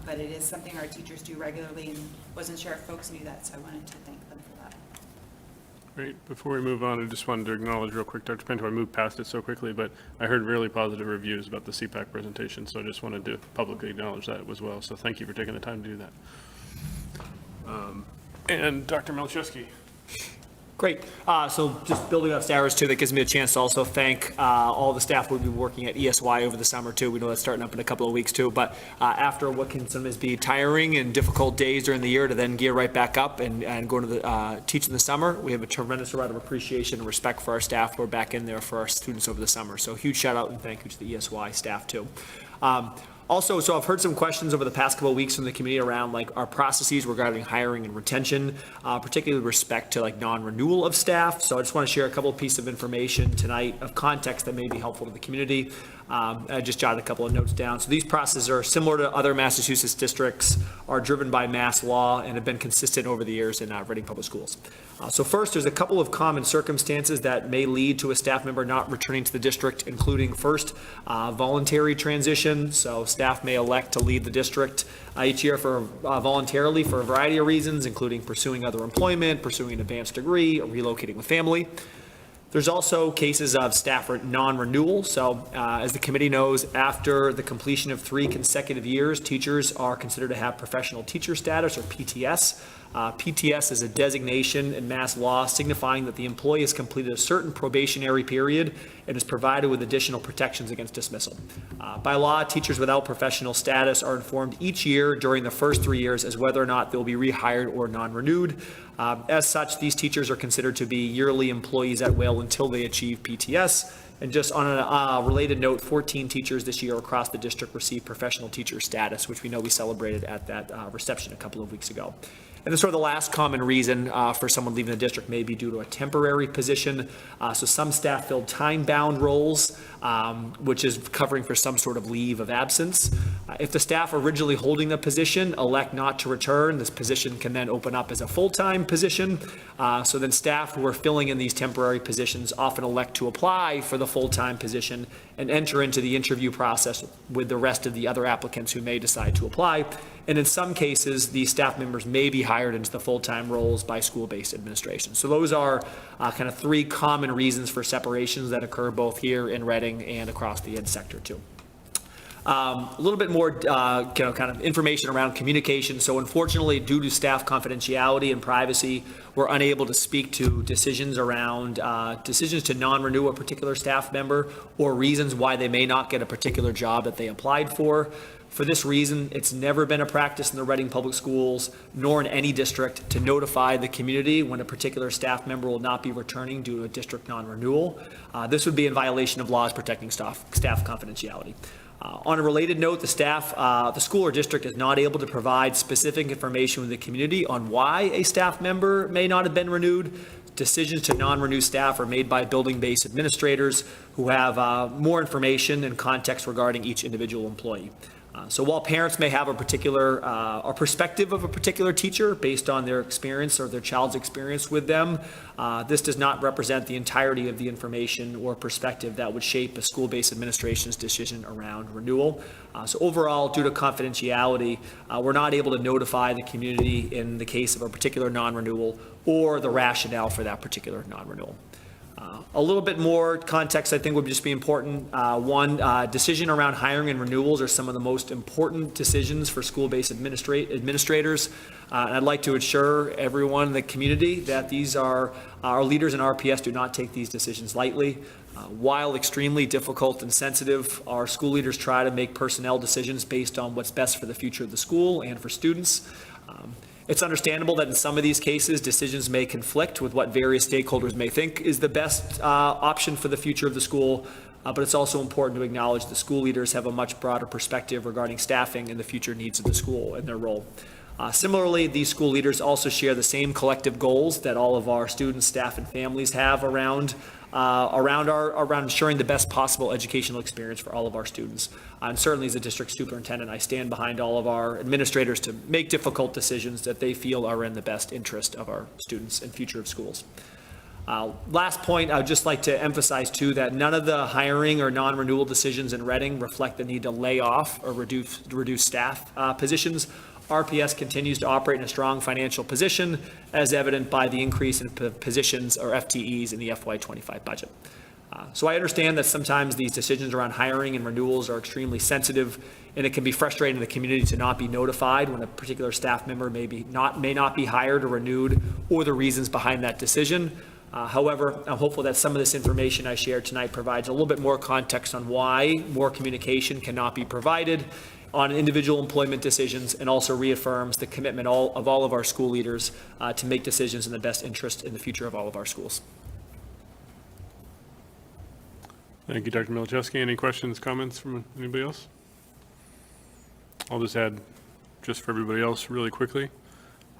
But it is something our teachers do regularly, and wasn't sure if folks knew that, so I wanted to thank them for that. Great. Before we move on, I just wanted to acknowledge real quick, Dr. Pinto, I moved past it so quickly, but I heard really positive reviews about the CPAC presentation, so I just wanted to publicly acknowledge that as well. So thank you for taking the time to do that. And Dr. Malachewski. Great. So just building up Sarah's too, that gives me a chance to also thank all the staff who've been working at ESY over the summer too. We know that's starting up in a couple of weeks too. But after what can sometimes be tiring and difficult days during the year to then gear right back up and go to the teach in the summer, we have a tremendous amount of appreciation and respect for our staff who are back in there for our students over the summer. So huge shout out and thank you to the ESY staff too. Also, so I've heard some questions over the past couple of weeks from the community around like our processes regarding hiring and retention, particularly with respect to like non-renewal of staff. So I just want to share a couple of pieces of information tonight of context that may be helpful to the community. I just jotted a couple of notes down. So these processes are similar to other Massachusetts districts, are driven by mass law, and have been consistent over the years in Reading Public Schools. So first, there's a couple of common circumstances that may lead to a staff member not returning to the district, including first, voluntary transition. So staff may elect to leave the district each year for voluntarily for a variety of reasons, including pursuing other employment, pursuing an advanced degree, or relocating with family. There's also cases of staff non-renewal. So as the committee knows, after the completion of 3 consecutive years, teachers are considered to have professional teacher status, or PTS. PTS is a designation in mass law signifying that the employee has completed a certain probationary period and is provided with additional protections against dismissal. By law, teachers without professional status are informed each year during the first 3 years as whether or not they'll be rehired or non-renewed. As such, these teachers are considered to be yearly employees at will until they achieve PTS. And just on a related note, 14 teachers this year across the district received professional teacher status, which we know we celebrated at that reception a couple of weeks ago. And then sort of the last common reason for someone leaving the district may be due to a temporary position. So some staff filled time-bound roles, which is covering for some sort of leave of absence. If the staff originally holding the position elect not to return, this position can then open up as a full-time position. So then staff who are filling in these temporary positions often elect to apply for the full-time position and enter into the interview process with the rest of the other applicants who may decide to apply. And in some cases, these staff members may be hired into the full-time roles by school-based administration. So those are kind of 3 common reasons for separations that occur both here in Reading and across the ed sector too. A little bit more kind of information around communication. So unfortunately, due to staff confidentiality and privacy, we're unable to speak to decisions around decisions to non-renew a particular staff member or reasons why they may not get a particular job that they applied for. For this reason, it's never been a practice in the Reading Public Schools, nor in any district, to notify the community when a particular staff member will not be returning due to a district non-renewal. This would be in violation of laws protecting staff confidentiality. On a related note, the school or district is not able to provide specific information with the community on why a staff member may not have been renewed. Decisions to non-renew staff are made by building-based administrators who have more information and context regarding each individual employee. So while parents may have a particular a perspective of a particular teacher based on their experience or their child's experience with them, this does not represent the entirety of the information or perspective that would shape a school-based administration's decision around renewal. So overall, due to confidentiality, we're not able to notify the community in the case of a particular non-renewal or the rationale for that particular non-renewal. A little bit more context, I think, would just be important. One, decision around hiring and renewals are some of the most important decisions for school-based administrators. And I'd like to assure everyone in the community that these are, our leaders in RPS do not take these decisions lightly. While extremely difficult and sensitive, our school leaders try to make personnel decisions based on what's best for the future of the school and for students. It's understandable that in some of these cases, decisions may conflict with what various stakeholders may think is the best option for the future of the school, but it's also important to acknowledge the school leaders have a much broader perspective regarding staffing and the future needs of the school and their role. Similarly, these school leaders also share the same collective goals that all of our students, staff, and families have around ensuring the best possible educational experience for all of our students. And certainly as a district superintendent, I stand behind all of our administrators to make difficult decisions that they feel are in the best interest of our students and future of schools. Last point, I would just like to emphasize too that none of the hiring or non-renewal decisions in Reading reflect the need to lay off or reduce staff positions. RPS continues to operate in a strong financial position, as evident by the increase in positions or FTEs in the FY25 budget. So I understand that sometimes these decisions around hiring and renewals are extremely sensitive, and it can be frustrating to the community to not be notified when a particular staff member may not be hired or renewed, or the reasons behind that decision. However, I'm hopeful that some of this information I shared tonight provides a little bit more context on why more communication cannot be provided on individual employment decisions, and also reaffirms the commitment of all of our school leaders to make decisions in the best interest in the future of all of our schools. Thank you, Dr. Milczewski. Any questions, comments from anybody else? I'll just add, just for everybody else really quickly,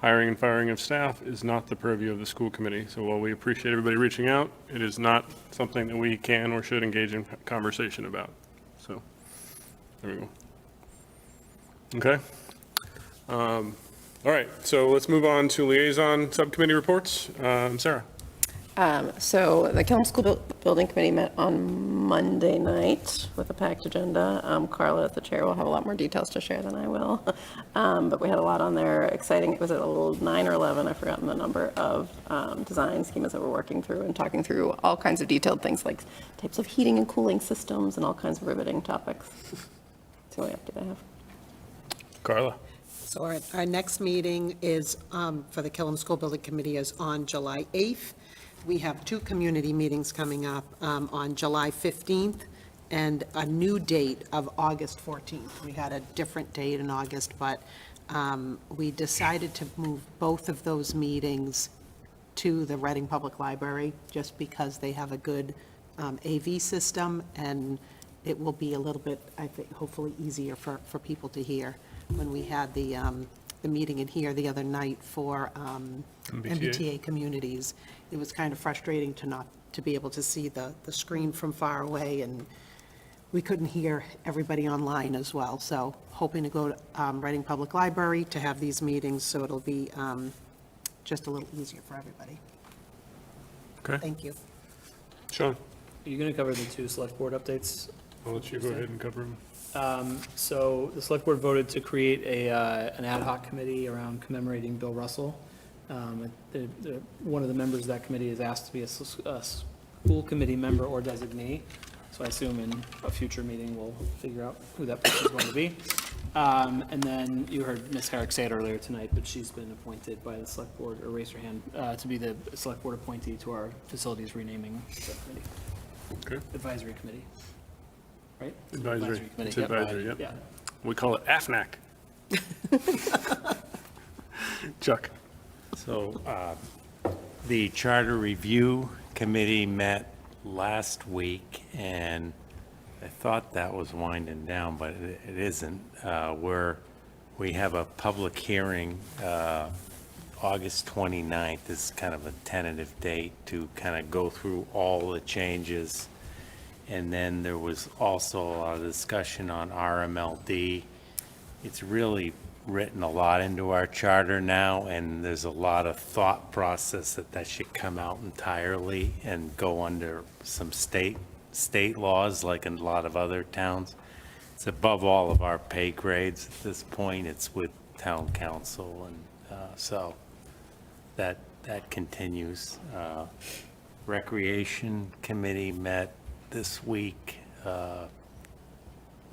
hiring and firing of staff is not the purview of the school committee. So while we appreciate everybody reaching out, it is not something that we can or should engage in conversation about. So there we go. Okay. All right, so let's move on to liaison subcommittee reports. Sarah. So the Killam School Building Committee met on Monday night with a packed agenda. Carla, as the chair, will have a lot more details to share than I will. But we had a lot on there. Exciting. It was at a little 9 or 11. I've forgotten the number of design schemas that we're working through and talking through all kinds of detailed things like types of heating and cooling systems and all kinds of riveting topics. That's the only update I have. Carla. So our next meeting is, for the Killam School Building Committee, is on July 8th. We have two community meetings coming up on July 15th and a new date of August 14th. We had a different date in August, but we decided to move both of those meetings to the Reading Public Library just because they have a good AV system, and it will be a little bit, I think, hopefully easier for people to hear. When we had the meeting in here the other night for MBTA communities, it was kind of frustrating to be able to see the screen from far away, and we couldn't hear everybody online as well. So hoping to go to Reading Public Library to have these meetings, so it'll be just a little easier for everybody. Okay. Thank you. Sean. Are you going to cover the two select board updates? I'll let you go ahead and cover them. So the select board voted to create an ad hoc committee around commemorating Bill Russell. One of the members of that committee is asked to be a school committee member or designee. So I assume in a future meeting, we'll figure out who that person is going to be. And then you heard Ms. Herrick say it earlier tonight, but she's been appointed by the select board, or raise her hand, to be the select board appointee to our facilities renaming subcommittee. Okay. Advisory committee. Right? Advisory. committee. It's Yep. advisory, yep. Yeah. We call it AFNAC. Chuck. So the Charter Review Committee met last week, and I thought that was winding down, but it isn't. We have a public hearing August 29th is kind of a tentative date to kind of go through all the changes. And then there was also a lot of discussion on RMLD. It's really written a lot into our charter now, and there's a lot of thought process that should come out entirely and go under some state laws like in a lot of other towns. It's above all of our pay grades at this point. It's with town council, and so that continues. Recreation Committee met this week.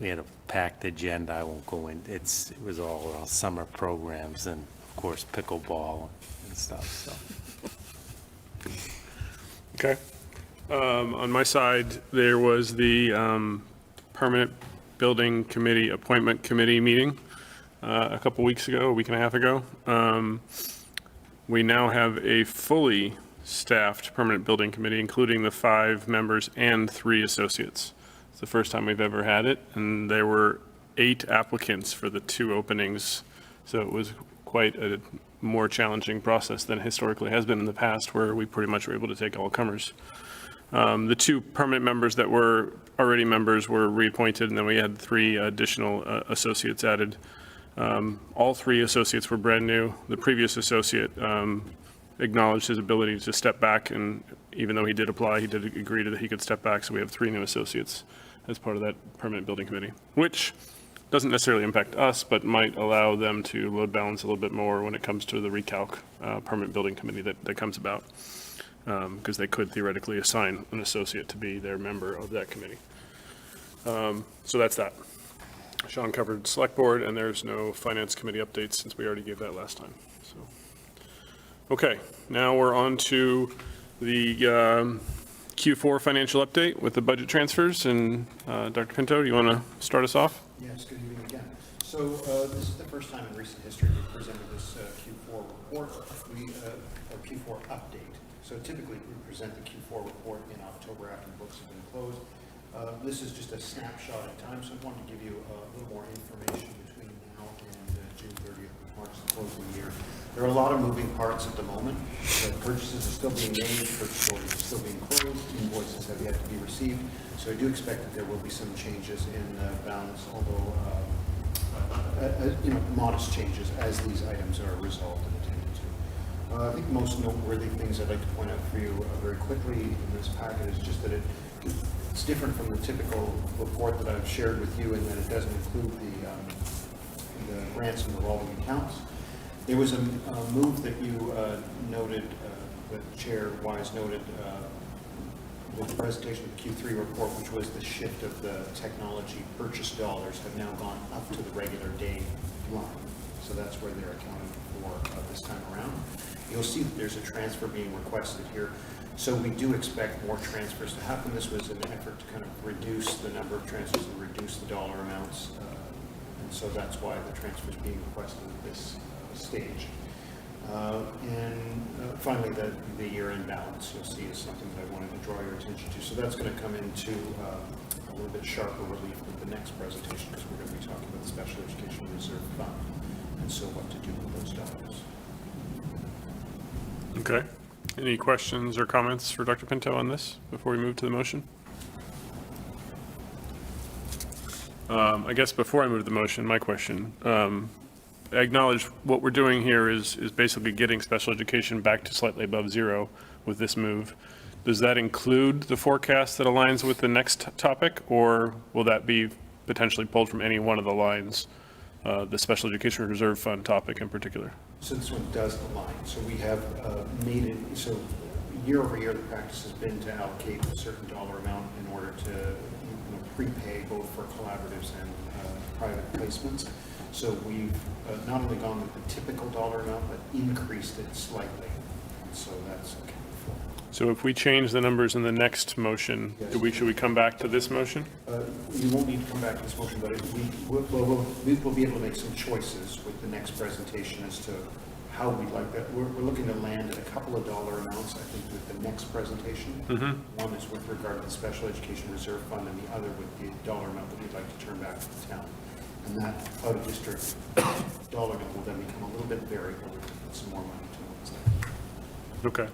We had a packed agenda. I won't go in. It was all around summer programs and, of course, pickleball and stuff, so. Okay. On my side, there was the Permanent Building Committee Appointment Committee meeting a couple weeks ago, a week and a half ago. We now have a fully staffed Permanent Building Committee, including the 5 members and 3 associates. It's the first time we've ever had it, and there were 8 applicants for the 2 openings, so it was quite a more challenging process than historically has been in the past, where we pretty much were able to take all comers. The 2 permanent members that were already members were reappointed, and then we had 3 additional associates added. All 3 associates were brand new. The previous associate acknowledged his ability to step back, and even though he did apply, he did agree that he could step back, so we have 3 new associates as part of that Permanent Building Committee, which doesn't necessarily impact us, but might allow them to load balance a little bit more when it comes to the recalc Permanent Building Committee that comes about, because they could theoretically assign an associate to be their member of that committee. So that's that. Sean covered Select Board, and there's no Finance Committee updates since we already gave that last time. So, okay, now we're on to the Q4 financial update with the budget transfers, and Dr. Pinto, do you want to start us off? Yes, good evening again. So this is the first time in recent history we've presented this Q4 report, or Q4 update. So typically we present the Q4 report in October after the books have been closed. This is just a snapshot in time, so I wanted to give you a little more information between now and June 30th, which marks the close of the year. There are a lot of moving parts at the moment. Purchases are still being made, purchase orders are still being closed, invoices have yet to be received. So I do expect that there will be some changes in balance, although modest changes as these items are resolved and attended to. I think the most noteworthy things I'd like to point out for you very quickly in this packet is just that it's different from the typical report that I've shared with you, in that it doesn't include the grants and revolving accounts. There was a move that you noted, that Chair Wise noted with the presentation of the Q3 report, which was the shift of the technology purchase dollars have now gone up to the regular day line. So that's where they're accounted for this time around. You'll see that there's a transfer being requested here. So we do expect more transfers to happen. This was an effort to kind of reduce the number of transfers and reduce the dollar amounts. And so that's why the transfer is being requested at this stage. Finally, the year-end balance, you'll see, is something that I wanted to draw your attention to. So that's going to come into a little bit sharper relief with the next presentation, because we're going to be talking about the Special Education Reserve Fund, and so what to do with those dollars. Okay. Any questions or comments for Dr. Pinto on this before we move to the motion? I guess before I move to the motion, my question, I acknowledge what we're doing here is basically getting special education back to slightly above 0 with this move. Does that include the forecast that aligns with the next topic, or will that be potentially pulled from any one of the lines, the Special Education Reserve Fund topic in particular? So this one does align. So we have made it, so year over year, the practice has been to allocate a certain dollar amount in order to prepay both for collaboratives and private placements. So we've not only gone with the typical dollar amount, but increased it slightly. And so that's accounted for. So if we change the numbers in the next motion, Yes. should we come back to this motion? You won't need to come back to this motion, but we'll be able to make some choices with the next presentation as to how we'd like that. We're looking to land at a couple of dollar amounts, I think, with the next presentation. One is with regard to the Special Education Reserve Fund, and the other with the dollar amount that we'd like to turn back to the town. And that out-of-district dollar amount will then become a little bit variable, with some more money towards that. Okay.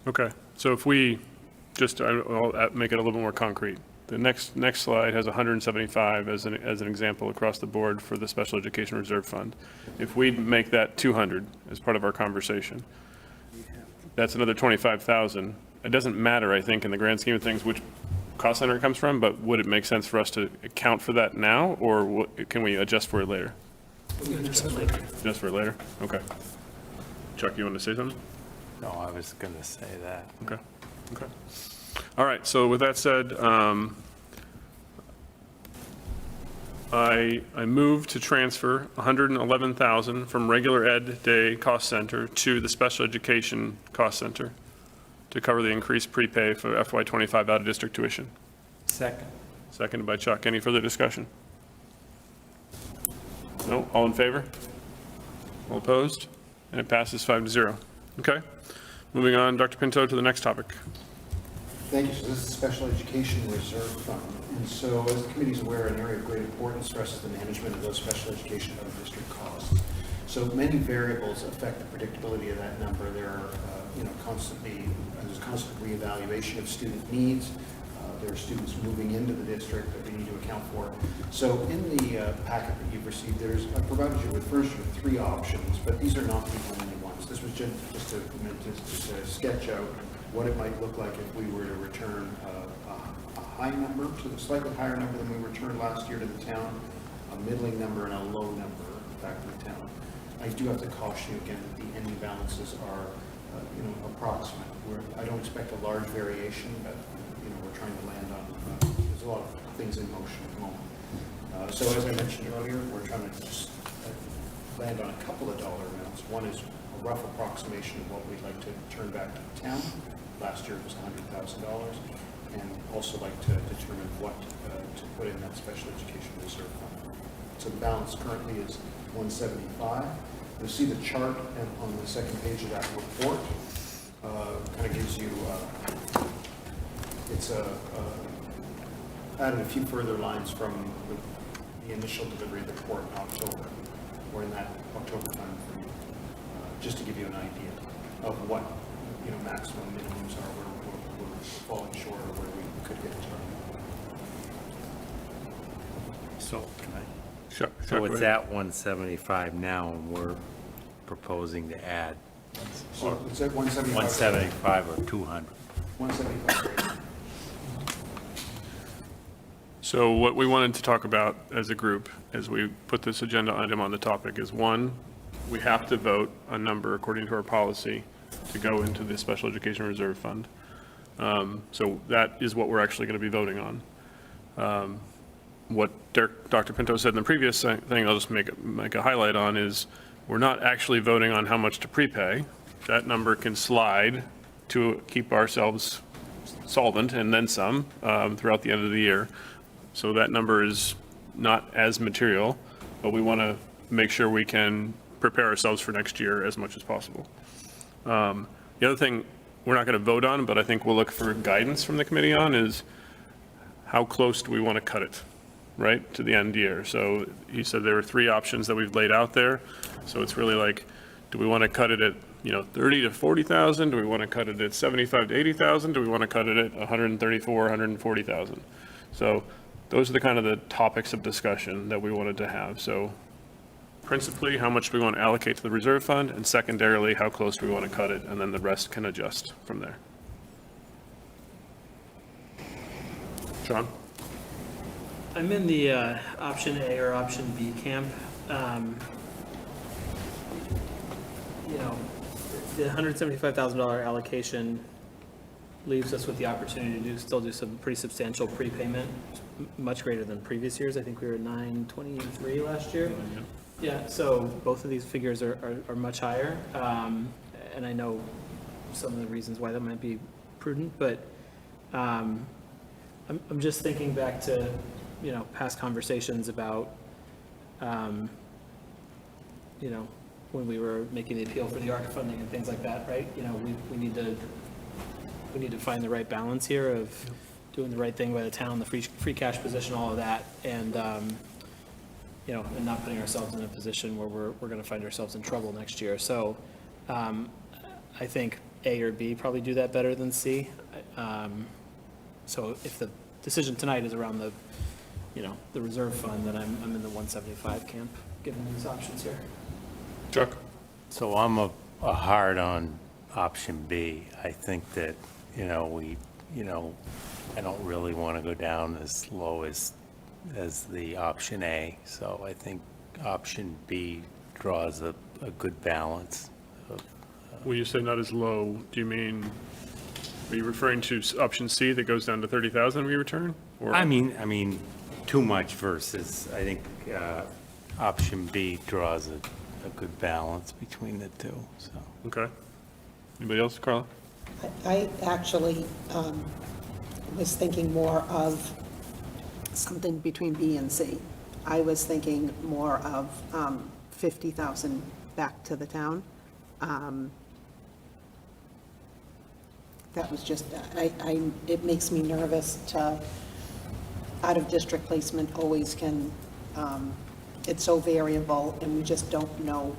Okay. So if we just, I'll make it a little bit more concrete. The next slide has 175 as an example across the board for the Special Education Reserve Fund. If we make that 200 as part of our conversation, that's another 25,000. It doesn't matter, I think, in the grand scheme of things, which cost center it comes from, but would it make sense for us to account for that now, or can we adjust for it later? Adjust for it later? Okay. Chuck, you want to say something? No, I was going to say that. Okay. Okay. All right, so with that said, I move to transfer $111,000 from regular ed day cost center to the special education cost center to cover the increased prepay for FY25 out-of-district tuition. Second. Seconded by Chuck. Any further discussion? No? All in favor? All opposed? And it passes 5-0. Okay. Moving on, Dr. Pinto, to the next topic. Thank you. So this is the Special Education Reserve Fund. And so as the committee is aware, an area of great importance for us is the management of those special education out-of-district costs. So many variables affect the predictability of that number. There are, there's constant reevaluation of student needs. There are students moving into the district that we need to account for. So in the packet that you've received, I provided you with first with 3 options, but these are not the only ones. This was just to sketch out what it might look like if we were to return a high number, so a slightly higher number than we returned last year to the town, a middling number, and a low number back to the town. I do have to caution you again that the ending balances are, approximate. I don't expect a large variation, but we're trying to land on. There's a lot of things in motion at the moment. So as I mentioned earlier, we're trying to just land on a couple of dollar amounts. One is a rough approximation of what we'd like to turn back to the town. Last year it was $100,000, and also like to determine what to put in that special education reserve fund. So the balance currently is $175. You'll see the chart on the second page of that report. Kind of gives you, added a few further lines from the initial delivery of the report in October, or in that October time frame, just to give you an idea of what maximum minimums are, where we're falling short, or where we could get to. So, can I? Sure. So it's at 175 now, and we're proposing to add So it's at 175. 175 or 200. 175. So what we wanted to talk about as a group, as we put this agenda item on the topic, is one, we have to vote a number according to our policy to go into the Special Education Reserve Fund. So that is what we're actually going to be voting on. What Dr. Pinto said in the previous thing, I'll just make a highlight on, is we're not actually voting on how much to prepay. That number can slide to keep ourselves solvent and then some throughout the end of the year. So that number is not as material, but we want to make sure we can prepare ourselves for next year as much as possible. The other thing we're not going to vote on, but I think we'll look for guidance from the committee on, is how close do we want to cut it, right, to the end year. So he said there were 3 options that we've laid out there. So it's really like, do we want to cut it at 30 to 40,000? Do we want to cut it at 75 to 80,000? Do we want to cut it at 134, 140,000? So those are the kind of the topics of discussion that we wanted to have. So principally, how much do we want to allocate to the reserve fund, and secondarily, how close do we want to cut it, and then the rest can adjust from there. Sean? I'm in the option A or option B camp. The $175,000 allocation leaves us with the opportunity to still do some pretty substantial prepayment, much greater than previous years. I think we were at 923 last year. Yeah, so both of these figures are much higher. And I know some of the reasons why that might be prudent, but I'm just thinking back to, past conversations about, when we were making the appeal for the ARC funding and things like that, right? We need to find the right balance here of doing the right thing by the town, the free cash position, all of that, and, and not putting ourselves in a position where we're going to find ourselves in trouble next year. So I think A or B probably do that better than C. So if the decision tonight is around the reserve fund, then I'm in the 175 camp, given these options here. Chuck? So I'm a hard on option B. I think that, I don't really want to go down as low as the option A. So I think option B draws a good balance. When you say not as low, do you mean Are you referring to option C that goes down to 30,000 we return? Or I mean, too much versus, I think, option B draws a good balance between the two, so. Okay. Anybody else, Carla? I actually was thinking more of something between B and C. I was thinking more of 50,000 back to the town. That was just, it makes me nervous to, out-of-district placement always can, it's so variable, and we just don't know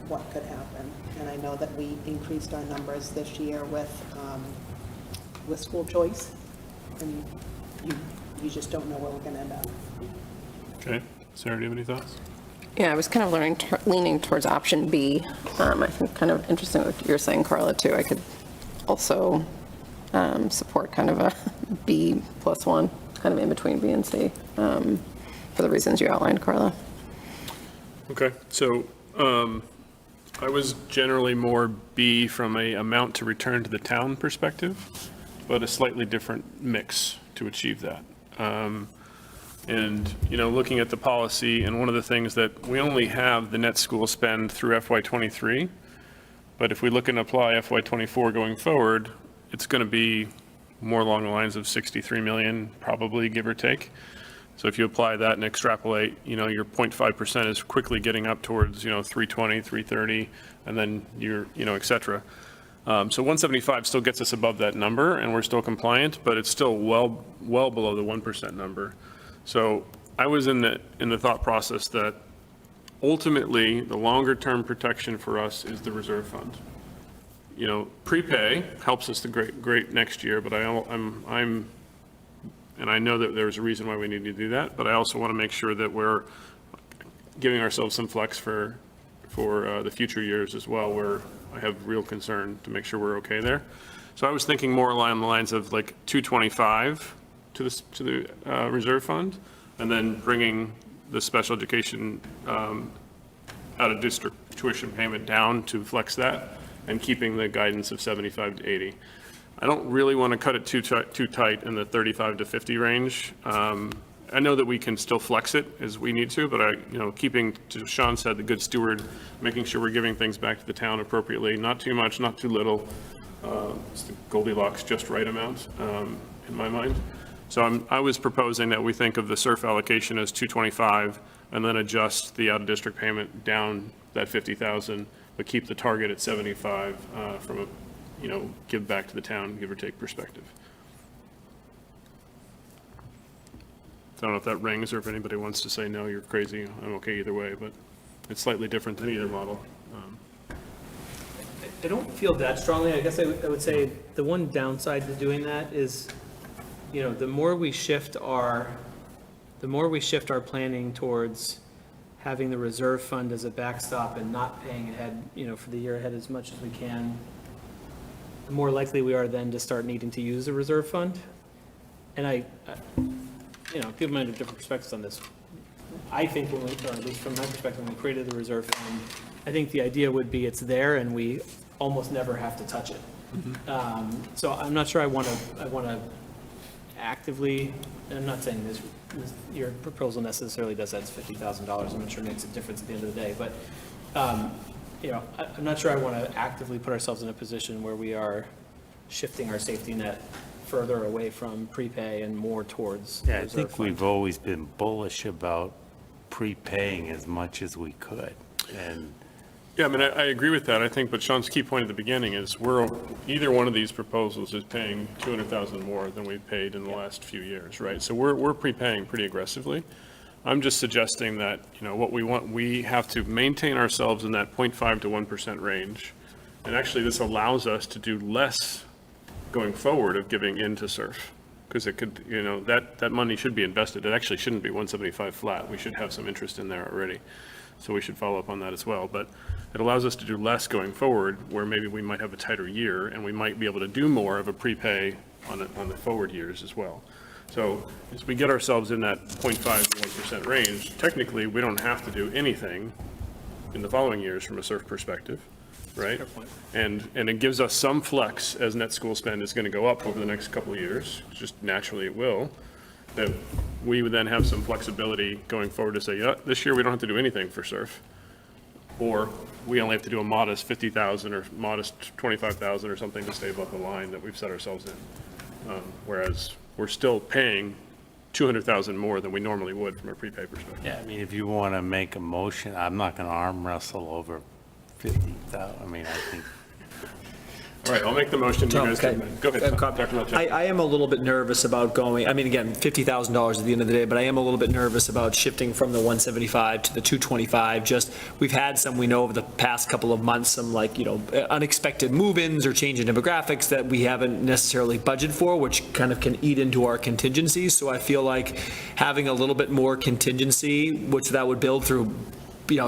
what could happen. And I know that we increased our numbers this year with school choice, and you just don't know where we're going to end up. Okay. Sarah, do you have any thoughts? Yeah, I was kind of leaning towards option B. I think kind of interesting what you're saying, Carla, too. I could also support kind of a B plus one, kind of in between B and C, for the reasons you outlined, Carla. Okay, so I was generally more B from a amount to return to the town perspective, but a slightly different mix to achieve that. And, looking at the policy, and one of the things that we only have the net school spend through FY23, but if we look and apply FY24 going forward, it's going to be more along the lines of 63 million, probably, give or take. So if you apply that and extrapolate, your 0.5% is quickly getting up towards, 320, 330, and then et cetera. So 175 still gets us above that number, and we're still compliant, but it's still well below the 1% number. So I was in the thought process that ultimately the longer term protection for us is the reserve fund. Prepay helps us the great next year, but and I know that there's a reason why we need to do that, but I also want to make sure that we're giving ourselves some flex for the future years as well, where I have real concern to make sure we're okay there. So I was thinking more along the lines of like 225 to the reserve fund, and then bringing the special education out of district tuition payment down to flex that, and keeping the guidance of 75 to 80. I don't really want to cut it too tight in the 35 to 50 range. I know that we can still flex it as we need to, but keeping, to Sean said, the good steward, making sure we're giving things back to the town appropriately, not too much, not too little. It's the Goldilocks just right amount in my mind. So I was proposing that we think of the SURF allocation as 225, and then adjust the out-of-district payment down that 50,000, but keep the target at 75 from a give back to the town, give or take perspective. I don't know if that rings, or if anybody wants to say, no, you're crazy, I'm okay either way, but it's slightly different than either model. I don't feel that strongly. I guess I would say the one downside to doing that is, the more we shift our planning towards having the reserve fund as a backstop and not paying ahead, for the year ahead as much as we can, the more likely we are then to start needing to use the reserve fund. And people might have different perspectives on this. I think, or at least from my perspective, when we created the reserve fund, I think the idea would be it's there and we almost never have to touch it. So I'm not sure I want to actively, I'm not saying this your proposal necessarily does that, it's $50,000. I'm not sure it makes a difference at the end of the day, but I'm not sure I want to actively put ourselves in a position where we are shifting our safety net further away from prepay and more towards the Yeah, I reserve think fund. we've always been bullish about prepaying as much as we could, and Yeah, I agree with that, I think, but Sean's key point at the beginning is either one of these proposals is paying 200,000 more than we've paid in the last few years, right? So we're prepaying pretty aggressively. I'm just suggesting that, what we want, we have to maintain ourselves in that 0.5 to 1% range. And actually, this allows us to do less going forward of giving in to SURF. Because it could, that money should be invested. It actually shouldn't be 175 flat. We should have some interest in there already. So we should follow up on that as well. But it allows us to do less going forward, where maybe we might have a tighter year, and we might be able to do more of a prepay on the forward years as well. So as we get ourselves in that 0.5 to 1% range, technically, we don't have to do anything in the following years from a SURF perspective. right? And it gives us some flex as net school spend is going to go up over the next couple of years, just naturally it will, that we would then have some flexibility going forward to say, yeah, this year we don't have to do anything for SURF. Or we only have to do a modest 50,000 or modest 25,000 or something to stay above the line that we've set ourselves in. Whereas we're still paying 200,000 more than we normally would from a prepaid perspective. Yeah, I mean, if you want to make a motion, I'm not going to arm wrestle over 50,000. I mean, I think. All right, I'll make the motion. You guys can, go ahead, Dr. Melchett. I am a little bit nervous about going, I mean, again, $50,000 at the end of the day, but I am a little bit nervous about shifting from the 175 to the 225. Just, we've had some, we know over the past couple of months, some like, unexpected move-ins or change in demographics that we haven't necessarily budgeted for, which kind of can eat into our contingencies. So I feel like having a little bit more contingency, which that would build through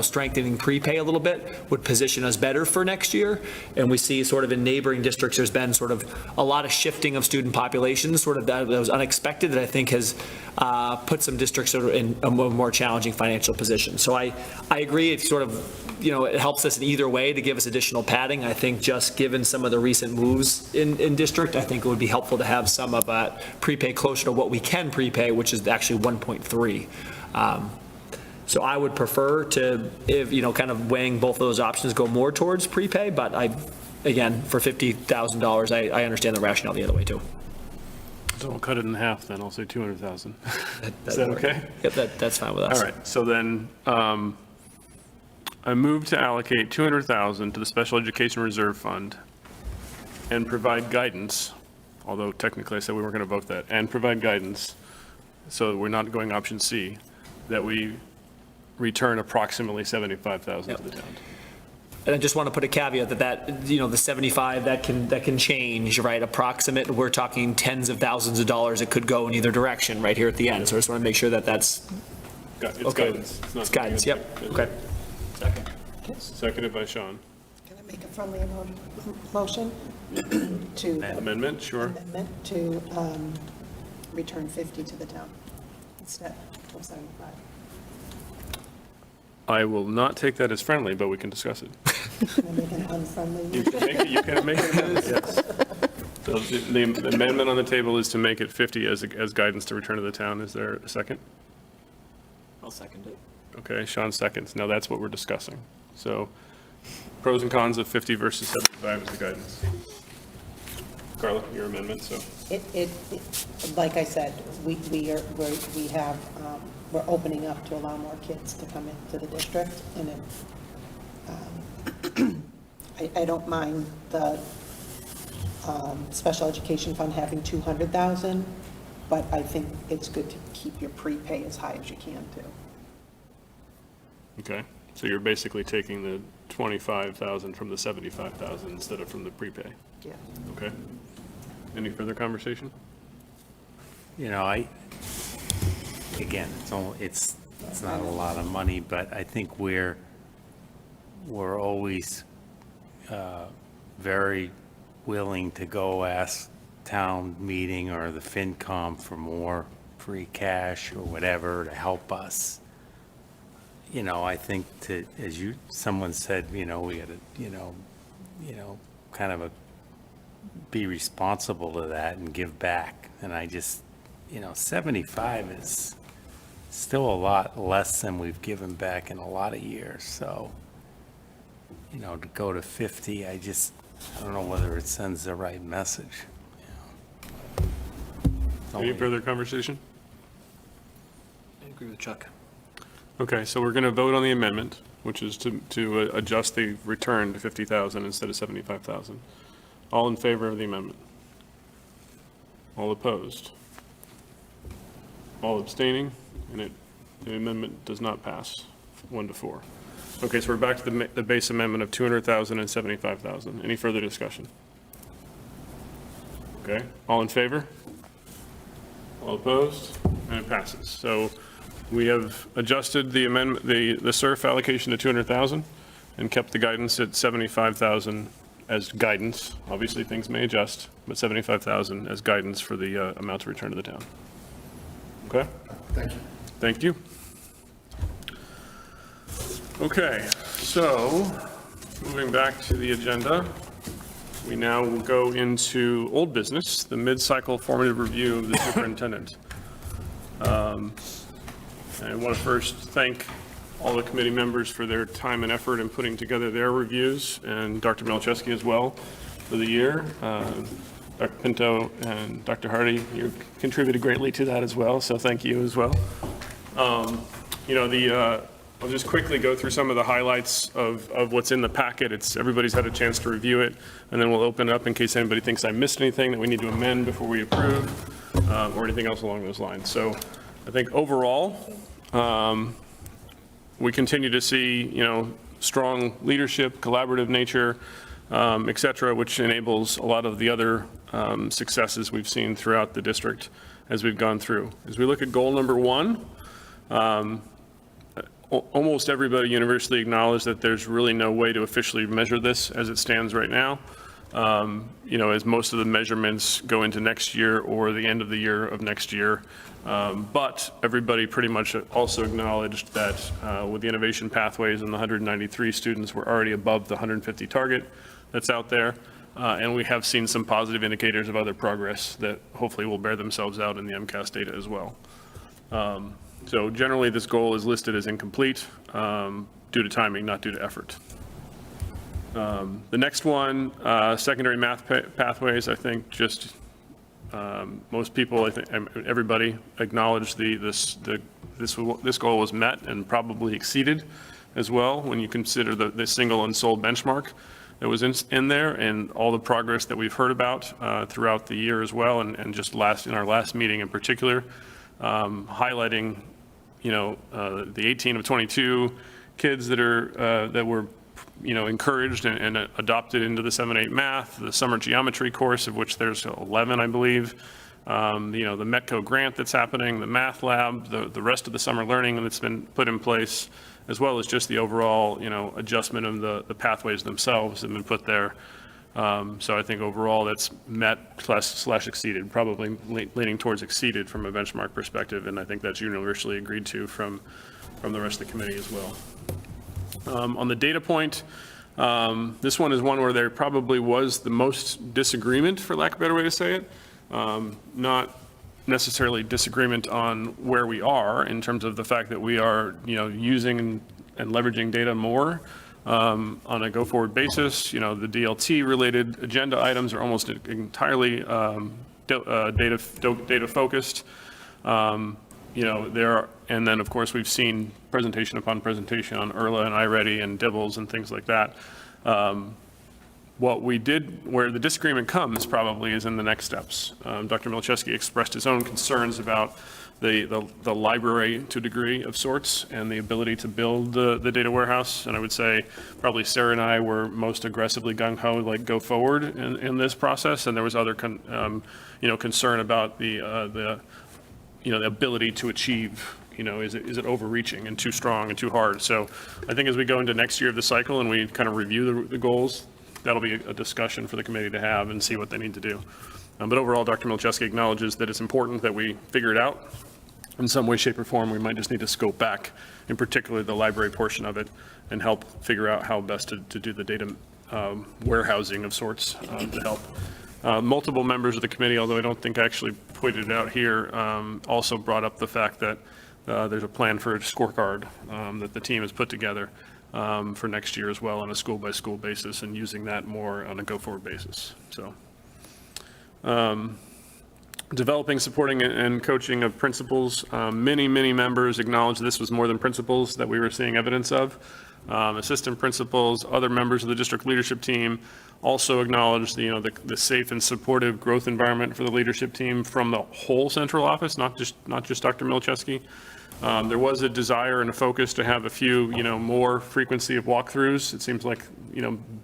strengthening prepay a little bit, would position us better for next year. And we see sort of in neighboring districts, there's been sort of a lot of shifting of student populations, sort of that was unexpected, that I think has put some districts sort of in a more challenging financial position. So I agree, it's sort of, it helps us in either way to give us additional padding. I think just given some of the recent moves in district, I think it would be helpful to have some of that prepay closer to what we can prepay, which is actually 1.3. So I would prefer to, if, kind of weighing both of those options, go more towards prepay, but again, for $50,000, I understand the rationale the other way too. So we'll cut it in half then, I'll say 200,000. Is that okay? Yep, that's fine with us. All right, so then I move to allocate 200,000 to the Special Education Reserve Fund and provide guidance, although technically I said we weren't going to vote that, and provide guidance, so we're not going option C, that we return approximately 75,000 to the town. And I just want to put a caveat that the 75, that can change, right? Approximate, we're talking tens of thousands of dollars. It could go in either direction right here at the end. So I just want to make sure that that's It's okay. guidance. It's guidance, yep, okay. Second. Seconded by Sean. Can I make a friendly motion to? Amendment, sure. Amendment to return 50 to the town instead of 75. I will not take that as friendly, but we can discuss it. Can I make an unfriendly? You can make it, yes. So the amendment on the table is to make it 50 as guidance to return to the town. Is there a second? I'll second it. Okay, Sean seconds. Now that's what we're discussing. So pros and cons of 50 versus 75 is the guidance. Carla, your amendment, so. Like I said, we're opening up to allow more kids to come into the district, and I don't mind the special education fund having 200,000, but I think it's good to keep your prepay as high as you can too. Okay, so you're basically taking the 25,000 from the 75,000 instead of from the prepay? Yeah. Okay. Any further conversation? Again, it's not a lot of money, but I think we're always very willing to go ask town meeting or the FinCom for more free cash or whatever to help us. I think as someone said, we got to, kind of be responsible to that and give back. And I just, 75 is still a lot less than we've given back in a lot of years. So, to go to 50, I don't know whether it sends the right message. Any further conversation? I agree with Chuck. Okay, so we're going to vote on the amendment, which is to adjust the return to 50,000 instead of 75,000. All in favor of the amendment? All opposed? All abstaining? And the amendment does not pass, 1-4. Okay, so we're back to the base amendment of 200,000 and 75,000. Any further discussion? Okay, all in favor? All opposed? And it passes. So we have adjusted the amendment, the SURF allocation to 200,000 and kept the guidance at 75,000 as guidance. Obviously, things may adjust, but 75,000 as guidance for the amount to return to the town. Okay? Thank you. Thank you. Okay, so Moving back to the agenda, we now will go into old business, the mid-cycle formative review of the superintendent. I want to first thank all the committee members for their time and effort in putting together their reviews, and Dr. Malczewski as well for the year. Dr. Pinto and Dr. Hardy, you contributed greatly to that as well, so thank you as well. I'll just quickly go through some of the highlights of what's in the packet. Everybody's had a chance to review it, and then we'll open it up in case anybody thinks I missed anything that we need to amend before we approve, or anything else along those lines. So I think overall, we continue to see, strong leadership, collaborative nature, et cetera, which enables a lot of the other successes we've seen throughout the district as we've gone through. As we look at goal number 1, almost everybody universally acknowledged that there's really no way to officially measure this as it stands right now. As most of the measurements go into next year or the end of the year of next year. But everybody pretty much also acknowledged that with the innovation pathways and the 193 students, we're already above the 150 target that's out there. And we have seen some positive indicators of other progress that hopefully will bear themselves out in the MCAS data as well. So generally, this goal is listed as incomplete due to timing, not due to effort. The next one, secondary math pathways, I think just most people, I think everybody acknowledged this goal was met and probably exceeded as well when you consider the single and sole benchmark that was in there and all the progress that we've heard about throughout the year as well, and just in our last meeting in particular, highlighting the 18 of 22 kids that were encouraged and adopted into the 7-8 math, the summer geometry course, of which there's 11, I believe, the METCO grant that's happening, the math lab, the rest of the summer learning that's been put in place, as well as just the overall, adjustment of the pathways themselves that have been put there. So I think overall that's met / exceeded, probably leaning towards exceeded from a benchmark perspective, and I think that's universally agreed to from the rest of the committee as well. On the data point, this one is one where there probably was the most disagreement, for lack of a better way to say it. Not necessarily disagreement on where we are in terms of the fact that we are, using and leveraging data more on a go-forward basis. The DLT-related agenda items are almost entirely data focused. And then, of course, we've seen presentation upon presentation on ERLA and iReady and DIBELS and things like that. Where the disagreement comes probably is in the next steps. Dr. Malczewski expressed his own concerns about the library to a degree of sorts and the ability to build the data warehouse. And I would say probably Sarah and I were most aggressively gung-ho, like go forward in this process. And there was other concern about the ability to achieve, is it overreaching and too strong and too hard? So I think as we go into next year of the cycle and we kind of review the goals, that'll be a discussion for the committee to have and see what they need to do. But overall, Dr. Malczewski acknowledges that it's important that we figure it out. In some way, shape, or form, we might just need to scope back, in particular the library portion of it, and help figure out how best to do the data warehousing of sorts to help. Multiple members of the committee, although I don't think I actually pointed it out here, also brought up the fact that there's a plan for a scorecard that the team has put together for next year as well on a school-by-school basis and using that more on a go-forward basis. So, developing, supporting, and coaching of principals. Many members acknowledged this was more than principals that we were seeing evidence of. Assistant principals, other members of the district leadership team also acknowledged the safe and supportive growth environment for the leadership team from the whole central office, not just Dr. Malczewski. There was a desire and a focus to have a few, more frequency of walkthroughs. It seems like,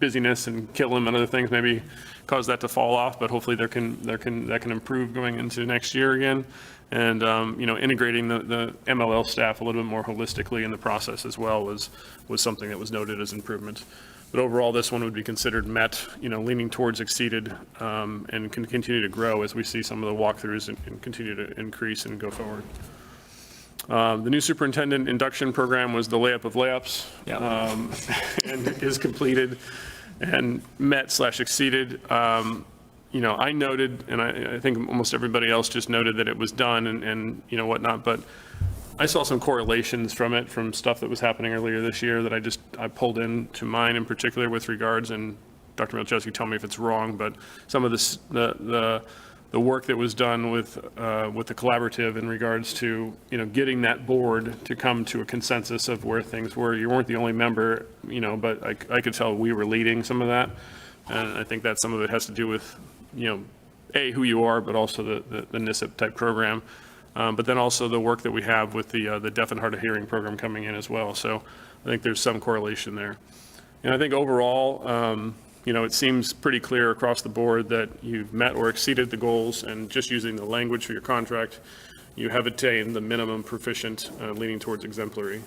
busyness and Killam and other things maybe caused that to fall off, but hopefully that can improve going into next year again. And, integrating the MLL staff a little bit more holistically in the process as well was something that was noted as improvement. But overall, this one would be considered met, leaning towards exceeded, and can continue to grow as we see some of the walkthroughs and continue to increase and go forward. The new superintendent induction program was the layup of layups. And is completed and met/exceeded. I noted, and I think almost everybody else just noted that it was done and whatnot, but I saw some correlations from it, from stuff that was happening earlier this year that I pulled into mine in particular with regards, and Dr. Milczewski, tell me if it's wrong, but some of this, the work that was done with the collaborative in regards to, getting that board to come to a consensus of where things were. You weren't the only member, but I could tell we were leading some of that. And I think that some of it has to do with, A, who you are, but also the NISIP type program. But then also the work that we have with the deaf and hard of hearing program coming in as well. So I think there's some correlation there. And I think overall, it seems pretty clear across the board that you've met or exceeded the goals, and just using the language for your contract, you have attained the minimum proficient, leaning towards exemplary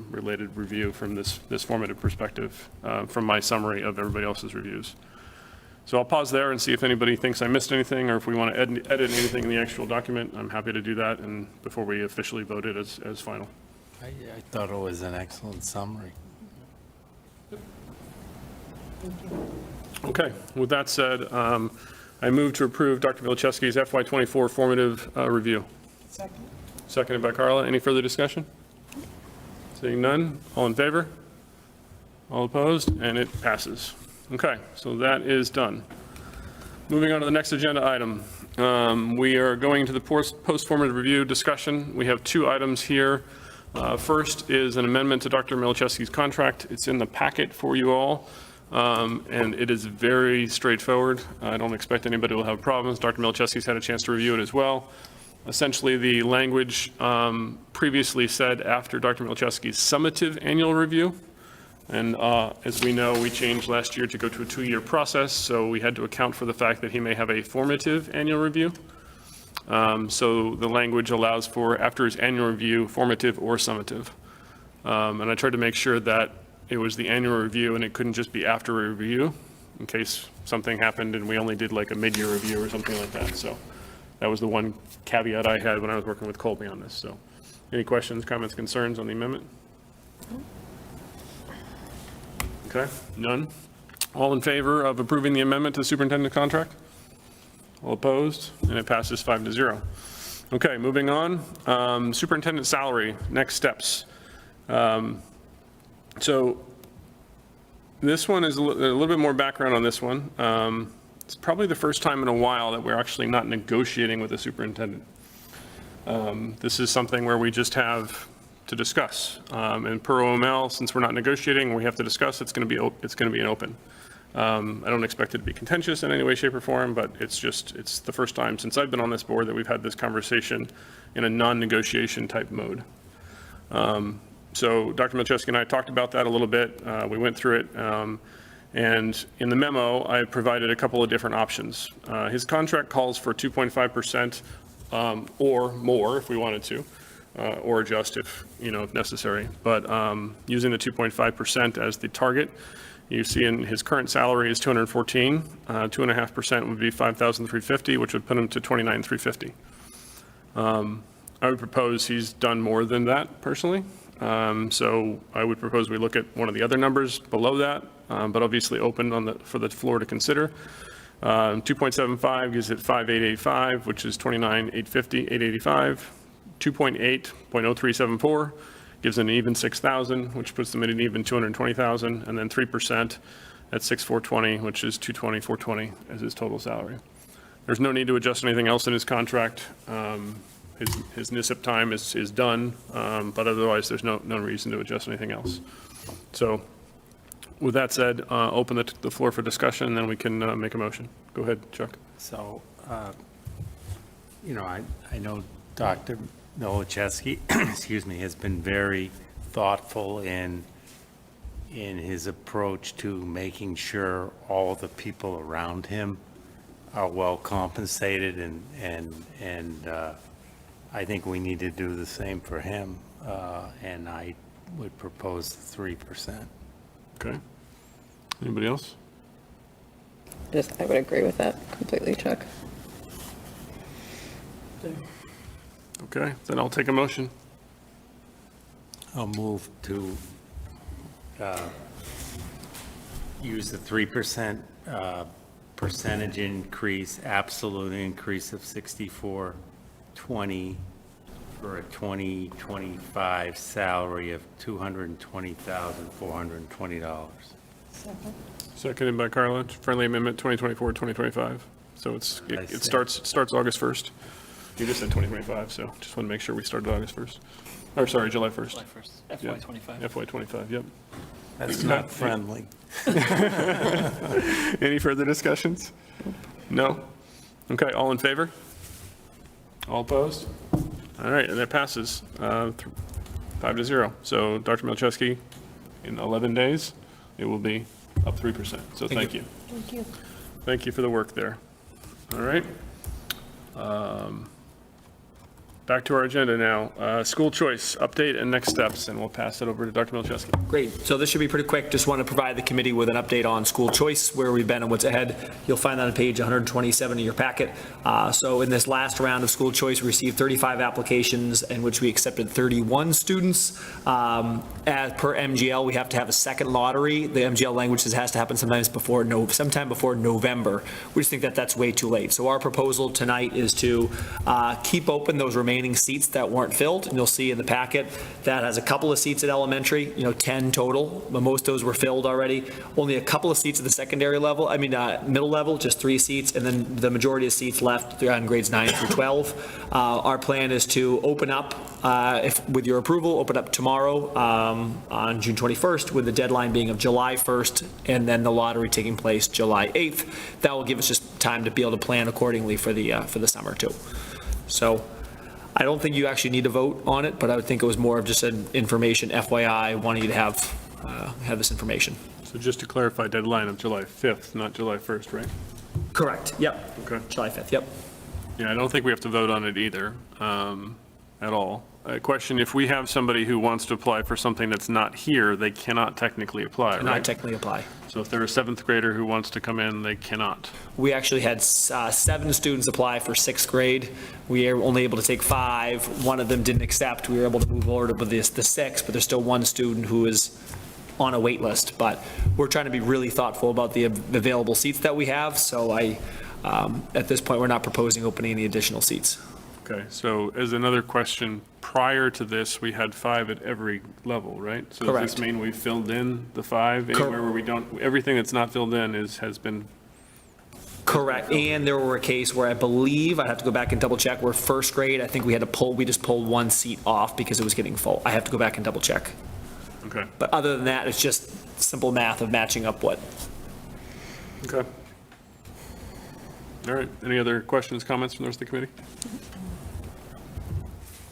related review from this formative perspective, from my summary of everybody else's reviews. So I'll pause there and see if anybody thinks I missed anything, or if we want to edit anything in the actual document. I'm happy to do that, and before we officially vote it as final. I thought it was an excellent summary. Okay, with that said, I move to approve Dr. Milczewski's FY24 formative review. Second. Seconded by Carla. Any further discussion? Seeing none, all in favor? All opposed? And it passes. Okay, so that is done. Moving on to the next agenda item. We are going to the post-formative review discussion. We have 2 items here. First is an amendment to Dr. Milczewski's contract. It's in the packet for you all, and it is very straightforward. I don't expect anybody will have problems. Dr. Milczewski's had a chance to review it as well. Essentially, the language previously said after Dr. Milczewski's summative annual review. And as we know, we changed last year to go to a 2-year process, so we had to account for the fact that he may have a formative annual review. So the language allows for, after his annual review, formative or summative. And I tried to make sure that it was the annual review and it couldn't just be after a review, in case something happened and we only did like a mid-year review or something like that. So that was the one caveat I had when I was working with Colby on this. So any questions, comments, concerns on the amendment? Okay, none. All in favor of approving the amendment to the superintendent contract? All opposed? And it passes 5-0. Okay, moving on. Superintendent salary, next steps. So this one is a little bit more background on this one. It's probably the first time in a while that we're actually not negotiating with the superintendent. This is something where we just have to discuss. And per OML, since we're not negotiating, we have to discuss, it's going to be an open. I don't expect it to be contentious in any way, shape, or form, but it's the first time since I've been on this board that we've had this conversation in a non-negotiation type mode. So Dr. Milczewski and I talked about that a little bit. We went through it. And in the memo, I provided a couple of different options. His contract calls for 2.5% or more if we wanted to. Or adjust if necessary. But using the 2.5% as the target, you see in his current salary is 214. 2.5% would be 5,350, which would put him to 29,350. I would propose he's done more than that personally. So I would propose we look at one of the other numbers below that, but obviously open for the floor to consider. 2.75 gives it 5,885, which is 29,850, 885. 2.8.0374 gives an even 6,000, which puts them at an even 220,000, and then 3% at 6,420, which is 220,420 as his total salary. There's no need to adjust anything else in his contract. His NISIP time is done, but otherwise there's no reason to adjust anything else. So with that said, open the floor for discussion, and then we can make a motion. Go ahead, Chuck. So, I know Dr. Milczewski, excuse me, has been very thoughtful in his approach to making sure all the people around him are well compensated, and I think we need to do the same for him, and I would propose 3%. Okay. Anybody else? I would agree with that completely, Chuck. Okay, then I'll take a motion. I'll move to use the 3% percentage increase, absolute increase of 6420 for a 2025 salary of $220,420. Seconded by Carla, friendly amendment 2024-2025. So it starts August 1st. You just said 2025, so just want to make sure we started August 1st. Or sorry, July 1st. July 1st, FY '25. FY '25, yep. That's not friendly. Any further discussions? No? Okay, all in favor? All opposed? All right, and that passes 5-0. So Dr. Milczewski, in 11 days, it will be up 3%. So thank you. Thank you. Thank you for the work there. All right. Back to our agenda now. School choice, update and next steps, and we'll pass it over to Dr. Milczewski. Great. So this should be pretty quick. Just want to provide the committee with an update on school choice, where we've been and what's ahead. You'll find that on page 127 of your packet. So in this last round of school choice, we received 35 applications in which we accepted 31 students. As per MGL, we have to have a second lottery. The MGL language says it has to happen sometime before November. We just think that that's way too late. So our proposal tonight is to keep open those remaining seats that weren't filled. And you'll see in the packet that has a couple of seats at elementary, 10 total, but most of those were filled already. Only a couple of seats at the secondary level, middle level, just 3 seats, and then the majority of seats left on grades 9 through 12. Our plan is to open up, with your approval, open up tomorrow on June 21st, with the deadline being of July 1st, and then the lottery taking place July 8th. That will give us just time to be able to plan accordingly for the summer too. So I don't think you actually need to vote on it, but I would think it was more of just an information, FYI, wanting you to have this information. So just to clarify, deadline of July 5th, not July 1st, right? Correct, yep. Okay. July 5th, yep. Yeah, I don't think we have to vote on it either, at all. A question, if we have somebody who wants to apply for something that's not here, they cannot technically apply, right? Not technically apply. So if they're a 7th grader who wants to come in, they cannot. We actually had 7 students apply for 6th grade. We were only able to take 5. One of them didn't accept. We were able to move forward with the 6, but there's still one student who is on a wait list. But we're trying to be really thoughtful about the available seats that we have. So at this point, we're not proposing opening any additional seats. Okay, so as another question, prior to this, we had 5 at every level, right? So does Correct. this mean we filled in the 5 anywhere where we don't, everything that's not filled in has been, Correct. And there were a case where I believe, I'd have to go back and double check, where 1st grade, I think we just pulled 1 seat off because it was getting full. I have to go back and double check. okay, But other than that, it's just simple math of matching up what. okay. All right, any other questions, comments from the rest of the committee?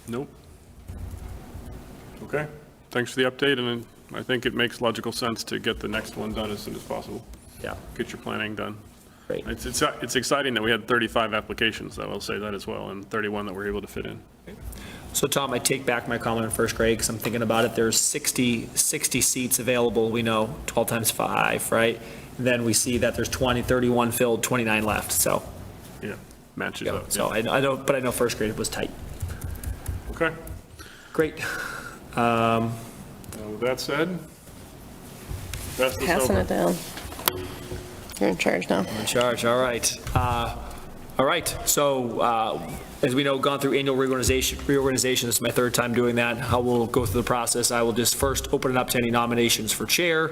Nope. Okay, thanks for the update, and I think it makes logical sense to get the next one done as soon as possible. Yeah. Get your planning done. Great. It's exciting that we had 35 applications, though, I'll say that as well, and 31 that we're able to fit in. So Tom, I take back my comment on 1st grade because I'm thinking about it. There's 60 seats available, we know, 12 times 5, right? And then we see that there's 31 filled, 29 left, so. Yeah, matches Yeah, up. so I know 1st grade was tight. Okay. Great. With that said, pass this Passing over. it down. You're in charge now. In charge, all right. All right, so as we know, gone through annual reorganization. This is my 3rd time doing that. How we'll go through the process, I will just first open it up to any nominations for chair.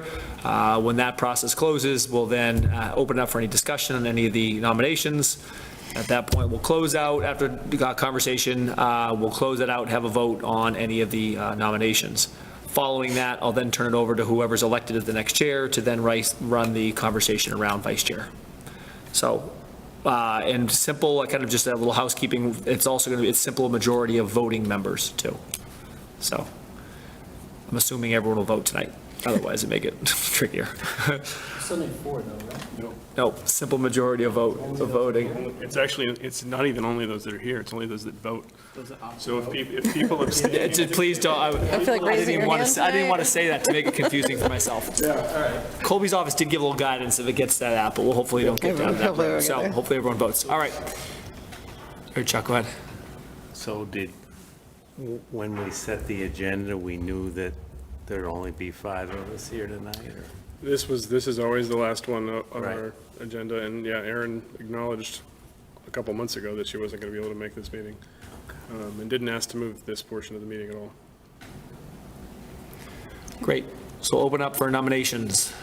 When that process closes, we'll then open it up for any discussion on any of the nominations. At that point, we'll close out, after the conversation, we'll close it out and have a vote on any of the nominations. Following that, I'll then turn it over to whoever's elected as the next chair to then run the conversation around vice chair. So, and simple, kind of just a little housekeeping, it's also going to be a simple majority of voting members too. So I'm assuming everyone will vote tonight. Otherwise, it make it trickier. Still need 4 though, right? No, simple majority of voting. It's actually, it's not even only those that are here, it's only those that vote. So if people abstain. Please don't, I feel like raising your hand I didn't want to tonight. say that to make it confusing for myself. Yeah, all right. Colby's office did give a little guidance if it gets that app, but we'll hopefully don't get down to that. Hopefully we'll road. get So there. hopefully everyone votes. All right. All right, Chuck, go ahead. So did when we set the agenda, we knew that there'd only be 5 of us here tonight, or? This is always the last one on Right. our agenda, and yeah, Erin acknowledged a couple months ago that she wasn't going to be able to make this meeting, and didn't ask to move this portion of the meeting at all. Great. So open up for nominations.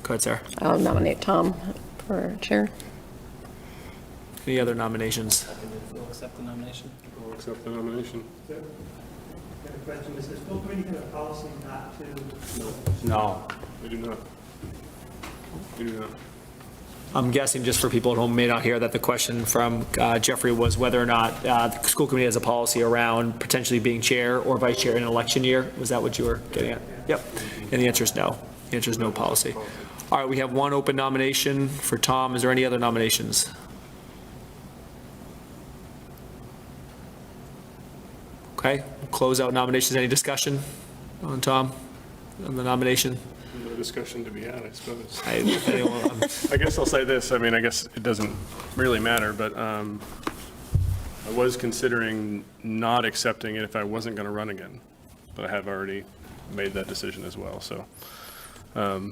Go ahead, Sarah. I'll nominate Tom for chair. Any other nominations? We'll accept the nomination. I'll accept the nomination. I have a question. Does the school committee have a policy not to? No. We do not. We do not. I'm guessing, just for people at home who may not hear, that the question from Jeffrey was whether or not the school committee has a policy around potentially being chair or vice chair in an election year. Was that what you were getting at? Yep. And the answer is no. The answer is no policy. All right, we have one open nomination for Tom. Is there any other nominations? Okay, close out nominations. Any discussion on Tom, on the nomination? No discussion to be had, I suppose. Anyone- I guess I'll say this, I mean, I guess it doesn't really matter, but I was considering not accepting it if I wasn't going to run again, but I have already made that decision as well, so,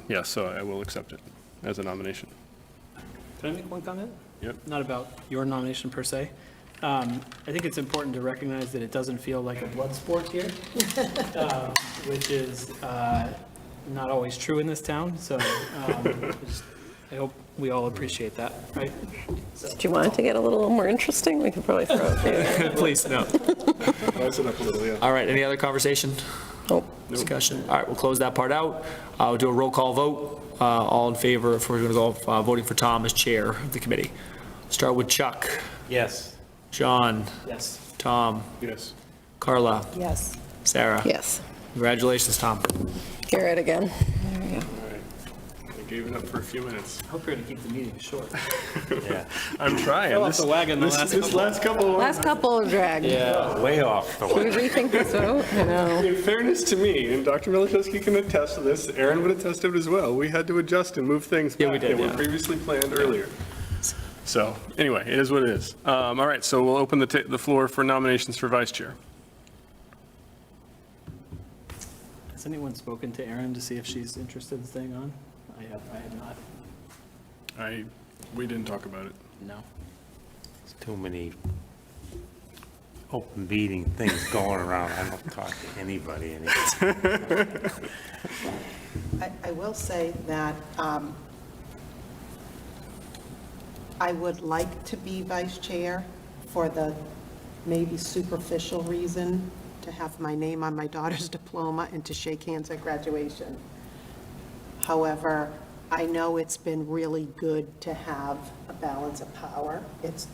yeah, so I will accept it as a nomination. Can I make one comment? Yep. Not about your nomination per se. I think it's important to recognize that it doesn't feel like a blood sport here, which is not always true in this town, so I hope we all appreciate that, right? Do you want it to get a little more interesting? We could probably throw it. Please, no. Spice it up a little, yeah. All right, any other conversation? Nope. Discussion? All right, we'll close that part out. I'll do a roll call vote. All in favor, if we're going to go voting for Tom as chair of the committee. Start with Chuck, Yes. John, Yes. Tom, Yes. Carla, Yes. Sarah. Yes. Congratulations, Tom. Garrett again. There we go. All right. I gave it up for a few minutes. I hope you're going to keep the meeting short. Yeah. I'm trying. Fell off the wagon the This last couple of Last couple of drag. Yeah. Way off the Should we way. rethink this vote? I know. In fairness to me, and Dr. Milachowski can attest to this, Aaron would attest to it as well, we had to adjust and move things back Yeah, we did, that were yeah. previously planned earlier. So, anyway, it is what it is. All right, so we'll open the floor for nominations for vice chair. Has anyone spoken to Erin to see if she's interested in staying on? I have not. We didn't talk about it. No. There's too many open meeting things going around. I don't talk to anybody anymore. I will say that I would like to be vice chair for the maybe superficial reason to have my name on my daughter's diploma and to shake hands at graduation. However, I know it's been really good to have a balance of power. It's,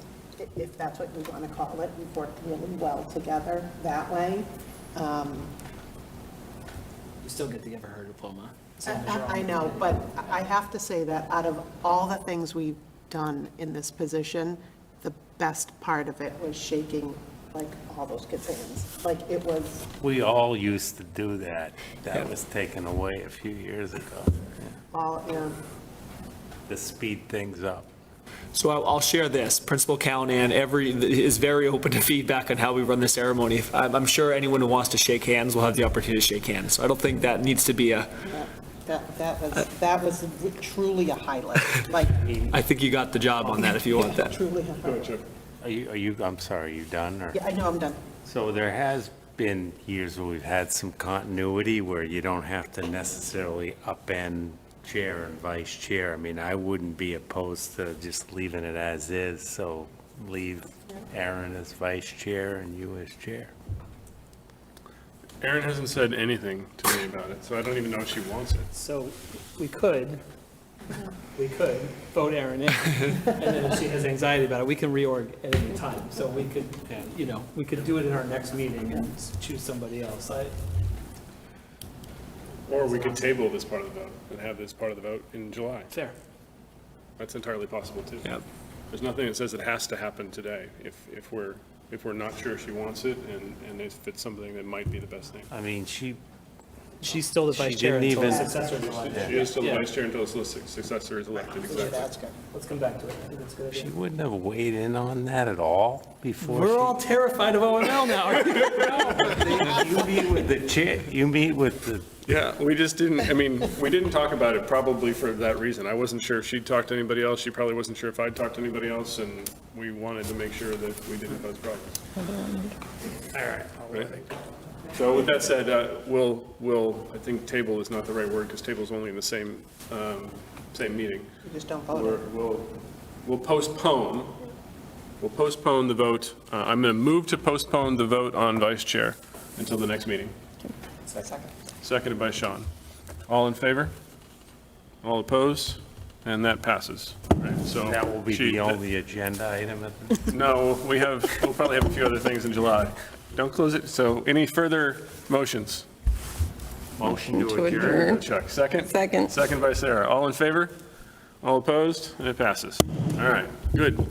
if that's what you want to call it, we've worked really well together that way. We still get to give her her diploma. I know, but I have to say that out of all the things we've done in this position, the best part of it was shaking like all those kids' hands. Like it was, We all used to do that. That was taken away a few years ago. all, To speed things up. So I'll share this. Principal Callahan is very open to feedback on how we run the ceremony. I'm sure anyone who wants to shake hands will have the opportunity to shake hands. So I don't think that needs to be that was truly a highlight, like I think you got the job on that if you want that. truly a highlight. I'm sorry, are you done? Or? Yeah, I know, I'm done. So there has been years where we've had some continuity where you don't have to necessarily upend chair and vice chair. I mean, I wouldn't be opposed to just leaving it as is, so leave Aaron as vice chair and you as chair. Aaron hasn't said anything to me about it, so I don't even know if she wants it. So we could vote Erin in, and then if she has anxiety about it, we can reorg at any time. So we could, we could do it in our next meeting and choose somebody else. Or we could table this part of the vote and have this part of the vote in July. Fair. That's entirely possible, too. Yep. There's nothing that says it has to happen today, if we're not sure she wants it, and if it's something that might be the best thing. I mean, She's still the vice She chair didn't until the even- successor is elected. She is still the Yeah. vice chair until the successor is elected, exactly. That's good. Let's come back to it. I think that's a good She idea. wouldn't have weighed in on that at all before We're she... all terrified of OML now. You meet with the chair, you meet with the, Yeah, we just didn't, I mean, we didn't talk about it probably for that reason. I wasn't sure if she'd talked to anybody else. She probably wasn't sure if I'd talked to anybody else, and we wanted to make sure that we didn't cause problems. All right. So with that said, we'll, I think table is not the right word, because table's only in the same meeting. You just don't vote. We'll postpone the vote. I'm going to move to postpone the vote on vice chair until the next meeting. Seconded by Sean. All in favor? All opposed? And that passes. Right, so that will be she- the only agenda item at the... No, we'll probably have a few other things in July. Don't close it. So any further motions? Motion to To adjourn. adjourn. Chuck, second? Second. Second by Sarah. All in favor? All opposed? And it passes. All right, good.